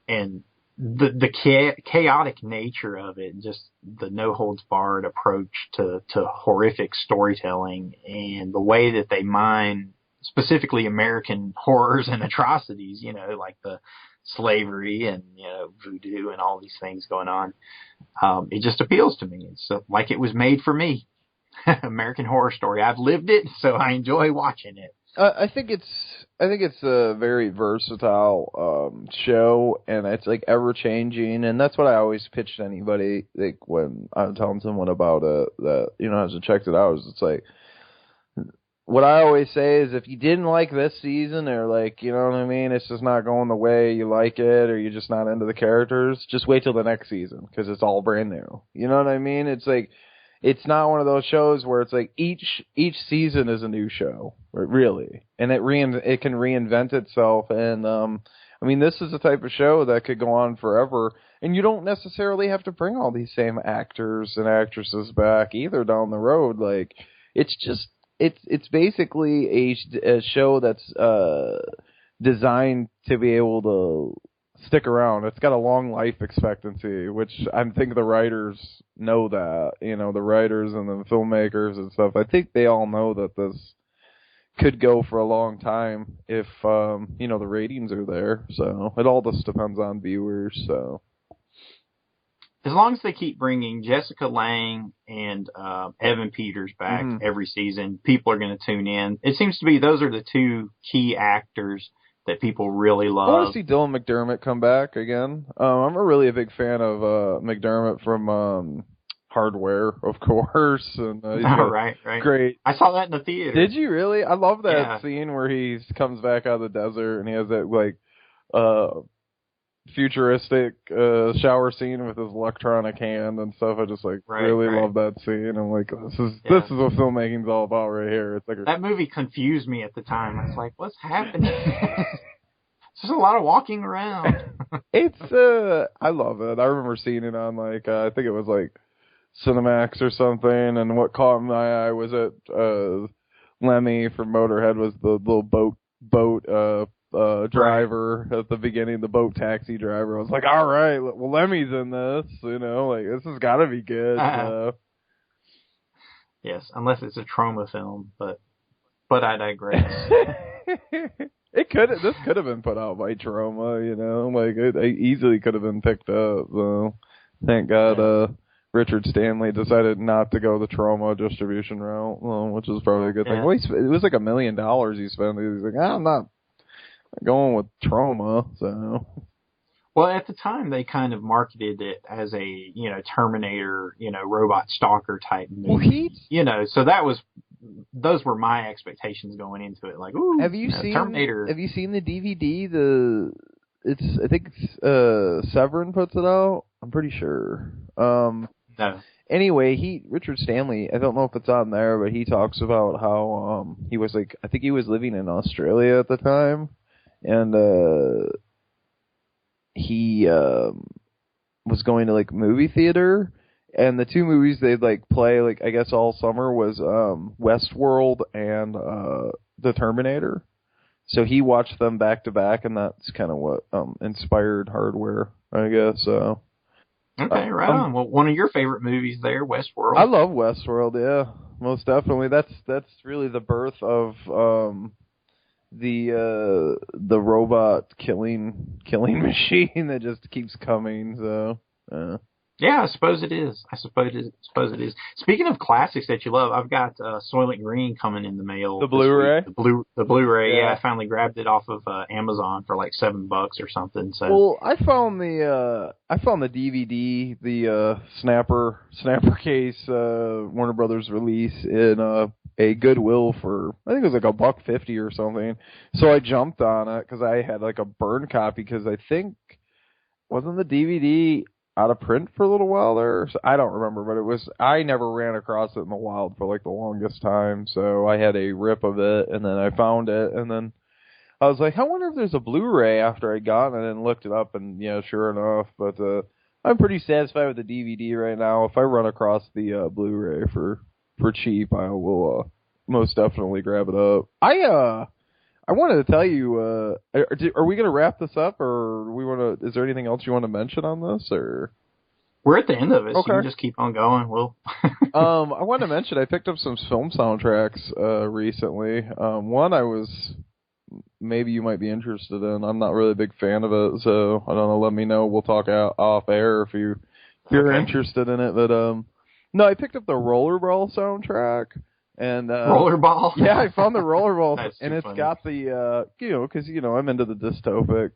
And the chaotic nature of it, just the no holds barred approach to horrific storytelling, and the way that they mine specifically American horrors and atrocities, you know, like the slavery and, voodoo and all these things going on. It just appeals to me. It's like it was made for me. American Horror Story. I've lived it, so I enjoy watching it. I think it's a very versatile show, and it's like ever changing, and that's what I always pitch to anybody. Like when I'm telling someone about it that hasn't checked it out, is it's like what I always say is if you didn't like this season, or like what I mean, it's just not going the way you like it, or you're just not into the characters, just wait till the next season because it's all brand new. You know what I mean? It's like. It's not one of those shows where it's like each season is a new show, really, and it can reinvent itself. And this is the type of show that could go on forever, and you don't necessarily have to bring all these same actors and actresses back either down the road. Like it's basically a show that's designed to be able to stick around. It's got a long life expectancy, which I think the writers know that. The writers and the filmmakers and stuff. I think they all know that this could go for a long time if the ratings are there. So it all just depends on viewers. So as long as they keep bringing Jessica Lange and Evan Peters back every season, people are going to tune in. It seems to be those are the two key actors that people really love. I want to see Dylan McDermott come back again. I'm really a big fan of McDermott from Hardware, of course. And right. Great. I saw that in the theater. Did you really? I love that scene where he comes back out of the desert and he has that futuristic shower scene with his electronic hand and stuff. I just really love that scene. I'm like, this is what filmmaking's all about right here. It's like that movie confused me at the time. I was like, what's happening? It's just a lot of walking around. It's I love it. I remember seeing it on I think it was Cinemax or something, and what caught my eye was that Lemmy from Motorhead was the little boat driver at the beginning, the boat taxi driver. I was like, all right, well, Lemmy's in this, this has got to be good. Yes, unless it's a trauma film, but I digress. This could have been put out by Trauma, it easily could have been picked up. So thank God, Richard Stanley decided not to go the Trauma distribution route, which is probably a good thing. Well, it was like $1 million he spent. He's like, I'm not going with Trauma, so. Well, at the time, they kind of marketed it as a, Terminator, robot stalker type movie. So those were my expectations going into it. Like, ooh, have you seen Terminator? Have you seen the DVD? I think Severin puts it out. I'm pretty sure. No. Anyway, Richard Stanley, I don't know if it's on there, but he talks about how he was I think he was living in Australia at the time, and he was going to movie theater, and the two movies they'd play I guess all summer was Westworld and The Terminator. So he watched them back to back, and that's kind of what inspired Hardware, I guess. So. Okay, right on. Well, one of your favorite movies there, Westworld. I love Westworld, yeah, most definitely. That's really the birth of the robot killing machine that just keeps coming. So. Yeah, I suppose it is. I suppose it is. Speaking of classics that you love, I've got Soylent Green coming in the mail. The Blu-ray? The Blu-ray, yeah. I finally grabbed it off of Amazon for $7 or something. So. Well, I found the DVD, the Snapper case, Warner Brothers release in a Goodwill for, I think it was $1.50 or something. So I jumped on it because I had a burn copy because I think, wasn't the DVD out of print for a little while there? I don't remember, but I never ran across it in the wild for the longest time, so I had a rip of it, and then I found it, and then I was like, I wonder if there's a Blu-ray after I got it, and looked it up, and yeah, sure enough, but I'm pretty satisfied with the DVD right now. If I run across the Blu-ray for cheap, I will most definitely grab it up. I wanted to tell you, are we going to wrap this up, or is there anything else you want to mention on this, or? We're at the end of it, okay. So you can just keep on going. I wanted to mention I picked up some film soundtracks recently. One I was maybe you might be interested in. I'm not really a big fan of it, so I don't know. Let me know. We'll talk out off air if you're interested in it. But no, I picked up the Rollerball soundtrack. And Rollerball? Yeah, I found the Rollerball, That's and too it's funny. got the because I'm into the dystopic.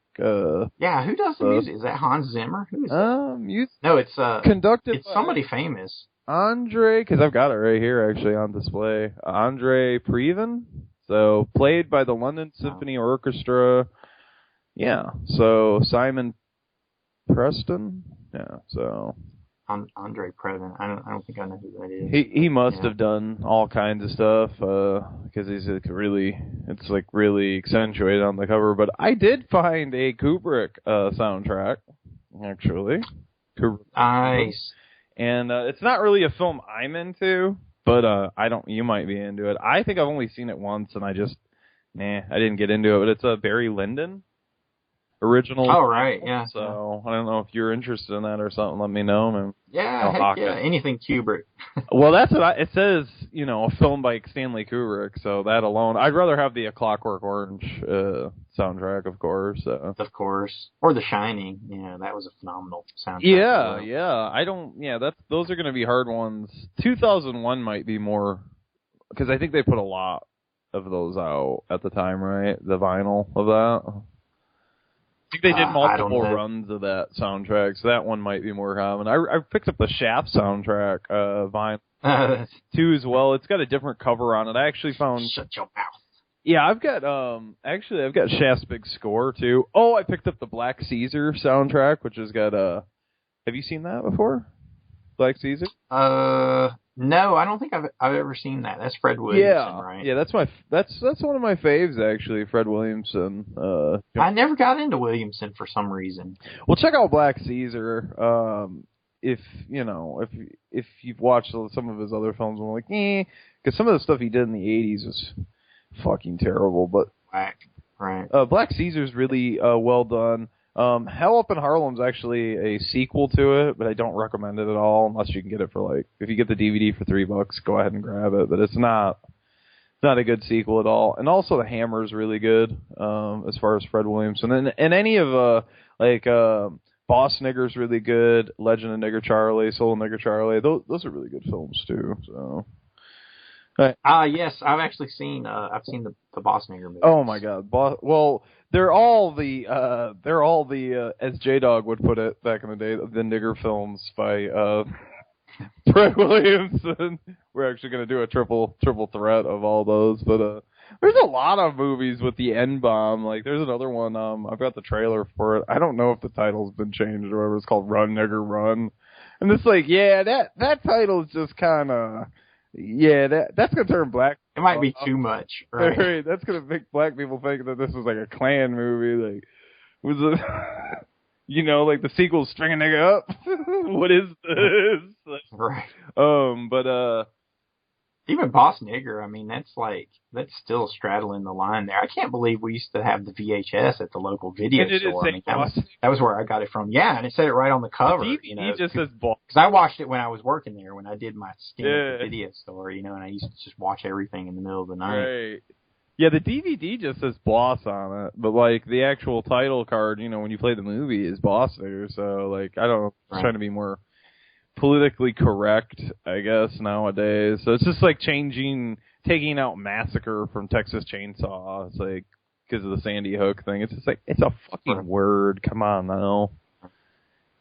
Yeah, who does the music? Is that Hans Zimmer? Who is that? No, it's conducted. It's somebody famous. Andre, because I've got it right here actually on display. Andre Previn, so played by the London Symphony Orchestra. Yeah, so Simon Preston. Yeah, so. Andre Previn. I don't think I know who that is. He must have done all kinds of stuff because he's really accentuated on the cover. But I did find a Kubrick soundtrack actually. Nice. And it's not really a film I'm into, but you might be into it. I think I've only seen it once, and I didn't get into it. But it's a Barry Lyndon original. Oh, right, yeah. So I don't know if you're interested in that or something. Let me know, man. Yeah, heck yeah, anything Kubrick. Well, that's what it says. A film by Stanley Kubrick. So that alone, I'd rather have the A Clockwork Orange soundtrack, of course. Of course, or The Shining. That was a phenomenal soundtrack. Yeah. Those are going to be hard ones. 2001 might be more because I think they put a lot of those out at the time, right? The vinyl of that. I think they did multiple runs of that soundtrack, so that one might be more common. I picked up the Shaft soundtrack vinyl too as well. It's got a different cover on it. I actually found. Shut your mouth. Yeah, I've got Shaft's big score too. Oh, I picked up the Black Caesar soundtrack, which has got Have you seen that before? Black Caesar? No, I don't think I've ever seen that. That's Fred Williamson, right? Yeah, that's one of my faves actually, Fred Williamson. I never got into Williamson for some reason. Well, check out Black Caesar. If you've watched some of his other films, I'm like, because some of the stuff he did in the '80s was fucking terrible. But right. Black Caesar's really well done. Hell Up in Harlem's actually a sequel to it, but I don't recommend it at all unless you can get it for if you get the DVD for $3, go ahead and grab it. But it's not a good sequel at all. And also The Hammer's really good as far as Fred Williamson. And any of Boss Nigger's really good. Legend of Nigger Charlie, Soul of Nigger Charlie. Those are really good films too. So. Yes, I've actually seen the Boss Nigger movies. Oh my God! Well, they're all the as J Dog would put it back in the day, the nigger films by Fred Williamson. We're actually going to do a triple threat of all those, but there's a lot of movies with the N-bomb. Like there's another one. I've got the trailer for it. I don't know if the title's been changed or whatever. It's called Run Nigger Run, and it's like that title is just kind of. Yeah, that's gonna turn black. It might be too much, right? That's gonna make black people think that this is like a Klan movie. Like, was it, like the sequel, String a Nigga Up? What is this? Right. But even Boss Nigger, I mean, that's still straddling the line there. I can't believe we used to have the VHS at the local video store. I mean, that was where I got it from. Yeah, and it said it right on the cover. He just says Boss. Because I watched it when I was working there, when I did my stint at the video store, and I used to just watch everything in the middle of the night. Right. Yeah, the DVD just says Boss on it, but the actual title card, when you play the movie, is Boss Nigger. So I don't know, I'm trying to be more politically correct, I guess, nowadays. So it's just taking out Massacre from Texas Chainsaw. It's because of the Sandy Hook thing. It's just it's a fucking word. Come on now.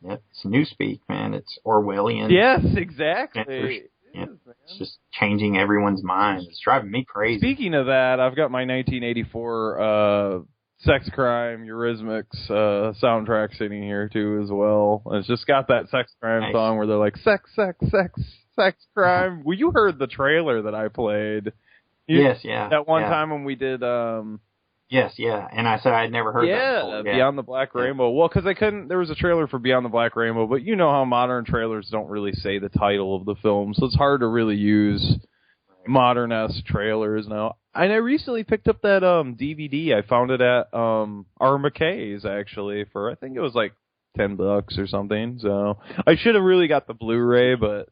Yeah, it's newspeak, man. It's Orwellian. Yes, exactly. It's just changing everyone's mind. It's driving me crazy. Speaking of that, I've got my 1984 Sex Crime Eurythmics soundtrack sitting here too as well. And it's just got that Sex Crime song where they're like sex crime. Well, you heard the trailer that I played. Yes, yeah. That one time when we did Yes, yeah. And I said I'd never heard that before. Beyond the Black Rainbow. Well, because there was a trailer for Beyond the Black Rainbow, but you know how modern trailers don't really say the title of the film, so it's hard to really use modern-esque trailers now. And I recently picked up that DVD. I found it at R. McKay's, actually, for I think it was $10 or something. So I should have really got the Blu-ray, but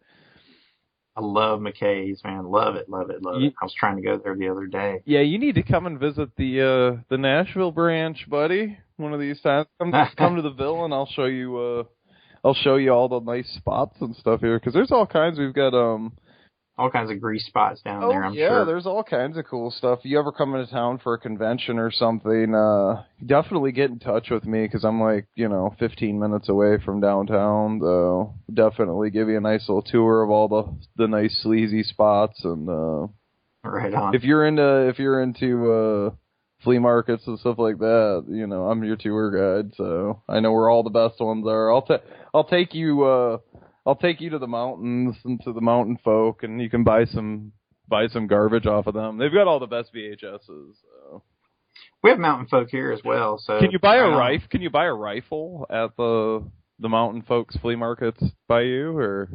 I love McKay's, man. Love it, love it, love it. I was trying to go there the other day. Yeah, you need to come and visit the Nashville branch, buddy. One of these times, come to the Ville, and I'll show you all the nice spots and stuff here. Because there's all kinds. We've got all kinds of grease spots down there, I'm sure. Yeah, there's all kinds of cool stuff. If you ever come into town for a convention or something, definitely get in touch with me because I'm 15 minutes away from downtown. So definitely give you a nice little tour of all the nice sleazy spots and right on. If you're into flea markets and stuff like that, I'm your tour guide, so I know where all the best ones are. I'll take you to the mountains and to the mountain folk, and you can buy some garbage off of them. They've got all the best VHSs. So. We have mountain folk here as well. So can you buy a rifle? Can you buy a rifle at the mountain folks flea markets by you, or?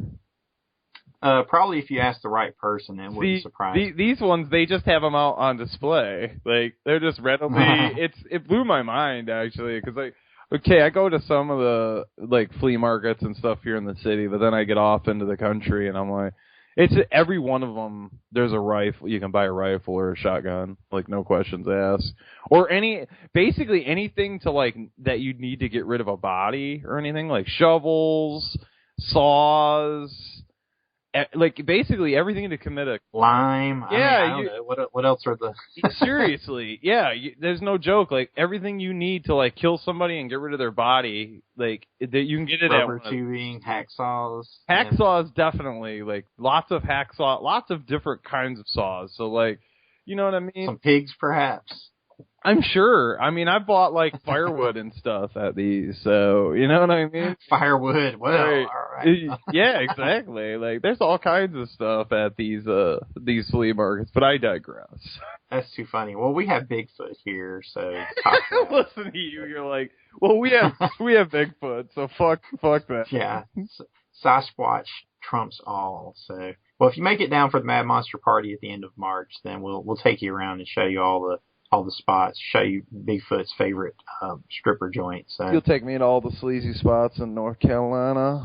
Probably if you ask the right person, it wouldn't surprise me. These ones, they just have them out on display. Like they're just readily. It blew my mind actually because I go to some of the flea markets and stuff here in the city, but then I get off into the country and I'm like, it's every one of them. There's a rifle. You can buy a rifle or a shotgun, no questions asked, or basically anything to that you need to get rid of a body or anything like shovels, saws. Basically everything to commit a lime. I don't know. What else are the? Seriously, yeah. There's no joke. Everything you need to kill somebody and get rid of their body, that you can get it rubber at tubing, hacksaws. Hacksaws, definitely. Lots of hacksaw, lots of different kinds of saws. So you know what I mean? Some pigs, perhaps. I'm sure. I mean, I bought firewood and stuff at these, so you know what I mean? Firewood. Well, right. All right. Yeah, exactly. There's all kinds of stuff at these flea markets, but I digress. That's too funny. Well, we have Bigfoot here, so listen to you. You're like, well, we have Bigfoot, so fuck that. Yeah, Sasquatch trumps all. So, well, if you make it down for the Mad Monster Party at the end of March, then we'll take you around and show you all the spots, show you Bigfoot's favorite stripper joints. So. You'll take me to all the sleazy spots in North Carolina.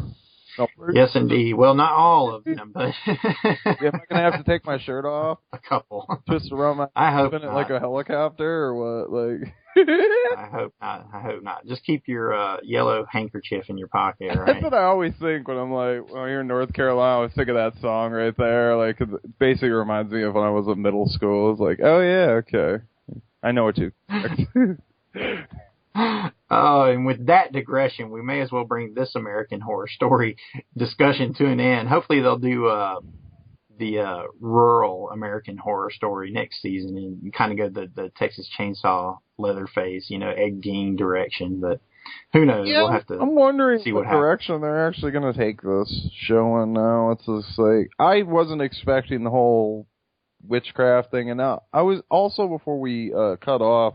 Yes, indeed. Well, not all of them, but am I gonna have to take my shirt off? A couple. Twist around my. I hope not. It like a helicopter or what? I hope not. I hope not. Just keep your yellow handkerchief in your pocket. Right? That's what I always think when I'm when you're in North Carolina. I always think of that song right there. 'Cause it basically reminds me of when I was in middle school. It's oh yeah, okay. I know what you and with that digression, we may as well bring this American Horror Story discussion to an end. Hopefully they'll do the rural American Horror Story next season and kind of go the Texas Chainsaw Leatherface, Ed Gein direction. But who knows? Yeah, we'll have to. I'm wondering see what direction they're actually going to take this show in now. It's just I wasn't expecting the whole witchcraft thing, and now I was also before we cut off.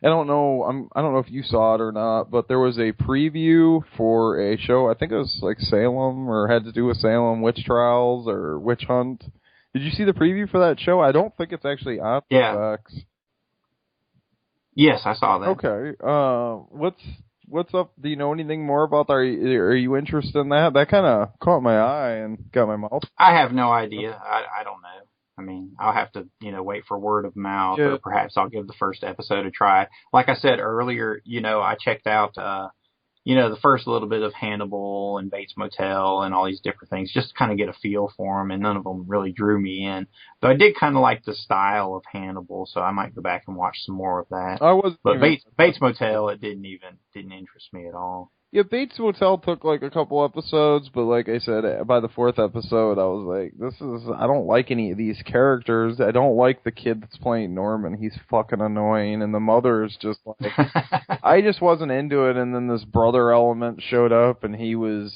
I don't know. I don't know if you saw it or not, but there was a preview for a show. I think it was Salem or had to do with Salem witch trials or witch hunt. Did you see the preview for that show? I don't think it's actually on FX. Yes, I saw that. Okay. What's up? Do you know anything more about that? Are you interested in that? That kind of caught my eye and got my mouth. I have no idea. I don't know. I mean, I'll have to, wait for word of mouth, or perhaps I'll give the first episode a try. Like I said earlier, I checked out, the first little bit of Hannibal and Bates Motel and all these different things, just to kind of get a feel for them, and none of them really drew me in. Though I did kind of like the style of Hannibal, so I might go back and watch some more of that. But Bates Motel, it didn't interest me at all. Yeah, Bates Motel took a couple episodes, but like I said, by the fourth episode, I was I don't like any of these characters. I don't like the kid that's playing Norman. He's fucking annoying, and the mother is just I just wasn't into it, and then this brother element showed up, and he was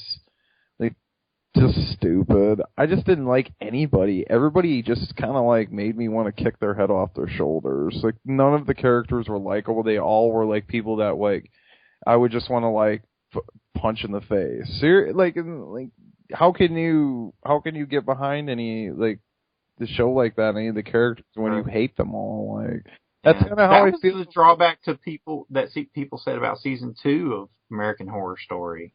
just stupid. I just didn't like anybody. Everybody just kind of made me want to kick their head off their shoulders. None of the characters were likable. They all were people that I would just want to punch in the face. How can you get behind any the show like that? Any of the characters when you hate them all? That's kind of how I feel. The drawback to people said about season 2 of American Horror Story,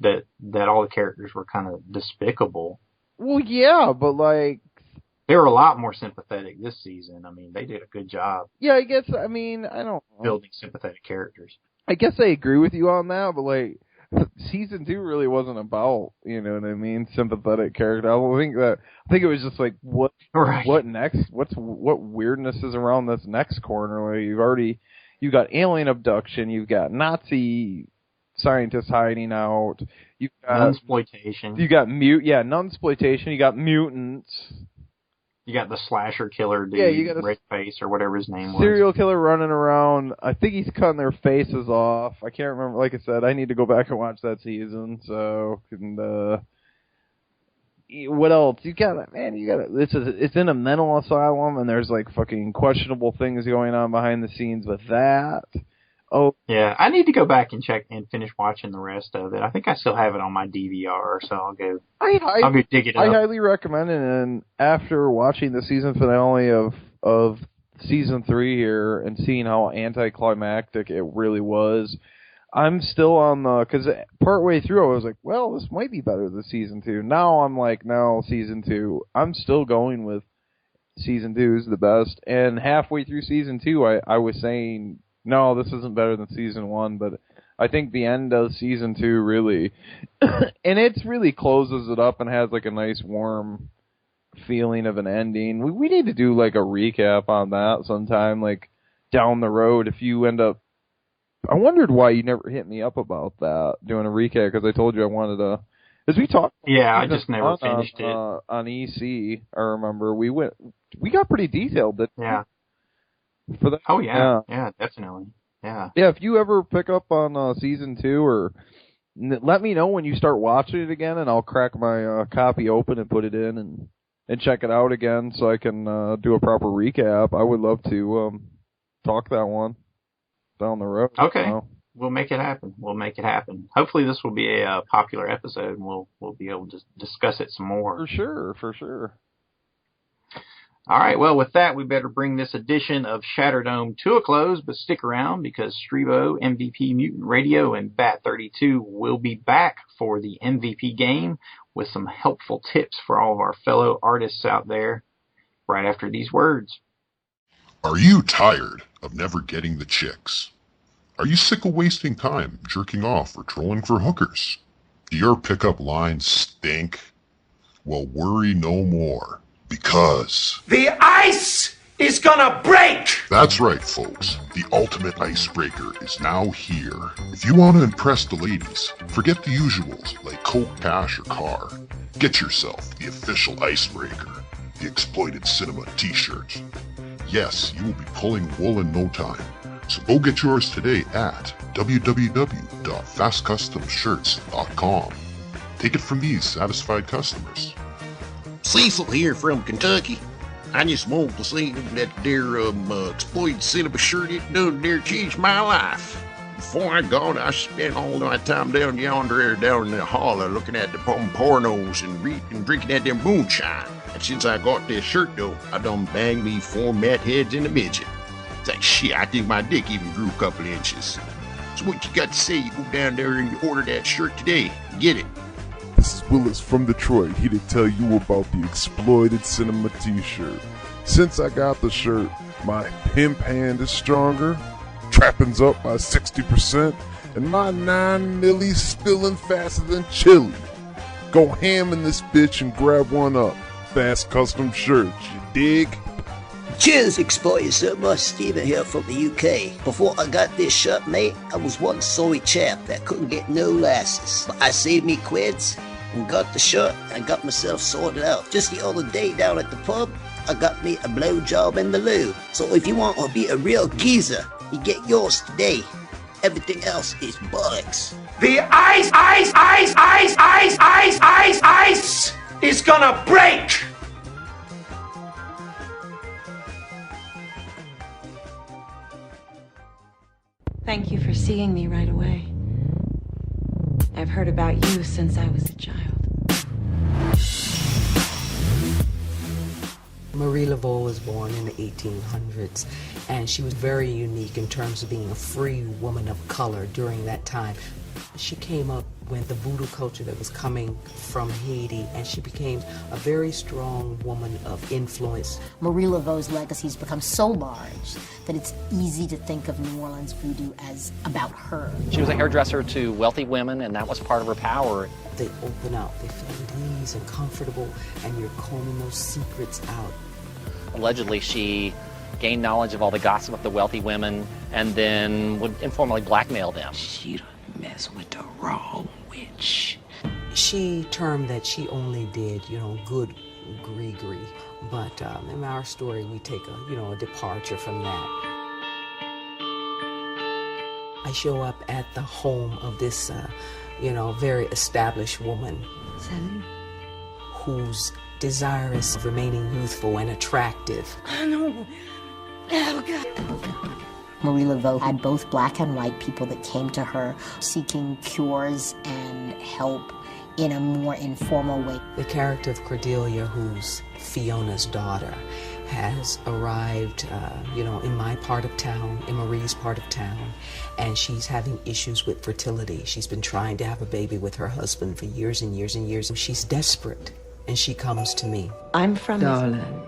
that all the characters were kind of despicable. Well, yeah, but like they were a lot more sympathetic this season. I mean, they did a good job. Yeah, I guess. I mean, I don't know. Building sympathetic characters. I guess I agree with you on that, but like season 2 really wasn't about, you know what I mean, sympathetic character. I think it was just like what next? What weirdness is around this next corner? Like you've got alien abduction, you've got Nazi scientists hiding out, you've got nunsploitation. You got nunsploitation, you got mutants. You got the slasher killer dude, you got Red Face or whatever his name was. Serial killer running around. I think he's cutting their faces off. I can't remember. Like I said, I need to go back and watch that season. So, what else? It's in a mental asylum, and there's like fucking questionable things going on behind the scenes with that. Oh yeah, I need to go back and check and finish watching the rest of it. I think I still have it on my DVR, so I'll go dig it up. I highly recommend it. And after watching the season finale of season 3 here and seeing how anticlimactic it really was, I'm still on because partway through I was like, well, this might be better than season 2. Now I'm like, no, season 2. I'm still going with season 2 is the best. And halfway through season 2, I was saying, no, this isn't better than season 1, but I think the end of season 2 really, and it really closes it up and has like a nice warm feeling of an ending. We need to do like a recap on that sometime, like down the road. If you end up, I wondered why you never hit me up about that, doing a recap, because I told you I wanted to, as we talked. Yeah, I just never finished it. On EC, I remember we got pretty detailed. Yeah. For that. Oh yeah, definitely. Yeah. Yeah, if you ever pick up on season 2, or let me know when you start watching it again, and I'll crack my copy open and put it in and check it out again, so I can do a proper recap. I would love to talk that one down the road. Okay, so. We'll make it happen. Hopefully, this will be a popular episode, and we'll be able to discuss it some more. For sure. All right, well, with that, we better bring this edition of Shatterdome to a close, but stick around because Streebo, MVP Mutant Radio, and Bat32 will be back for the MVP game with some helpful tips for all of our fellow artists out there right after these words. Are you tired of never getting the chicks? Are you sick of wasting time jerking off or trolling for hookers? Do your pickup lines stink? Well, worry no more. Because the ice is gonna break! That's right, folks. The ultimate icebreaker is now here. If you want to impress the ladies, forget the usuals like Coke, cash, or car. Get yourself the official icebreaker, the Exploited Cinema t-shirt. Yes, you will be pulling wool in no time. So go get yours today at www.fastcustomshirts.com. Take it from these satisfied customers. Cecil here from Kentucky. I just want to say that their Exploited Cinema shirt, it done there changed my life. Before I got, I spent all my time down yonder, down in the holler, looking at the pornos and drinking at their moonshine. And since I got this shirt, though, I done banged me 4 mat heads in a midget. It's like, shit, I think my dick even grew a couple inches. So what you got to say? You go down there and you order that shirt today. Get it. This is Willis from Detroit, here to tell you about the Exploited Cinema t-shirt. Since I got the shirt, my pimp hand is stronger, trapping's up by 60%, and my 9 millis spilling faster than chili. Go ham in this bitch and grab one up. Fast Custom Shirts, you dig? Cheers, Exploited Cinema. Stephen here from the UK. Before I got this shirt, mate, I was one sorry chap that couldn't get no lasses. But I saved me quids and got the shirt and got myself sorted out. Just the other day down at the pub, I got me a blowjob in the loo. So if you want to be a real geezer, you get yours today. Everything else is bollocks. The ice is gonna break! Thank you for seeing me right away. I've heard about you since I was a child. Marie Laveau was born in the 1800s, and she was very unique in terms of being a free woman of color during that time. She came up when the voodoo culture that was coming from Haiti, and she became a very strong woman of influence. Marie Laveau's legacy has become so large that it's easy to think of New Orleans voodoo as about her. She was a hairdresser to wealthy women, and that was part of her power. They open up, they feel at ease and comfortable, and you're combing those secrets out. Allegedly, she gained knowledge of all the gossip of the wealthy women and then would informally blackmail them. She don't mess with the wrong witch. She termed that she only did, good gree-gree. But in our story, we take a departure from that. I show up at the home of this, very established woman who's desirous of remaining youthful and attractive. I know. Oh, God. Marie Laveau had both black and white people that came to her seeking cures and help in a more informal way. The character of Cordelia, who's Fiona's daughter, has arrived, in my part of town, in Marie's part of town, and she's having issues with fertility. She's been trying to have a baby with her husband for years and years and years. She's desperate, and she comes to me. I'm from... Darling,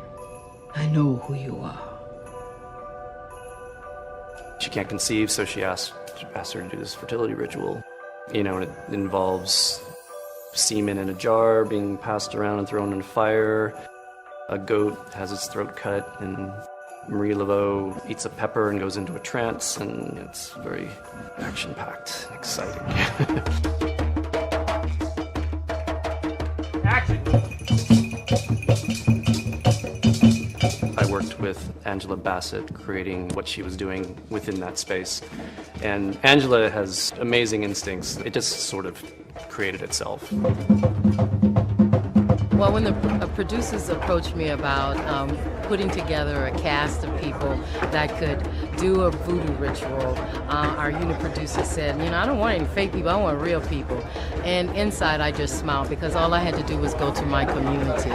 I know who you are. She can't conceive, so she asked her to do this fertility ritual. And it involves semen in a jar being passed around and thrown in a fire. A goat has its throat cut, and Marie Laveau eats a pepper and goes into a trance, and it's very action-packed and exciting. Action! I worked with Angela Bassett creating what she was doing within that space. And Angela has amazing instincts. It just sort of created itself. Well, when the producers approached me about putting together a cast of people that could do a voodoo ritual, our unit producer said, I don't want any fake people, I want real people. And inside I just smiled because all I had to do was go to my community.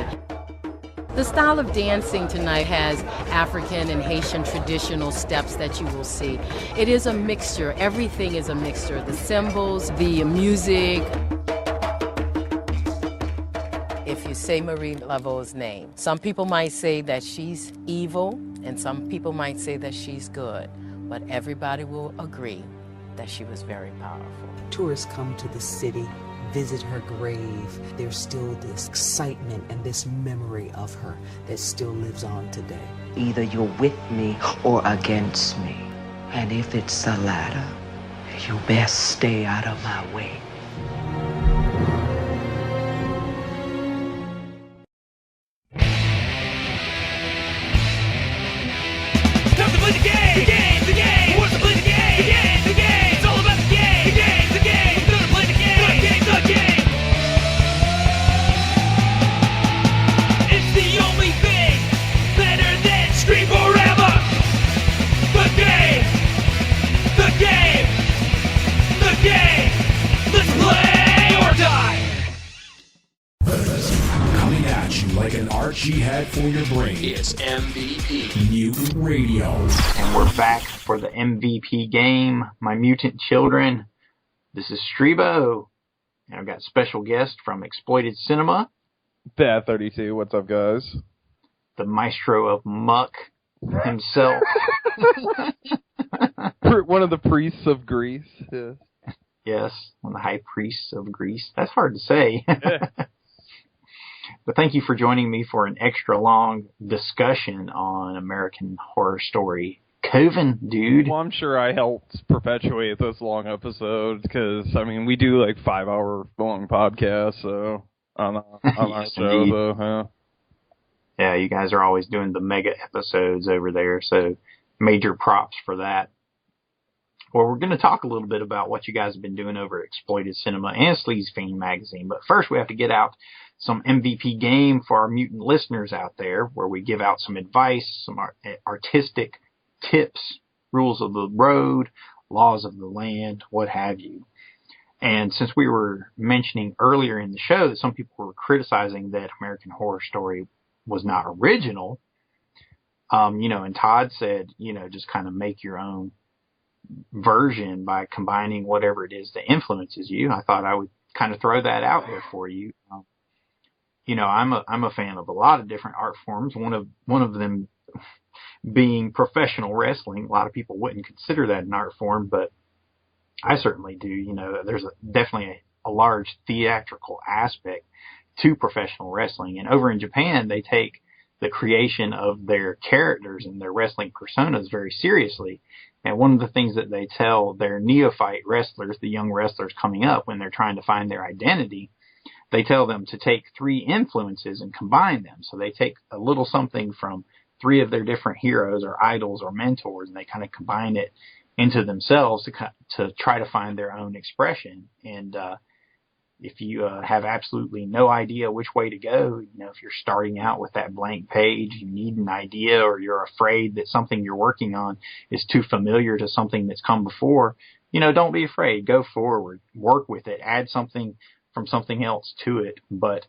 The style of dancing tonight has African and Haitian traditional steps that you will see. It is a mixture. Everything is a mixture. The symbols, the music. If you say Marie Laveau's name, some people might say that she's evil, and some people might say that she's good, but everybody will agree that she was very powerful. Tourists come to the city, visit her grave. There's still this excitement and this memory of her that still lives on today. Either you're with me or against me. And if it's the latter, you best stay out of my way. Time to play the game! The game! The game! Who wants to play the game? The game! The game! It's all about the game! The game! The game! We're gonna play the game! The game! The game! It's the only thing better than Street Forever! The game! The game! The game! Let's play or die! Coming at you like an Archie hat for your brain. It's MVP Mutant Radio. And we're back for the MVP game, my mutant children. This is Streebo, and I've got special guest from Exploited Cinema. Bad 32, what's up, guys? The maestro of muck himself. One of the priests of Greece. Yes. Yes, one of the high priests of Greece. That's hard to say. But thank you for joining me for an extra long discussion on American Horror Story Coven, dude. Well, I'm sure I helped perpetuate this long episode because, we do like 5-hour long podcasts, so on our show, though. Yeah. Yeah, you guys are always doing the mega episodes over there, so major props for that. Well, we're going to talk a little bit about what you guys have been doing over at Exploited Cinema and Sleazefiend magazine, but first we have to get out some MVP game for our mutant listeners out there, where we give out some advice, some artistic tips, rules of the road, laws of the land, what have you. And since we were mentioning earlier in the show that some people were criticizing that American Horror Story was not original, and Todd said, just kind of make your own version by combining whatever it is that influences you. I thought I would kind of throw that out there for you. I'm a fan of a lot of different art forms. One of them being professional wrestling. A lot of people wouldn't consider that an art form, but I certainly do. There's definitely a large theatrical aspect to professional wrestling. And over in Japan, they take the creation of their characters and their wrestling personas very seriously. And one of the things that they tell their neophyte wrestlers, the young wrestlers coming up when they're trying to find their identity, they tell them to take 3 influences and combine them. So they take a little something from 3 of their different heroes or idols or mentors, and they kind of combine it into themselves to try to find their own expression. And if you have absolutely no idea which way to go, if you're starting out with that blank page, you need an idea, or you're afraid that something you're working on is too familiar to something that's come before, don't be afraid. Go forward, work with it, add something from something else to it. But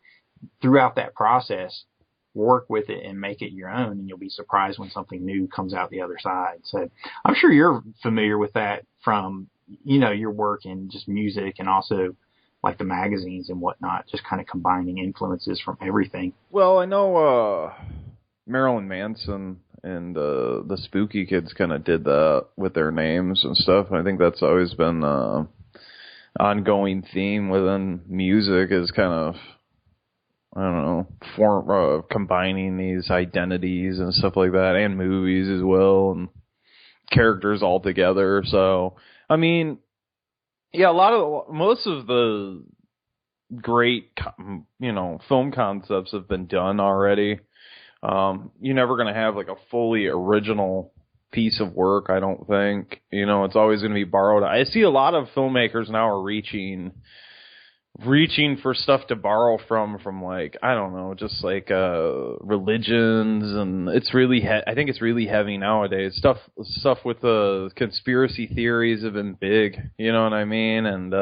throughout that process, work with it and make it your own, and you'll be surprised when something new comes out the other side. So I'm sure you're familiar with that from, your work in just music and also like the magazines and whatnot, just kind of combining influences from everything. Well, I know Marilyn Manson and the Spooky Kids kind of did that with their names and stuff. And I think that's always been an ongoing theme within music, is kind of, I don't know, combining these identities and stuff like that, and movies as well, and characters all together. So, I mean, yeah, most of the great, film concepts have been done already. You're never going to have like a fully original piece of work, I don't think. It's always going to be borrowed. I see a lot of filmmakers now are reaching for stuff to borrow from like, I don't know, just like religions, and it's really I think it's really heavy nowadays. Stuff with the conspiracy theories have been big, you know what I mean? And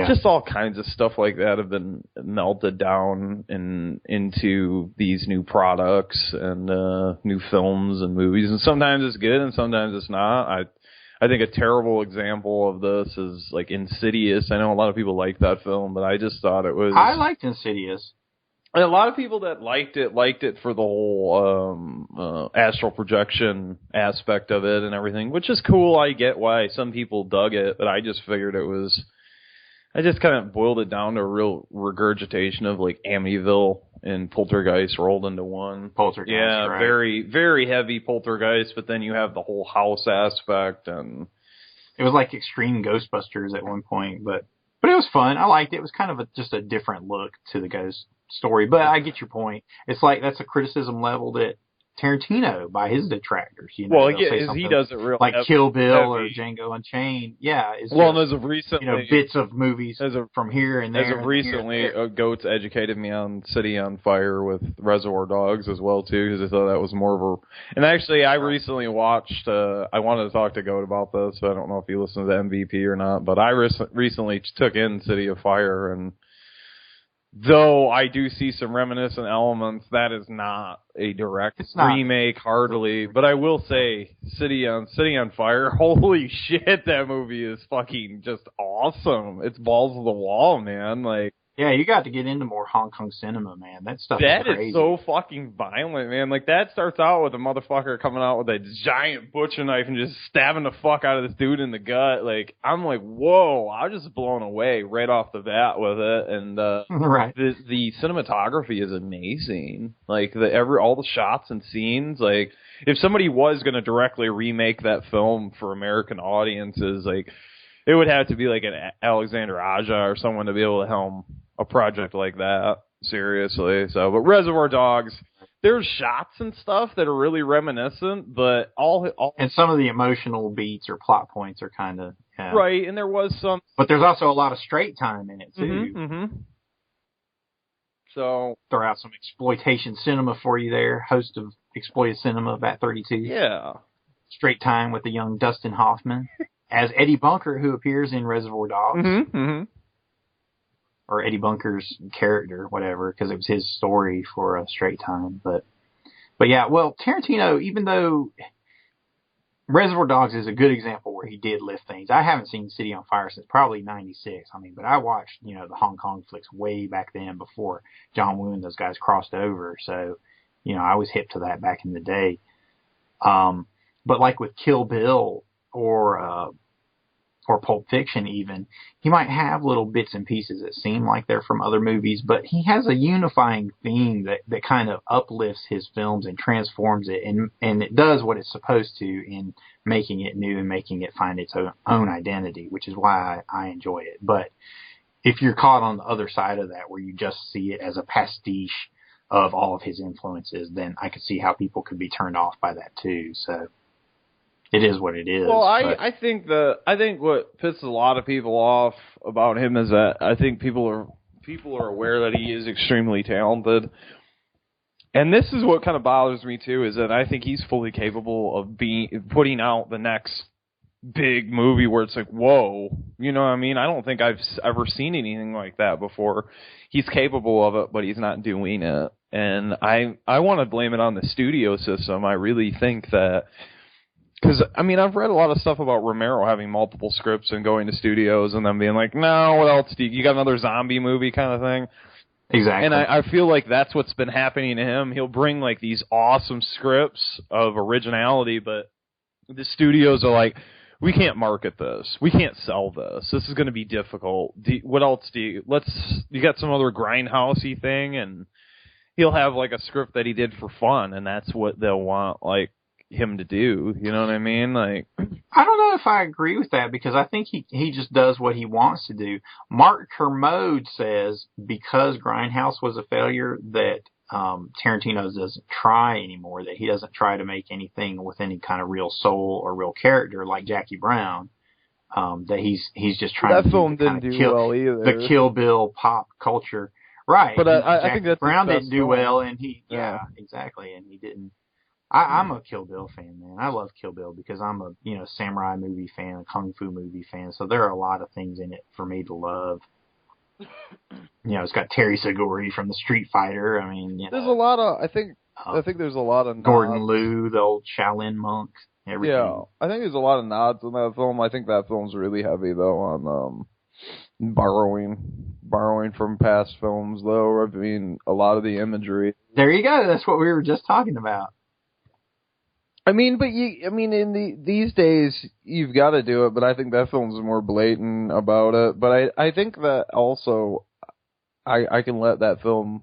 just all kinds of stuff like that have been melted down into these new products and new films and movies. And sometimes it's good and sometimes it's not. I think a terrible example of this is like Insidious. I know a lot of people like that film, but I just thought it was... I liked Insidious. And a lot of people that liked it for the whole astral projection aspect of it and everything, which is cool. I get why some people dug it, but I just figured it was... I just kind of boiled it down to a real regurgitation of like Amityville and Poltergeist rolled into one. Poltergeist, yeah, right. Very, very heavy Poltergeist, but then you have the whole house aspect, and it was like Extreme Ghostbusters at one point, but it was fun. I liked it. It was kind of just a different look to the ghost story, but I get your point. It's like that's a criticism leveled at Tarantino by his detractors. Well, yeah, he does it real like Kill Bill heavy. or Django Unchained. Yeah, well, as of recently, bits of movies from here and there. As of recently, Goats educated me on City on Fire with Reservoir Dogs as well too, because I thought that was more of a. And actually, I recently watched. I wanted to talk to Goat about this, but I don't know if he listens to MVP or not. But I recently took in City of Fire, and though I do see some reminiscent elements, that is not a direct remake, hardly. But I will say, City on Fire, holy shit, that movie is fucking just awesome. It's balls to the wall, man. Like, yeah, you got to get into more Hong Kong cinema, man. That stuff is crazy. Is so fucking violent, man. Like, that starts out with a motherfucker coming out with a giant butcher knife and just stabbing the fuck out of this dude in the gut. Like, I'm like, whoa, I was just blown away right off the bat with it. And right. The cinematography is amazing. Like, all the shots and scenes. Like, if somebody was going to directly remake that film for American audiences, like, it would have to be like an Alexander Aja or someone to be able to helm a project like that, seriously. So, but Reservoir Dogs, there's shots and stuff that are really reminiscent, but all and some of the emotional beats or plot points are kind of right. And there was some, but there's also a lot of straight time in it too. Mm-hmm. So throw out some exploitation cinema for you there, host of Exploited Cinema, Bat 32. Yeah, straight time with the young Dustin Hoffman as Eddie Bunker, who appears in Reservoir Dogs. Mm-hmm. Or Eddie Bunker's character, whatever, because it was his story for Straight Time. But yeah, well, Tarantino, even though Reservoir Dogs is a good example where he did lift things. I haven't seen City on Fire since probably '96. I mean, but I watched, the Hong Kong flicks way back then before John Woo and those guys crossed over. So, I was hip to that back in the day. But like with Kill Bill or Pulp Fiction even, he might have little bits and pieces that seem like they're from other movies, but he has a unifying theme that kind of uplifts his films and transforms it, and it does what it's supposed to in making it new and making it find its own identity, which is why I enjoy it. But if you're caught on the other side of that, where you just see it as a pastiche of all of his influences, then I could see how people could be turned off by that too. So it is what it is. Well, I think what pisses a lot of people off about him is that I think people are aware that he is extremely talented. And this is what kind of bothers me too, is that I think he's fully capable of putting out the next big movie where it's like, whoa, you know what I mean? I don't think I've ever seen anything like that before. He's capable of it, but he's not doing it. And I want to blame it on the studio system. I really think that, because, I mean, I've read a lot of stuff about Romero having multiple scripts and going to studios and then being like, no, what else do you got another zombie movie kind of thing? Exactly. And I feel like that's what's been happening to him. He'll bring, like, these awesome scripts of originality, but the studios are like, we can't market this. We can't sell this. This is going to be difficult. What else you got some other grindhousey thing, and he'll have, like, a script that he did for fun, and that's what they'll want, like, him to do, you know what I mean? Like, I don't know if I agree with that, because I think he just does what he wants to do. Mark Kermode says because Grindhouse was a failure that Tarantino doesn't try anymore, that he doesn't try to make anything with any kind of real soul or real character like Jackie Brown, that he's just trying that to film didn't do well either. The Kill Bill pop culture. Right. But I think that Brown didn't do well, and exactly, and he didn't. I'm a Kill Bill fan, man. I love Kill Bill because I'm a samurai movie fan, a kung fu movie fan. So there are a lot of things in it for me to love. It's got Terry Seguri from the Street Fighter. I mean, there's a lot of I think there's a lot of Gordon nods. Liu, the old Shaolin monk. Everything. Yeah, I think there's a lot of nods in that film. I think that film's really heavy though on borrowing from past films though. I mean, a lot of the imagery. There you go. That's what we were just talking about. I mean, but these days you've got to do it. But I think that film's more blatant about it. But I think that also I can let that film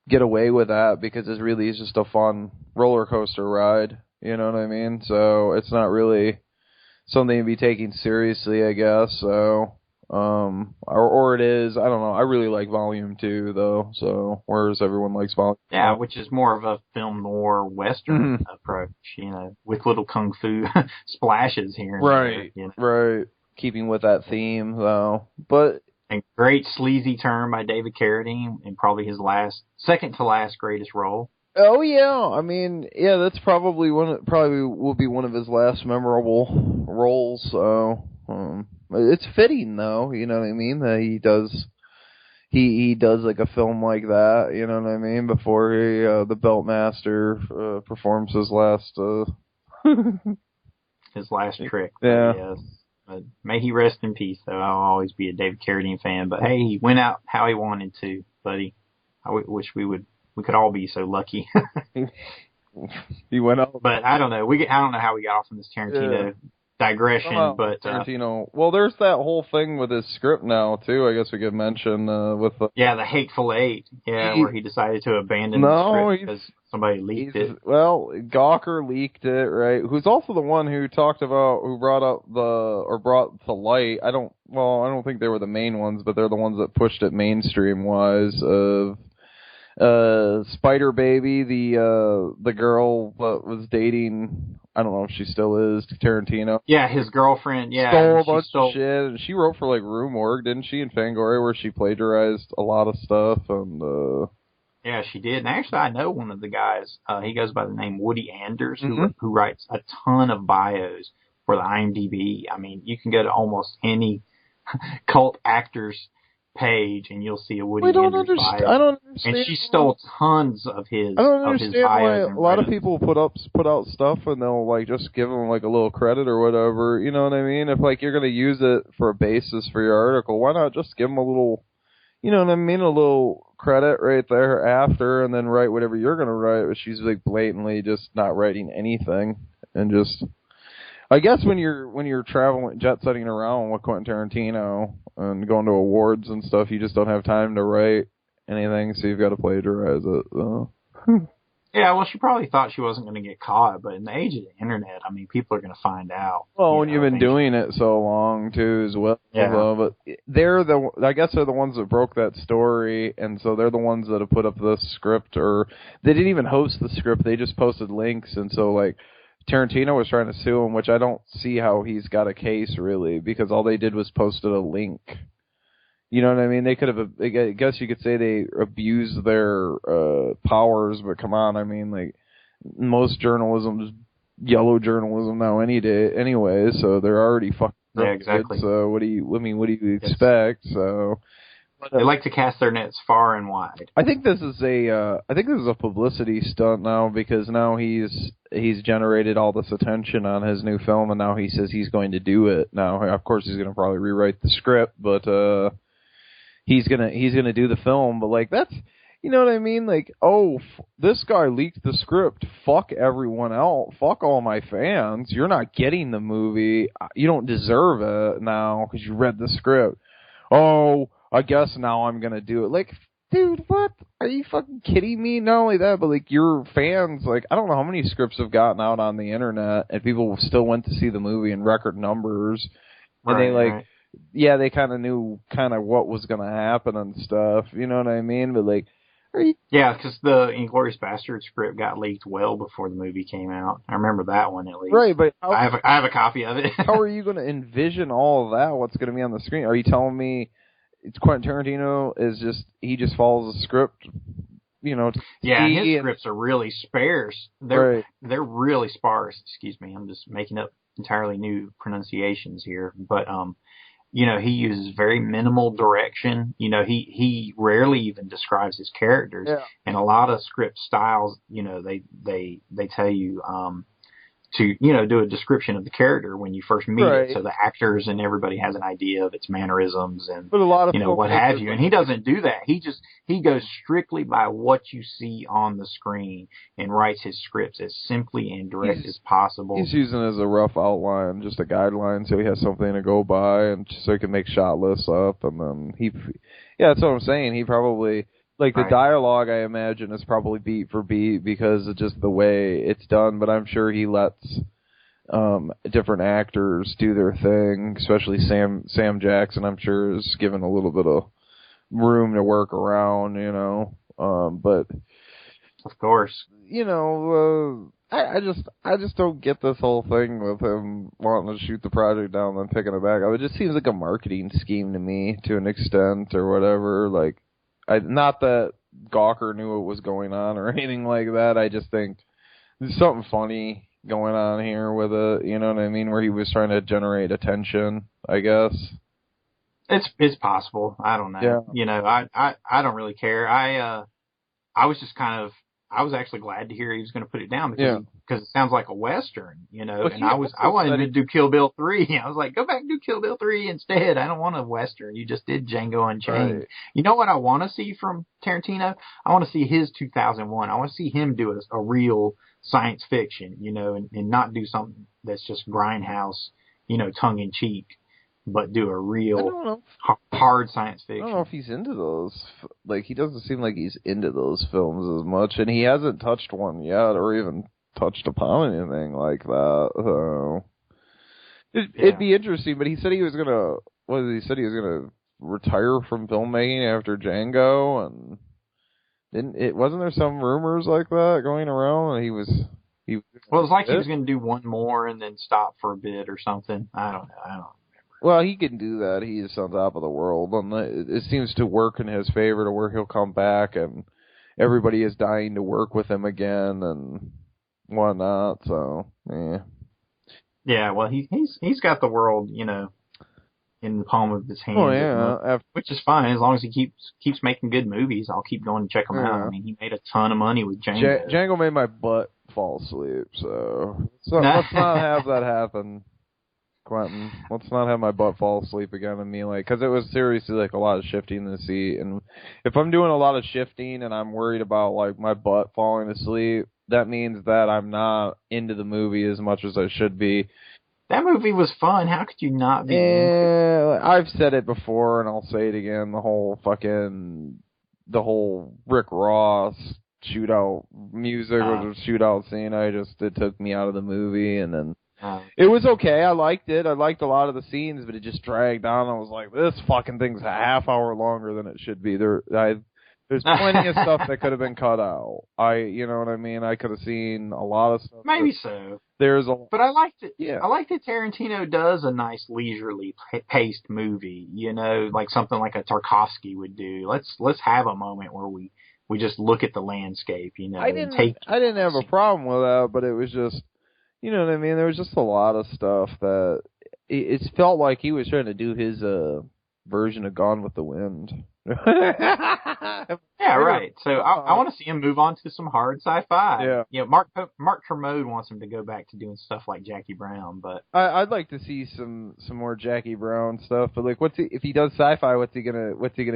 get away with that because it really is just a fun roller coaster ride. You know what I mean? So it's not really something to be taken seriously, I guess. So or it is. I don't know. I really like Volume 2 though. So whereas everyone likes Volume 1. Yeah, which is more of a film noir western approach, with little kung fu splashes here and there. Right. Keeping with that theme though. But a great sleazy turn by David Carradine in probably his second to last greatest role. Oh yeah, I mean, yeah, that's probably will be one of his last memorable roles. So it's fitting though, you know what I mean, that he does like a film like that, you know what I mean, before the Beltmaster performs his last trick. Yeah. Yes. But may he rest in peace, though. I'll always be a David Carradine fan. But hey, he went out how he wanted to, buddy. I wish we could all be so lucky. He went out. But I don't know. I don't know how we got off on this Tarantino digression. But Tarantino. Well, there's that whole thing with his script now too. I guess we could mention with the the Hateful Eight. Yeah, where he decided to abandon the script because somebody leaked it. Well, Gawker leaked it, right? Who's also the one who brought to light. I don't think they were the main ones, but they're the ones that pushed it mainstream wise of. Spider Baby, the girl that was dating, I don't know if she still is, Tarantino. Yeah, his girlfriend, stole a bunch of shit. And she wrote for like Rue Morgue, didn't she, in Fangoria, where she plagiarized a lot of stuff. And yeah, she did. And actually, I know one of the guys. He goes by the name Woody Anders, who writes a ton of bios for the IMDb. I mean, you can go to almost any cult actor's page, and you'll see a Woody I don't Andrews understand. bio. I don't understand. And she stole tons of his. I don't of his understand why bios a and lot of write-ups. people put out stuff and they'll like just give them like a little credit or whatever. You know what I mean? If like you're gonna use it for a basis for your article, why not just give them a little, you know what I mean, a little credit right there after, and then write whatever you're gonna write. But she's like blatantly just not writing anything, and just. I guess when you're traveling, jet setting around with Quentin Tarantino and going to awards and stuff, you just don't have time to write anything, so you've got to plagiarize it. Yeah, well, she probably thought she wasn't going to get caught, but in the age of the internet, I mean, people are going to find out. Well, when you've been doing it so long too, as well. Yeah. But I guess they're the ones that broke that story, and so they're the ones that have put up the script, or they didn't even host the script; they just posted links, and so like. Tarantino was trying to sue him, which I don't see how he's got a case, really, because all they did was posted a link. You know what I mean? They could have, I guess you could say they abused their powers, but come on, I mean, like, most journalism is yellow journalism now anyway, so they're already fucking Yeah, exactly. So what do you expect? So... They like to cast their nets far and wide. I think this is a publicity stunt now, because now he's generated all this attention on his new film, and now he says he's going to do it. Now, of course, he's going to probably rewrite the script, but he's gonna do the film. But like, that's, you know what I mean? Like, this guy leaked the script. Fuck everyone else. Fuck all my fans. You're not getting the movie. You don't deserve it now because you read the script. I guess now I'm gonna do it. Like, dude, what? Are you fucking kidding me? Not only that, but like your fans, like, I don't know how many scripts have gotten out on the internet and people still went to see the movie in record numbers. And they kind of knew what was gonna happen and stuff. You know what I mean? But like, yeah, because the Inglourious Basterds script got leaked well before the movie came out. I remember that one at least. Right, but I have a copy of it. How are you going to envision all of that? What's going to be on the screen? Are you telling me it's Quentin Tarantino he just follows the script, you know? Yeah, his scripts are really sparse. They're really sparse. Excuse me, I'm just making up entirely new pronunciations here, but you know, he uses very minimal direction. You know, he rarely even describes his characters. Yeah. And a lot of script styles, you know, they tell you to, you know, do a description of the character when you first meet it, so the actors and everybody has an idea of its mannerisms and, but a lot of, you know, what have you. And he doesn't do that. He goes strictly by what you see on the screen and writes his scripts as simply and direct as possible. He's using it as a rough outline, just a guideline, so he has something to go by, and so he can make shot lists up, and then that's what I'm saying. He probably, like, the dialogue, I imagine, is probably beat for beat because of just the way it's done, but I'm sure he lets different actors do their thing, especially Sam Jackson, I'm sure, is given a little bit of room to work around, you know, but... Of course. You know, I just don't get this whole thing with him wanting to shoot the project down and then picking it back up. It just seems like a marketing scheme to me, to an extent, or whatever, like... not that Gawker knew what was going on or anything like that. I just think there's something funny going on here with it. You know what I mean? Where he was trying to generate attention, I guess. It's possible. I don't know. Yeah. You know, I don't really care. I was just I was actually glad to hear he was going to put it down because it sounds like a Western, you know, and I wanted to do Kill Bill 3. I was like, go back and do Kill Bill 3 instead. I don't want a Western. You just did Django Unchained. Right. You know what I want to see from Tarantino? I want to see his 2001. I want to see him do a real science fiction, you know, and not do something that's just grindhouse, you know, tongue in cheek, but do a real hard science fiction. I don't know if he's into those. Like, he doesn't seem like he's into those films as much, and he hasn't touched one yet, or even touched upon anything like that. So it'd be interesting. But he said he was gonna. He said he was gonna retire from filmmaking after Django, and wasn't there some rumors like that going around? And he was. Well, it's like he was going to do one more and then stop for a bit or something. I don't know. Well, he can do that. He is on top of the world. And it seems to work in his favor to where he'll come back and everybody is dying to work with him again and whatnot. So, yeah. Yeah, well, he's got the world, you know, in the palm of his hand. Oh yeah, which is fine as long as he keeps making good movies. I'll keep going to check them out. I mean, he made a ton of money with Django. Django made my butt fall asleep, so let's not have that happen, Quentin. Let's not have my butt fall asleep again on me, like, because it was seriously like a lot of shifting in the seat, and if I'm doing a lot of shifting and I'm worried about like my butt falling asleep, that means that I'm not into the movie as much as I should be. That movie was fun. How could you not be? I've said it before, and I'll say it again. The whole Rick Ross shootout music or shootout scene. It took me out of the movie, and then it was okay. I liked it. I liked a lot of the scenes, but it just dragged on. I was like, this fucking thing's a half hour longer than it should be. There's plenty of stuff that could have been cut out. You know what I mean? I could have seen a lot of stuff. Maybe so. But I liked it. Yeah. I like that Tarantino does a nice leisurely paced movie. You know, like something like a Tarkovsky would do. Let's have a moment where we just look at the landscape. You know, I didn't have a problem with that, but it was just, you know what I mean? There was just a lot of stuff that it felt like he was trying to do his version of Gone with the Wind. Yeah, right. So I want to see him move on to some hard sci-fi. Yeah. You know, Mark Kermode wants him to go back to doing stuff like Jackie Brown, but I'd like to see some more Jackie Brown stuff. But like, if he does sci-fi? What's he gonna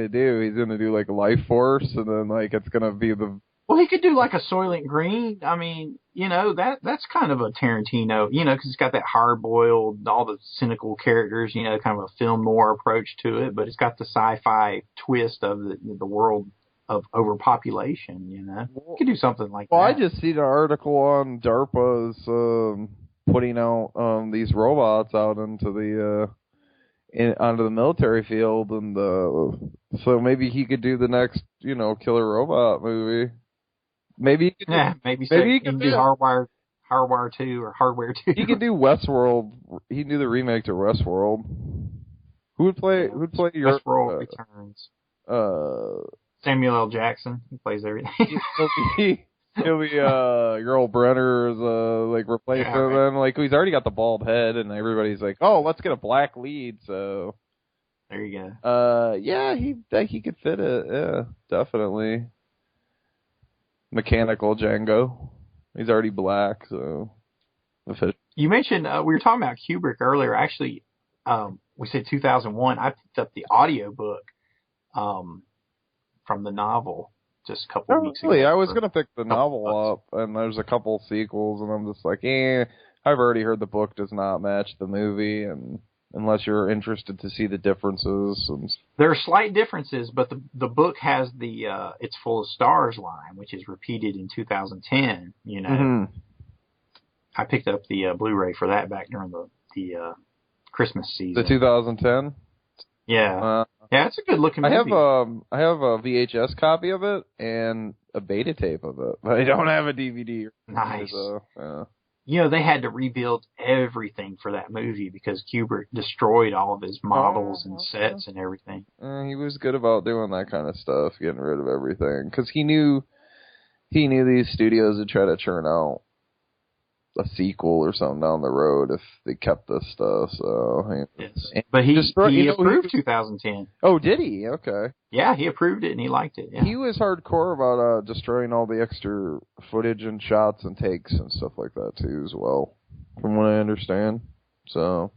do? He's gonna do like Life Force, and then like it's gonna be the. Well, he could do like a Soylent Green. I mean, you know, that's kind of a Tarantino, you know, because it's got that hard-boiled, all the cynical characters, you know, kind of a film noir approach to it, but it's got the sci-fi twist of the world of overpopulation, you know. You could do something like that. Well, I just see the article on DARPA's putting out these robots out into onto the military field, and so maybe he could do the next, you know, killer robot movie. Maybe he could he can do Hardwire 2 or Hardware 2. He could do Westworld. He can do the remake to Westworld. Who would play your Westworld Returns? Samuel L. Jackson. He plays everything. He'll be your old Brenner's like replacement. Yeah, right. Then like he's already got the bald head, and everybody's like, oh, let's get a black lead. So there you go. Yeah, he could fit it. Yeah, definitely. Mechanical Django. He's already black, so. You mentioned we were talking about Kubrick earlier. Actually, we said 2001. I picked up the audiobook from the novel just a couple of weeks ago. I was going to pick the novel up, and there's a couple sequels, and I'm just like, I've already heard the book does not match the movie, and unless you're interested to see the differences. There are slight differences, but the book has the It's Full of Stars line, which is repeated in 2010, you know. Mm-hmm. I picked up the Blu-ray for that back during the Christmas season. The 2010? Yeah. Yeah, it's a good looking movie. I have a VHS copy of it and a beta tape of it, but I don't have a DVD. Nice. So, yeah. You know, they had to rebuild everything for that movie because Kubrick destroyed all of his models and sets and everything. He was good about doing that kind of stuff, getting rid of everything, because he knew these studios would try to churn out a sequel or something down the road if they kept this stuff. So, yes. But he approved 2010. Oh, did he? Okay. Yeah, he approved it and he liked it. Yeah. He was hardcore about destroying all the extra footage and shots and takes and stuff like that too, as well, from what I understand. So.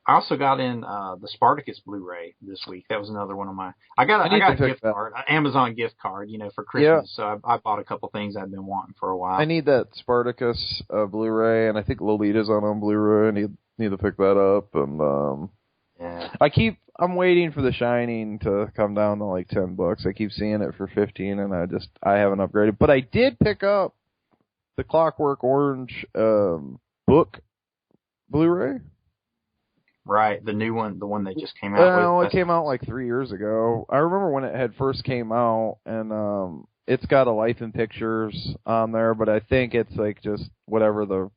I also got in the Spartacus Blu-ray this week. That was another one of my. I got a gift card, an Amazon gift card, you know, for Christmas. Yeah. So I bought a couple things I've been wanting for a while. I need that Spartacus Blu-ray, and I think Lolita's on Blu-ray. I need to pick that up, and yeah. I'm waiting for The Shining to come down to like $10. I keep seeing it for $15, and I haven't upgraded. But I did pick up the Clockwork Orange book Blu-ray. Right, the new one, the one that just came out with. Well, it came out like 3 years ago. I remember when it had first came out, and it's got a Life in Pictures on there, but I think it's like just whatever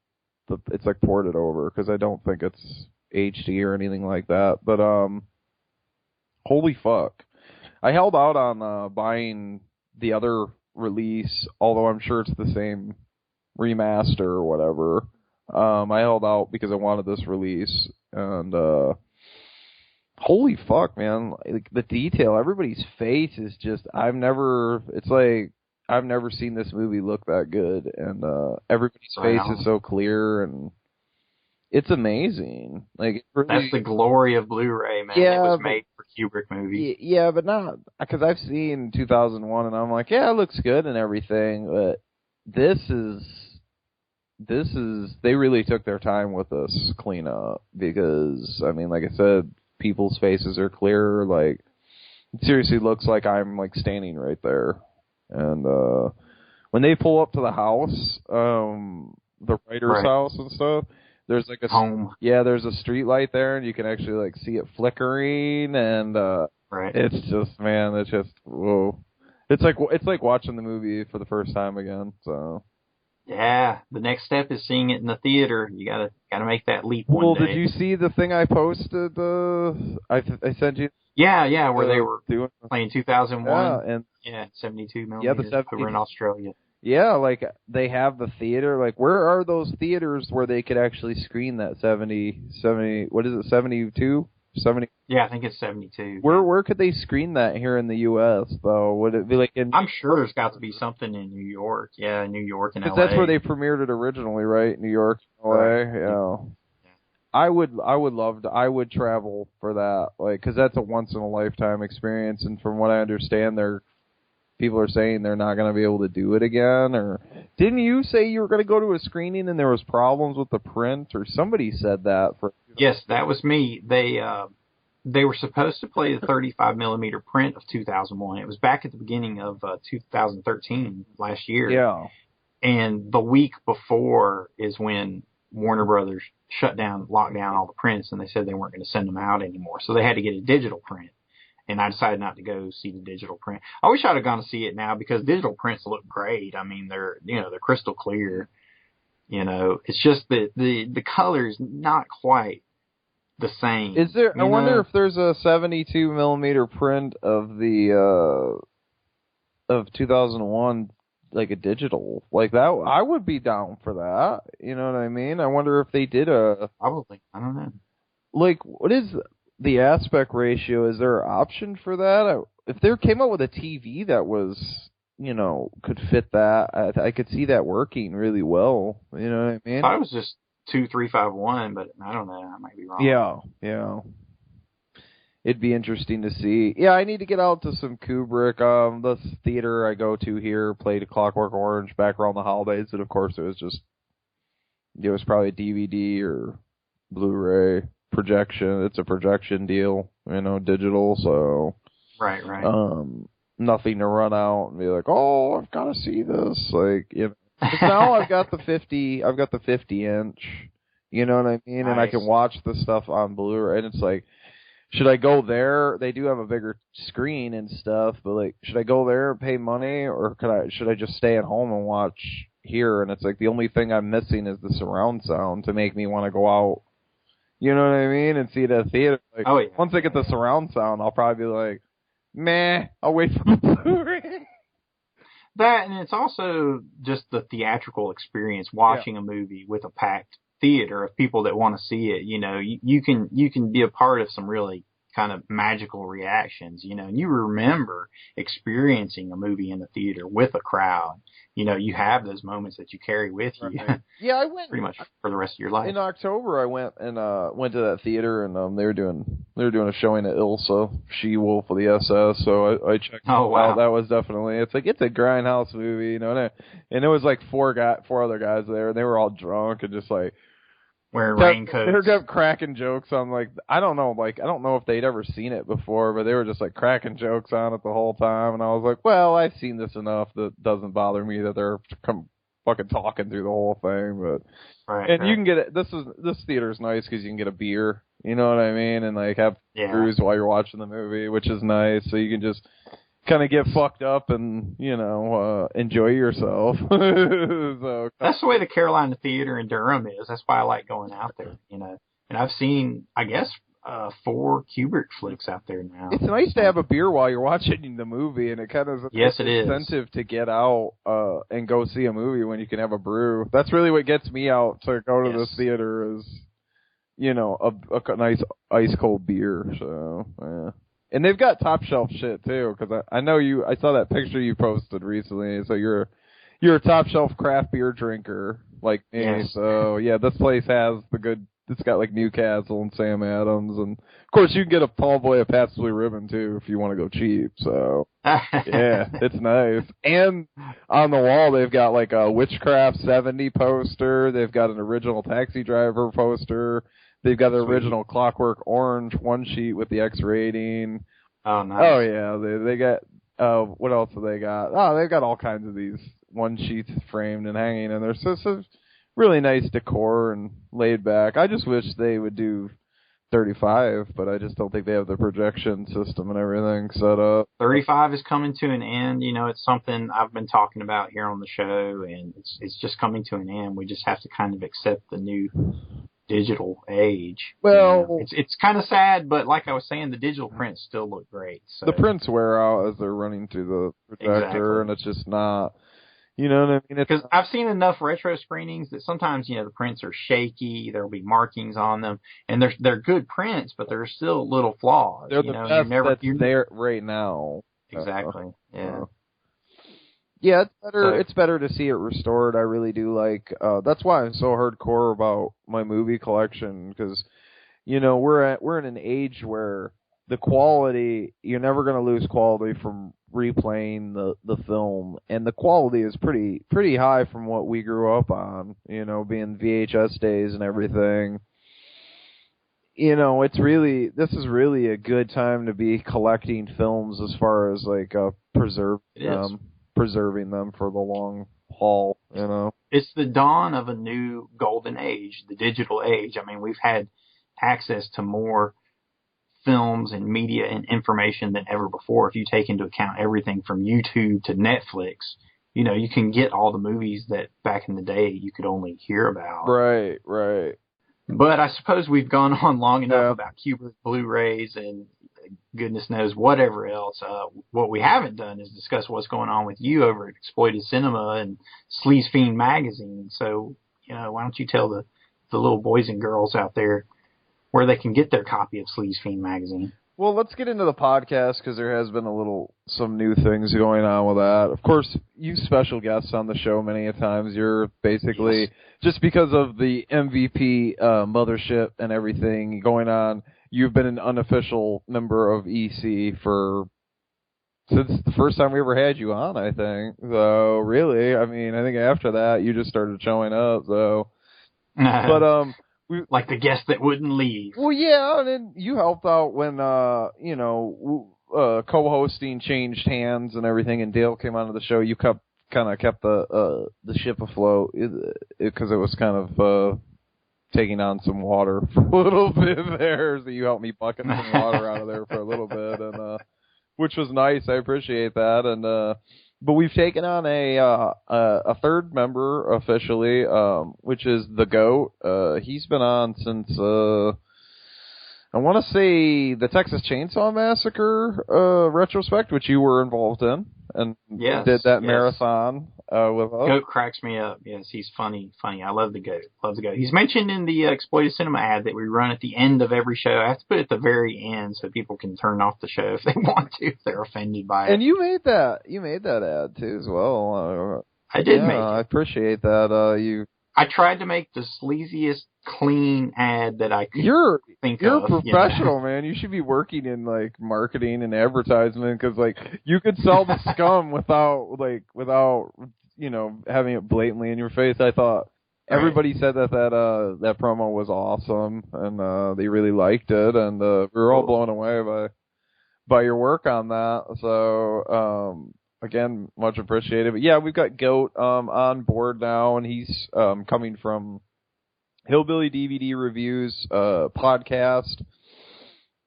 it's like ported over, because I don't think it's HD or anything like that. But holy fuck. I held out on buying the other release, although I'm sure it's the same remaster or whatever. I held out because I wanted this release, and holy fuck, man! Like the detail, everybody's face is just. I've never seen this movie look that good, and everybody's face is so clear, and it's amazing. Like it really, that's the glory of Blu-ray, man. Yeah, it was made for Kubrick movies. Yeah, but not because I've seen 2001, and I'm like, yeah, it looks good and everything, but this is they really took their time with this cleanup because I mean, like I said, people's faces are clear. Like it seriously looks like I'm like standing right there. And when they pull up to the house, the writer's house and stuff, there's like a home. Yeah, there's a street light there, and you can actually like see it flickering, and it's just, man, it's just whoa. It's like watching the movie for the first time again. So yeah, the next step is seeing it in the theater. You gotta make that leap one well, day. did you see the thing I posted? I sent you. Yeah, where they were playing 2001. Yeah, and 72 millimeters. Yeah, the 70. They were in Australia. Yeah, like they have the theater. Like, where are those theaters where they could actually screen that 70? What is it? 72? 70? Yeah, I think it's 72. Where could they screen that here in the U.S. though? Would it be like in? I'm sure there's got to be something in New York. Yeah, New York and LA. That's where they premiered it originally, right? New York, LA. Right. Yeah. I would love to. I would travel for that, like, because that's a once in a lifetime experience. And from what I understand, people are saying they're not going to be able to do it again. Or didn't you say you were going to go to a screening and there was problems with the print, or somebody said that? Yes, that was me. They were supposed to play the 35 millimeter print of 2001. It was back at the beginning of 2013 last year. Yeah, and the week before is when Warner Brothers locked down all the prints, and they said they weren't going to send them out anymore. So they had to get a digital print. And I decided not to go see the digital print. I wish I'd have gone to see it now because digital prints look great. I mean, they're crystal clear. It's just that the color's not quite the same. Is there? I wonder if there's a 72 millimeter print of the of 2001. Like a digital, like that, I would be down for that. You know what I mean? I wonder if they did probably. I don't know. Like, what is the aspect ratio? Is there an option for that? If they came up with a TV that was, could fit that, I could see that working really well. You know what I mean? I thought it was just 2351, but I don't know. I might be wrong. Yeah. It'd be interesting to see. Yeah, I need to get out to some Kubrick. The theater I go to here played Clockwork Orange back around the holidays, and of course it was probably DVD or Blu-ray projection. It's a projection deal, digital. So right. Nothing to run out and be like, oh, I've got to see this. Like, now I've got the 50. I've got the 50-inch. You know what I mean? Nice. And I can watch the stuff on Blu-ray, and it's like, should I go there? They do have a bigger screen and stuff, but like, should I go there and pay money, or should I just stay at home and watch here? And it's like the only thing I'm missing is the surround sound to make me want to go out. You know what I mean? And see it at the theater. Like, once I get the surround sound, I'll probably be like, meh, I'll wait for the Blu-ray. That, and it's also just the theatrical experience, watching a movie with a packed theater of people that want to see it. You can be a part of some really kind of magical reactions, and you remember experiencing a movie in the theater with a crowd. You have those moments that you carry with you. Right. Yeah, I went pretty much for the rest of your life. In October, I went to that theater, and they were doing a showing of Ilsa, She-Wolf of the SS. So I checked it out. That was definitely, it's a grindhouse movie, and it was like four other guys there, and they were all drunk and just like wearing raincoats. They kept cracking jokes on, like, I don't know if they'd ever seen it before, but they were just like cracking jokes on it the whole time, and I was like, well, I've seen this enough that it doesn't bother me that they're fucking talking through the whole thing. But you can get it. This theater's nice because you can get a beer, you know what I mean, and like have brews while you're watching the movie, which is nice. So you can just kind of get fucked up and enjoy yourself. So that's the way the Carolina Theater in Durham is. That's why I like going out there. And I've seen, I guess, 4 Kubrick flicks out there now. It's nice to have a beer while you're watching the movie, and it kind of is an incentive to get out and go see a movie when you can have a brew. That's really what gets me out to go to the theater is, a nice ice cold beer. So yeah. And they've got top shelf shit too, because I know I saw that picture you posted recently. So you're a top shelf craft beer drinker like me. Yes. So yeah, this place has it's got like Newcastle and Sam Adams, and of course you can get a Paul Boy, a Pabst Blue Ribbon too if you want to go cheap. So yeah, it's nice. And on the wall they've got like a Witchcraft 70 poster. They've got an original Taxi Driver poster. They've got the original Clockwork Orange one sheet with the X rating. Oh, nice. Oh yeah, they got. What else have they got? Oh, they've got all kinds of these one sheets framed and hanging, and they're so really nice decor and laid back. I just wish they would do 35, but I just don't think they have the projection system and everything set up. 35 is coming to an end. It's something I've been talking about here on the show, and it's just coming to an end. We just have to kind of accept the new digital age. Well, it's kind of sad, but like I was saying, the digital prints still look great. So. The prints wear out as they're running through the projector, and it's just not. You know what I mean? Because I've seen enough retro screenings that sometimes the prints are shaky. There'll be markings on them, and they're good prints, but there's still little flaws. They're the best that's there right now. Exactly. Yeah. Yeah, it's better. It's better to see it restored. I really do like. That's why I'm so hardcore about my movie collection, because we're in an age where the quality, you're never going to lose quality from replaying the film, and the quality is pretty high from what we grew up on. Being VHS days and everything. This is really a good time to be collecting films as far as like preserving them for the long haul, It's the dawn of a new golden age, the digital age. I mean, we've had access to more films and media and information than ever before. If you take into account everything from YouTube to Netflix, you can get all the movies that back in the day you could only hear about. Right. But I suppose we've gone on long enough about Cuba Blu-rays and goodness knows whatever else. What we haven't done is discuss what's going on with you over at Exploited Cinema and Sleazefiend magazine. So, why don't you tell the little boys and girls out there where they can get their copy of Sleazefiend magazine? Well, let's get into the podcast, because there has been some new things going on with that. Of course, you special guests on the show many a times. You're basically, just because of the MVP mothership and everything going on, you've been an unofficial member of EC since the first time we ever had you on, I think. So, really, I mean, I think after that, you just started showing up, so. But, like the guest that wouldn't leave. Well, yeah, and then you helped out when, co-hosting changed hands and everything, and Dale came onto the show. You kept the ship afloat, because it was kind of taking on some water for a little bit there, so you helped me bucket some water out of there for a little bit, and which was nice. I appreciate that, and but we've taken on a third member officially, which is the GOAT. He's been on since I want to say the Texas Chainsaw Massacre retrospect, which you were involved in, and did that marathon with us. Goat cracks me up. Yes, he's funny. I love the Goat. He's mentioned in the Exploited Cinema ad that we run at the end of every show. I have to put it at the very end so people can turn off the show if they want to, if they're offended by it. And you made that ad too as well. I did make it. I appreciate that. I tried to make the sleaziest clean ad that I could think of. You're a professional, man. You should be working in like marketing and advertisement, because like you could sell the scum without having it blatantly in your face. I thought everybody said that promo was awesome, and they really liked it, and we were all blown away by your work on that. So again, much appreciated. But yeah, we've got Goat on board now, and he's coming from Hillbilly DVD Reviews podcast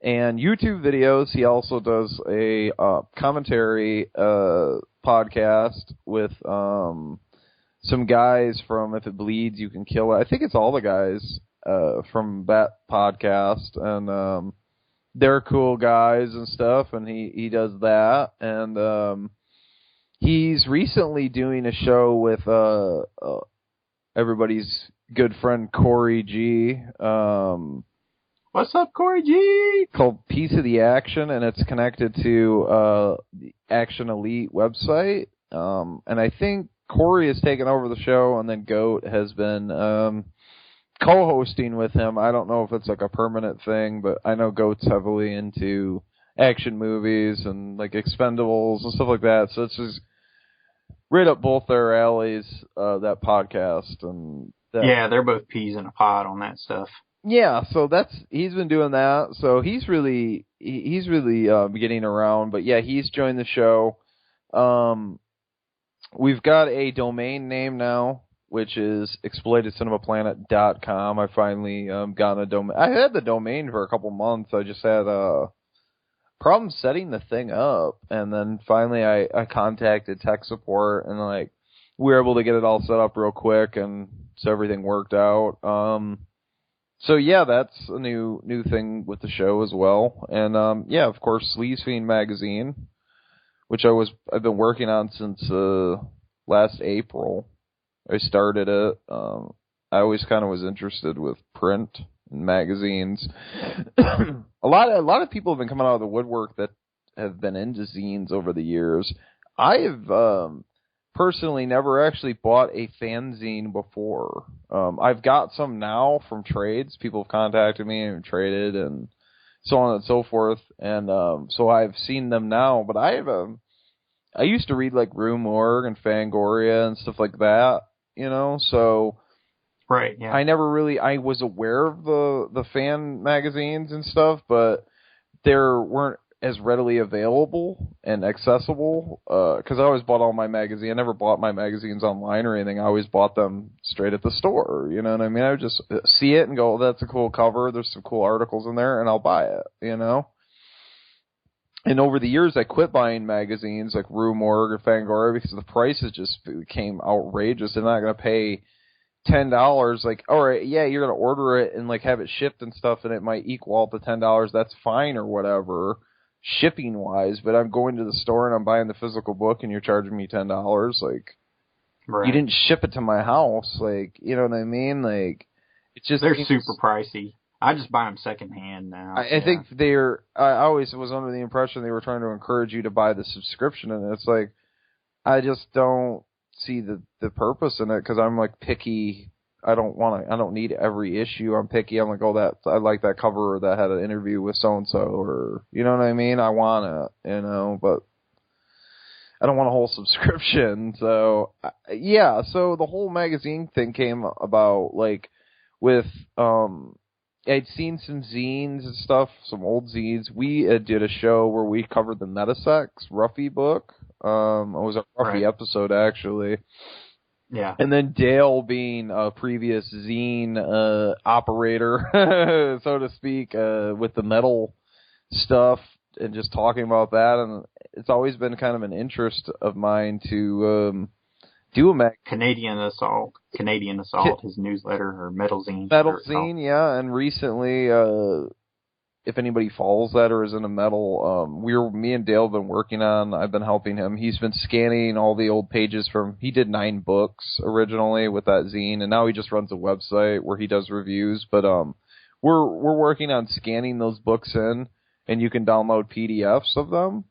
and YouTube videos. He also does a commentary podcast with some guys from If It Bleeds, You Can Kill It. I think it's all the guys from that podcast, and they're cool guys and stuff, and he does that. And he's recently doing a show with everybody's good friend Corey G. What's up, Corey G? Called Piece of the Action, and it's connected to the Action Elite website. And I think Corey has taken over the show, and then Goat has been co-hosting with him. I don't know if it's like a permanent thing, but I know Goat's heavily into action movies and like Expendables and stuff like that. So it's just right up both their alleys, that podcast. And yeah, they're both peas in a pod on that stuff. Yeah, so he's been doing that. So he's really getting around. But yeah, he's joined the show. We've got a domain name now, which is exploitedcinemaplanet.com. I finally got a domain. I had the domain for a couple months. I just had problem setting the thing up, and then finally I contacted tech support, and like we were able to get it all set up real quick, and so everything worked out. So yeah, that's a new thing with the show as well, and yeah, of course, Sleazefiend magazine, which I've been working on since last April. I started it. I always kind of was interested with print and magazines. A lot of people have been coming out of the woodwork that have been into zines over the years. I have personally never actually bought a fanzine before. I've got some now from trades. People have contacted me and traded and so on and so forth. And so I've seen them now. But I used to read like Rue and Fangoria and stuff like that, you know, so right, yeah. I was aware of the fan magazines and stuff, but they weren't as readily available and accessible, because I always bought all my magazines. I never bought my magazines online or anything. I always bought them straight at the store, you know what I mean? I would just see it and go, that's a cool cover, there's some cool articles in there, and I'll buy it, you know? And over the years, I quit buying magazines like Rue Morgue or Fangoria because the prices just became outrageous. They're not going to pay $10. Like, all right, yeah, you're going to order it and like have it shipped and stuff, and it might equal out to $10. That's fine or whatever, shipping wise. But I'm going to the store and I'm buying the physical book, and you're charging me $10. Like, right. You didn't ship it to my house. Like, you know what I mean? Like, it's just they're super pricey. I just buy them secondhand now. I think I always was under the impression they were trying to encourage you to buy the subscription, and it's like, I just don't see the purpose in it, because I'm like picky. I don't need every issue. I'm picky. I'm like, oh, I like that cover that had an interview with so-and-so, or, you know what I mean? I want it, you know, but I don't want a whole subscription. So, yeah, so the whole magazine thing came about, like, with, I'd seen some zines and stuff, some old zines. We did a show where we covered the Metasex Ruffy book. It was a Ruffy episode, actually. Yeah. And then Dale, being a previous zine operator, so to speak, with the metal stuff, and just talking about that. And it's always been kind of an interest of mine to do a Canadian Assault, his newsletter, or Metal Zine. Metal Zine, yeah. And recently, if anybody follows that or is into metal, me and Dale have been working on. I've been helping him. He's been scanning all the old pages he did 9 books originally with that zine, and now he just runs a website where he does reviews. But we're working on scanning those books in, and you can download PDFs of them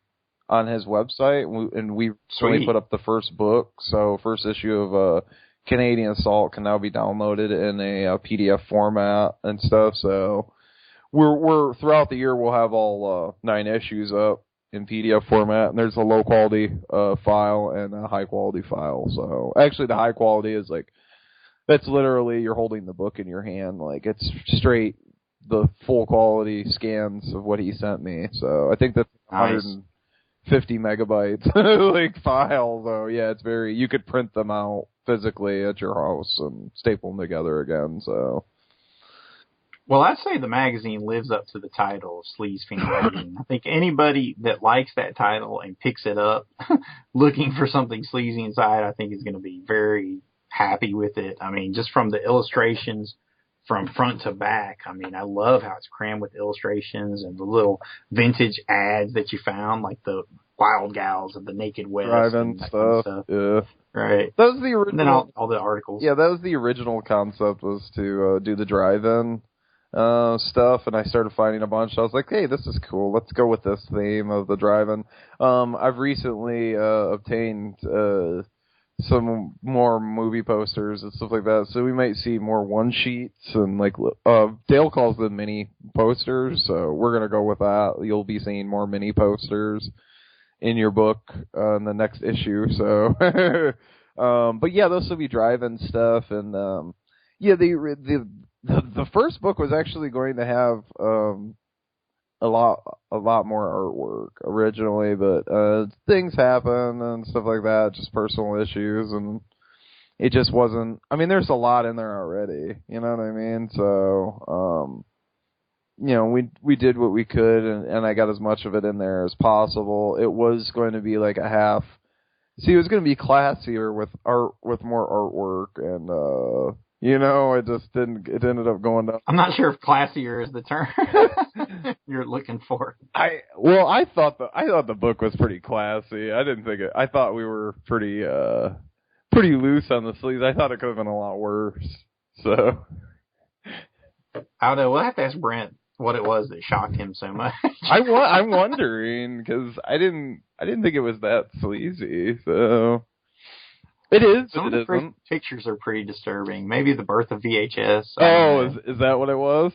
on his website, and we recently put up the first book. So first issue of Canadian Assault can now be downloaded in a PDF format and stuff. So we're throughout the year we'll have all 9 issues up in PDF format, and there's a low quality file and a high quality file. So actually the high quality is like, that's literally you're holding the book in your hand, like it's straight the full quality scans of what he sent me. So I think that's 150 megabytes like file. So yeah, it's you could print them out physically at your house and staple them together again. So, well, I'd say the magazine lives up to the title of Sleazefiend magazine. I think anybody that likes that title and picks it up looking for something sleazy inside, I think is going to be very happy with it. I mean, just from the illustrations from front to back. I mean, I love how it's crammed with illustrations and the little vintage ads that you found, like the Wild Gals of the Naked West. Drive-in stuff. Yeah. Right. That was the original. And then all the articles. Yeah, that was the original concept, was to do the drive-in stuff, and I started finding a bunch. I was like, hey, this is cool. Let's go with this theme of the drive-in. I've recently obtained some more movie posters and stuff like that, so we might see more one-sheets, and like Dale calls them mini posters, so we're going to go with that. You'll be seeing more mini posters in your book in the next issue, so... but yeah, those will be drive-in stuff, and yeah, the first book was actually going to have a lot more artwork originally, but things happen and stuff like that, just personal issues, and it just wasn't. I mean, there's a lot in there already, you know what I mean? So, you know, we did what we could, and I got as much of it in there as possible. It was going to be like a half. See, it was going to be classier with more artwork, and you know, it just didn't. It ended up going down. I'm not sure if classier is the term you're looking for. I thought the book was pretty classy. I didn't think it. I thought we were pretty loose on the sleeves. I thought it could have been a lot worse. So I don't know. We'll have to ask Brent what it was that shocked him so much. I'm wondering, because I didn't think it was that sleazy. So it is. Some of the pictures are pretty disturbing. Maybe the birth of VHS. Oh, is that what it was?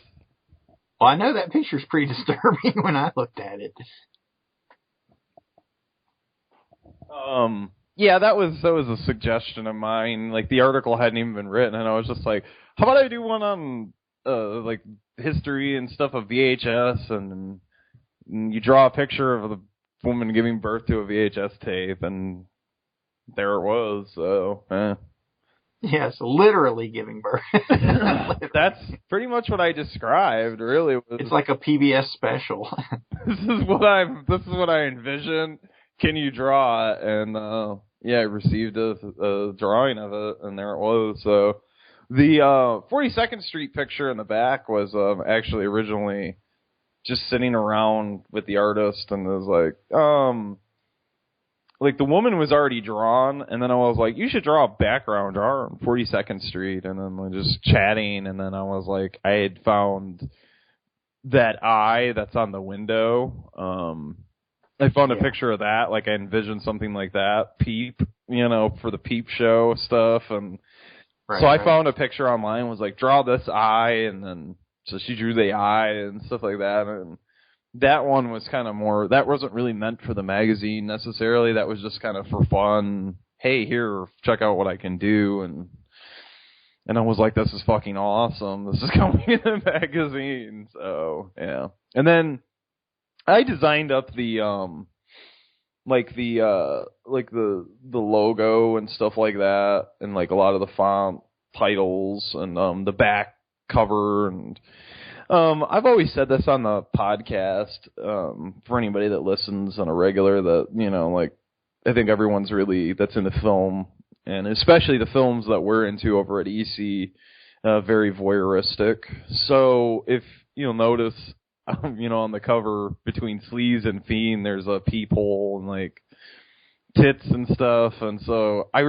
Well, I know that picture's pretty disturbing when I looked at it. Yeah, that was a suggestion of mine. Like, the article hadn't even been written, and I was just like, how about I do one on like history and stuff of VHS, and you draw a picture of the woman giving birth to a VHS tape, and there it was. So, Yes, literally giving birth. That's pretty much what I described. Really, it's like a PBS special. This is what I envisioned. Can you draw it? And yeah, I received a drawing of it, and there it was. So the 42nd Street picture in the back was actually originally just sitting around with the artist, and it was like the woman was already drawn, and then I was like, you should draw a background art on 42nd Street, and then we're just chatting, and then I was like, I had found that eye that's on the window. I found a picture of that, like I envisioned something like that, Peep, you know, for the Peep Show stuff, and I found a picture online, was like, draw this eye, and then so she drew the eye and stuff like that, and that one was kind of more, that wasn't really meant for the magazine necessarily, that was just kind of for fun. Hey, here, check out what I can do, and I was like, this is fucking awesome, this is coming in the magazine, so, yeah. And then I designed up the the logo and stuff like that, and like a lot of the font titles and the back cover, and I've always said this on the podcast, for anybody that listens on a regular, that, you know, like, I think everyone's really, that's into film, and especially the films that we're into over at EC, very voyeuristic. So if you'll notice, you know, on the cover between Sleaze and Fiend, there's a peephole and like tits and stuff, and so I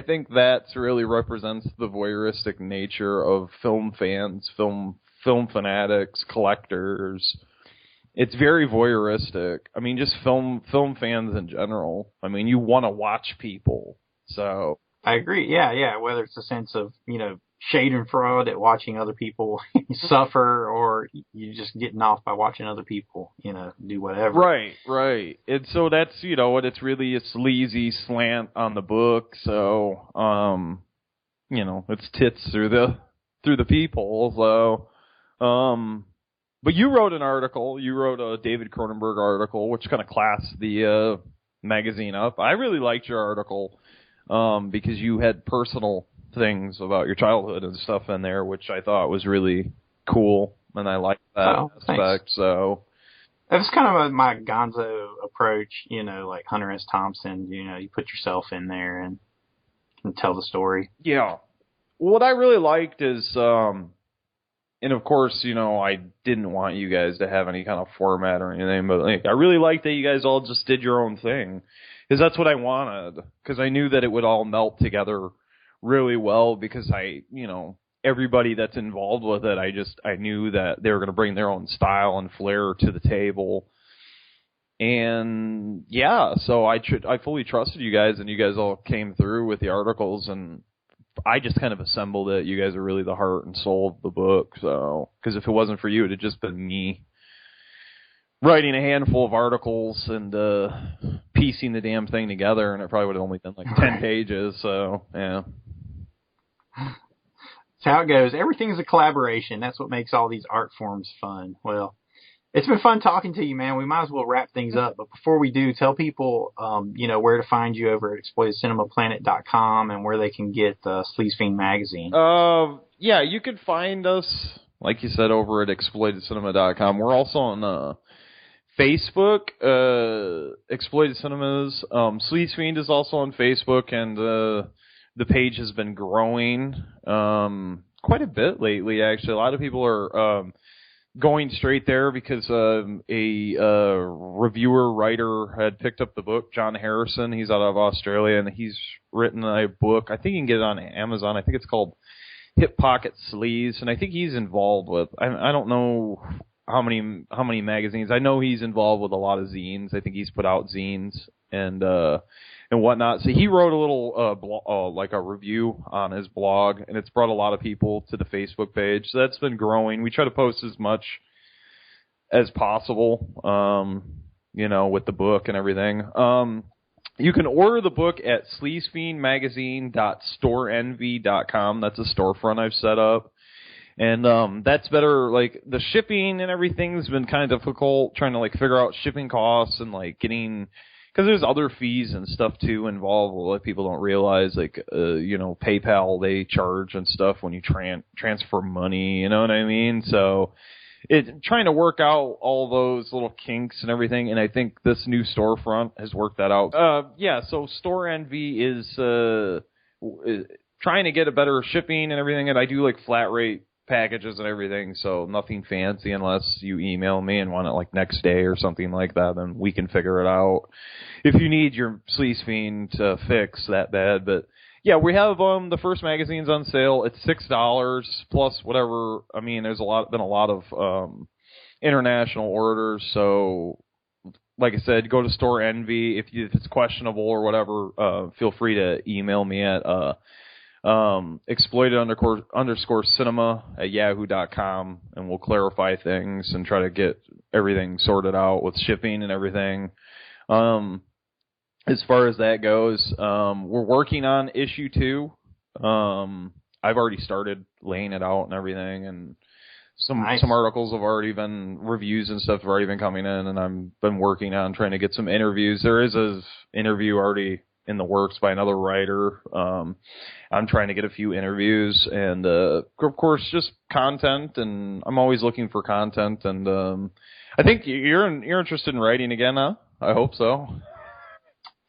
think that's really represents the voyeuristic nature of film fans, film fanatics, collectors. It's very voyeuristic. I mean, just film fans in general. I mean, you want to watch people. So I agree. Yeah. Whether it's a sense of, you know, shade and fraud at watching other people suffer, or you just getting off by watching other people, you know, do whatever. Right. And so that's, you know, what it's really a sleazy slant on the book. So, you know, it's tits through the people. So, but you wrote an article. You wrote a David Cronenberg article, which kind of classed the magazine up. I really liked your article because you had personal things about your childhood and stuff in there, which I thought was really cool, and I liked that aspect. Thanks. So that's kind of my gonzo approach, you know, like Hunter S. Thompson. You know, you put yourself in there and tell the story. Yeah. What I really liked is And of course, you know, I didn't want you guys to have any kind of format or anything, but like, I really liked that you guys all just did your own thing, because that's what I wanted. Because I knew that it would all melt together really well. Because everybody that's involved with it, I knew that they were going to bring their own style and flair to the table. And yeah, so I fully trusted you guys, and you guys all came through with the articles, and I just kind of assembled it. You guys are really the heart and soul of the book. So, because if it wasn't for you, it'd just been me writing a handful of articles and piecing the damn thing together, and it probably would have only been like 10 pages. So, yeah. That's how it goes. Everything's a collaboration. That's what makes all these art forms fun. Well, it's been fun talking to you, man. We might as well wrap things up. But before we do, tell people, where to find you over at ExploitedCinemaPlanet.com and where they can get Sleazefiend magazine. Yeah, you can find us, like you said, over at ExploitedCinema.com. We're also on Facebook, Exploited Cinemas. Sleazefiend is also on Facebook, and the page has been growing quite a bit lately, actually. A lot of people are going straight there because a reviewer writer had picked up the book. John Harrison, he's out of Australia, and he's written a book. I think you can get it on Amazon. I think it's called Hip Pocket Sleaze, and I think he's involved with, I don't know how many magazines. I know he's involved with a lot of zines. I think he's put out zines and whatnot. So he wrote a little like a review on his blog, and it's brought a lot of people to the Facebook page. So that's been growing. We try to post as much as possible, with the book and everything. You can order the book at sleazefiendmagazine.storeenvy.com. That's a storefront I've set up. And that's better. Like, the shipping and everything's been kind of difficult, trying to like figure out shipping costs and like getting, because there's other fees and stuff too involved. A lot of people don't realize, like, PayPal, they charge and stuff when you transfer money. You know what I mean? So trying to work out all those little kinks and everything, and I think this new storefront has worked that out. So Store Envy is trying to get a better shipping and everything, and I do like flat rate packages and everything, so nothing fancy unless you email me and want it like next day or something like that, then we can figure it out. If you need your Sleazefiend to fix that bad. But yeah, we have the first magazine's on sale. It's $6 plus whatever. I mean, there's been a lot of international orders, so like I said, go to Store Envy. If it's questionable or whatever, feel free to email me at exploited_cinema@yahoo.com, and we'll clarify things and try to get everything sorted out with shipping and everything. As far as that goes, we're working on issue 2. I've already started laying it out and everything, and some articles have already been, reviews and stuff have already been coming in, and I've been working on trying to get some interviews. There is an interview already in the works by another writer. I'm trying to get a few interviews, and of course just content, and I'm always looking for content. And I think you're interested in writing again, huh? I hope so.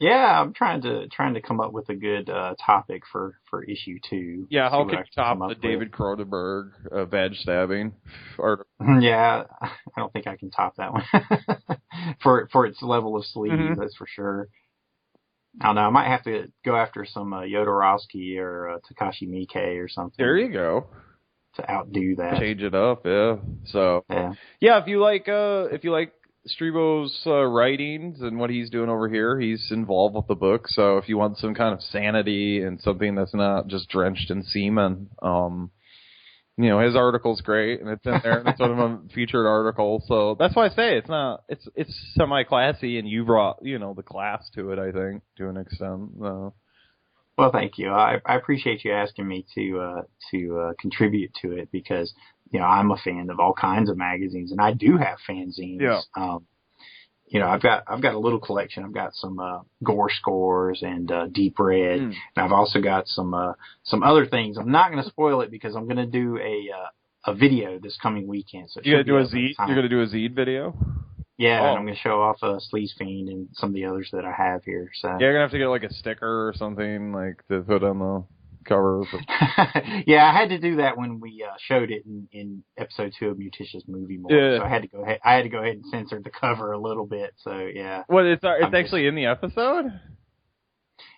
Yeah, I'm trying to come up with a good topic for issue 2. Yeah, how can you top the David Cronenberg badge stabbing article? Yeah, I don't think I can top that one for its level of sleaze. That's for sure. I don't know. I might have to go after some Jodorowsky or Takashi Miike or something. There you go. To outdo that. Change it up, yeah. So yeah, if you like Streebo's writings and what he's doing over here, he's involved with the book. So if you want some kind of sanity and something that's not just drenched in semen, his article's great, and it's in there, and it's one of a featured article. So that's why I say it's semi-classy, and you brought, the class to it, I think, to an extent. Well, thank you. I appreciate you asking me to contribute to it, because, I'm a fan of all kinds of magazines, and I do have fanzines. Yeah. I've got a little collection. I've got some Gore Scores and Deep Red, and I've also got some other things. I'm not going to spoil it because I'm going to do a video this coming weekend. So you're going to do a Zed video? Yeah, and I'm going to show off Sleazefiend and some of the others that I have here. So yeah, you're going to have to get like a sticker or something like to put on the cover. Yeah, I had to do that when we showed it in episode 2 of Muticious Movie More. Yeah. So I had to go ahead and censor the cover a little bit. So yeah. Well, it's actually in the episode.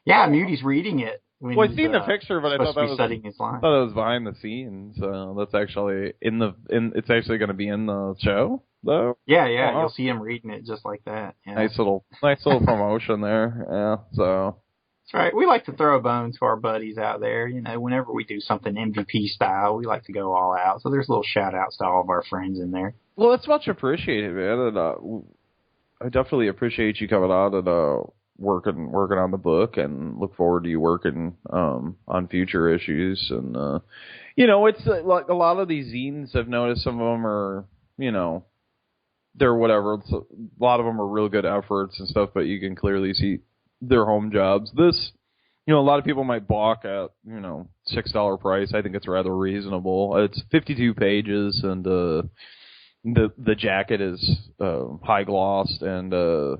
Yeah, Muty's reading it. When Well, I seen the picture, but I thought that was studying his line. thought it was behind the scenes. That's actually it's actually going to be in the show, though. Yeah, Oh, you'll see him reading it just like that. Yeah. nice little promotion there. Yeah, so That's right. We like to throw a bone to our buddies out there. You know, whenever we do something MVP style, we like to go all out. So there's little shout outs to all of our friends in there. well, it's much appreciated, man. And, I definitely appreciate you coming out and working on the book, and look forward to you working on future issues. And it's like a lot of these zines, I've noticed some of them are, they're whatever. A lot of them are real good efforts and stuff, but you can clearly see their home jobs. This, a lot of people might balk at, $6 price. I think it's rather reasonable. It's 52 pages, and the jacket is high glossed, and the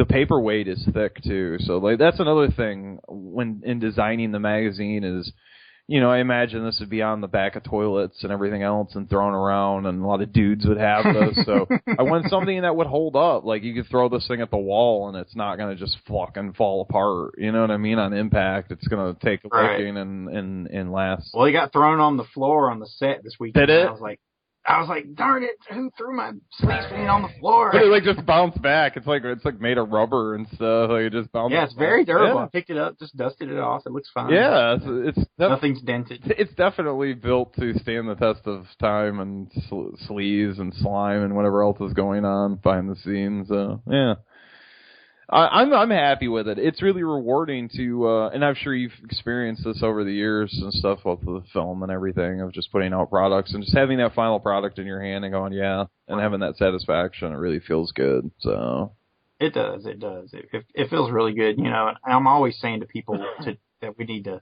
paperweight is thick too. So like that's another thing when in designing the magazine is, I imagine this would be on the back of toilets and everything else and thrown around, and a lot of dudes would have this. So I want something that would hold up. Like you could throw this thing at the wall and it's not going to just fucking fall apart. You know what I mean? On impact, it's going to take a licking and last. Well, he got thrown on the floor on the set this weekend. Did it? I was like, darn it, who threw my Sleazefiend on the floor? But it like just bounced back. It's like made of rubber and stuff. Like it just bounced. Yeah, it's very durable. Yeah. I picked it up, just dusted it off. It looks fine. Yeah, it's nothing's dented. It's definitely built to stand the test of time and sleaze and slime and whatever else is going on behind the scenes. So yeah. I'm happy with it. It's really rewarding to, and I'm sure you've experienced this over the years and stuff with the film and everything of just putting out products and just having that final product in your hand and going, yeah, and having that satisfaction. It really feels good. So it does. It feels really good. And I'm always saying to people that we need to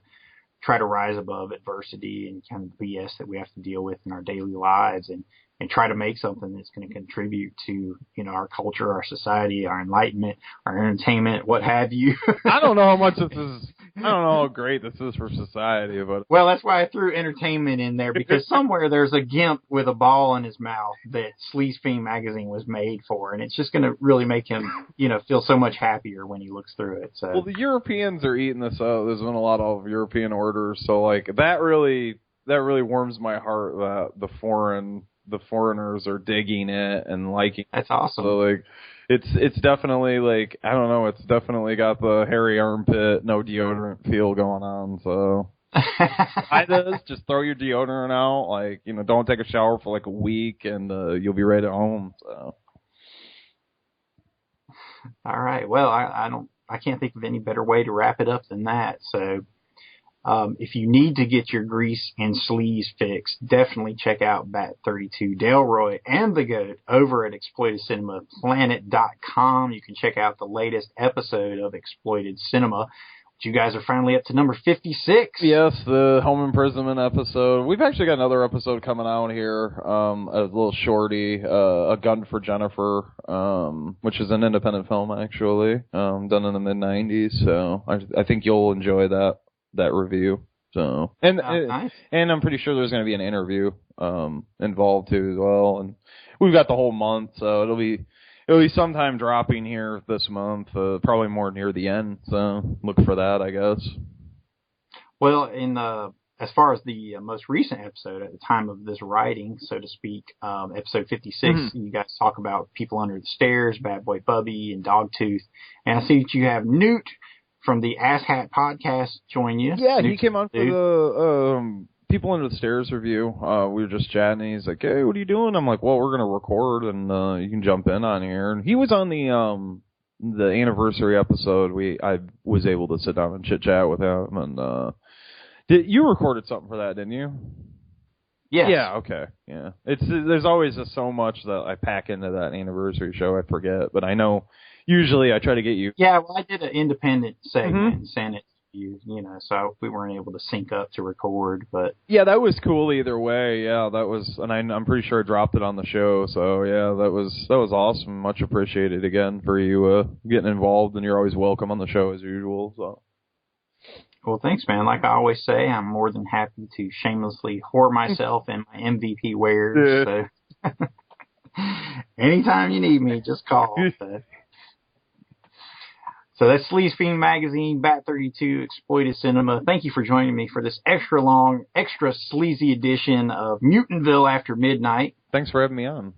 try to rise above adversity and kind of the BS that we have to deal with in our daily lives, and try to make something that's going to contribute to, our culture, our society, our enlightenment, our entertainment, what have you. I don't know how much this is. I don't know how great this is for society, but well, that's why I threw entertainment in there, because somewhere there's a gimp with a ball in his mouth that Sleazefiend magazine was made for, and it's just going to really make him, feel so much happier when he looks through it. So well, the Europeans are eating this up. There's been a lot of European orders, so like that really warms my heart that the foreigners are digging it and liking. That's awesome. So like, it's definitely like, I don't know, it's definitely got the hairy armpit, no deodorant feel going on. So try this, just throw your deodorant out, like, don't take a shower for like a week, and you'll be right at home. So. All right. Well, I can't think of any better way to wrap it up than that. So. If you need to get your grease and sleaze fix, definitely check out Bat 32, Delroy, and the GOAT over at ExploitedCinemaPlanet.com. You can check out the latest episode of Exploited Cinema. You guys are finally up to number 56. Yes, the home imprisonment episode. We've actually got another episode coming out here, a little shorty, A Gun for Jennifer, which is an independent film, actually, done in the mid-90s. So I think you'll enjoy that review. So nice. And I'm pretty sure there's going to be an interview involved too as well. And we've got the whole month, so it'll be sometime dropping here this month, probably more near the end. So look for that, I guess. Well, as far as the most recent episode at the time of this writing, so to speak, episode 56, you guys talk about People Under the Stairs, Bad Boy Bubby, and Dogtooth. And I see that you have Newt from the Ass Hat podcast join you. Yeah, he came on for the People Under the Stairs review. We were just chatting, and he's like, hey, what are you doing? I'm like, well, we're going to record, and you can jump in on here. And he was on the anniversary episode. I was able to sit down and chit-chat with him. And you recorded something for that, didn't you? Yes. Yeah, okay. Yeah. There's always just so much that I pack into that anniversary show, I forget. But I know usually I try to get you. Yeah, well, I did an independent segment and sent it to you, so we weren't able to sync up to record, but. Yeah, that was cool either way. Yeah, that was, and I'm pretty sure I dropped it on the show. So yeah, that was awesome. Much appreciated again for you getting involved, and you're always welcome on the show as usual. So. Well, thanks, man. Like I always say, I'm more than happy to shamelessly whore myself in my MVP wares. So anytime you need me, just call. So that's Sleazefiend Magazine, Bat 32, Exploited Cinema. Thank you for joining me for this extra long, extra sleazy edition of Mutantville After Midnight. Thanks for having me on.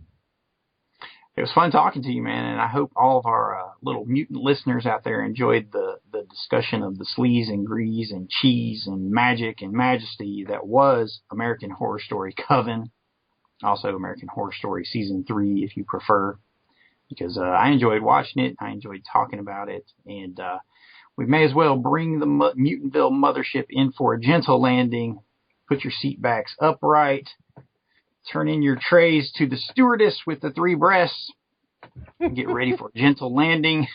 It was fun talking to you, man, and I hope all of our little mutant listeners out there enjoyed the discussion of the sleaze and grease and cheese and magic and majesty that was American Horror Story Coven. Also American Horror Story Season 3, if you prefer. Because I enjoyed watching it, I enjoyed talking about it, and we may as well bring the Mutantville mothership in for a gentle landing. Put your seat backs upright, turn in your trays to the stewardess with the 3 breasts, and get ready for a gentle landing.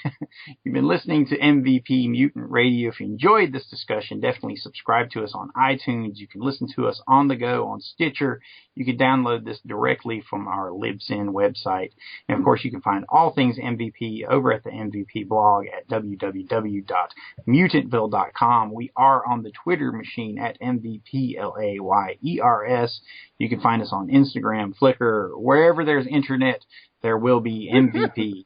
You've been listening to MVP Mutant Radio. If you enjoyed this discussion, definitely subscribe to us on iTunes. You can listen to us on the go on Stitcher. You can download this directly from our Libsyn website. And, of course, you can find all things MVP over at the MVP blog at www.mutantville.com. We are on the Twitter machine at MVPLAYERS. You can find us on Instagram, Flickr, wherever there's internet, there will be MVP.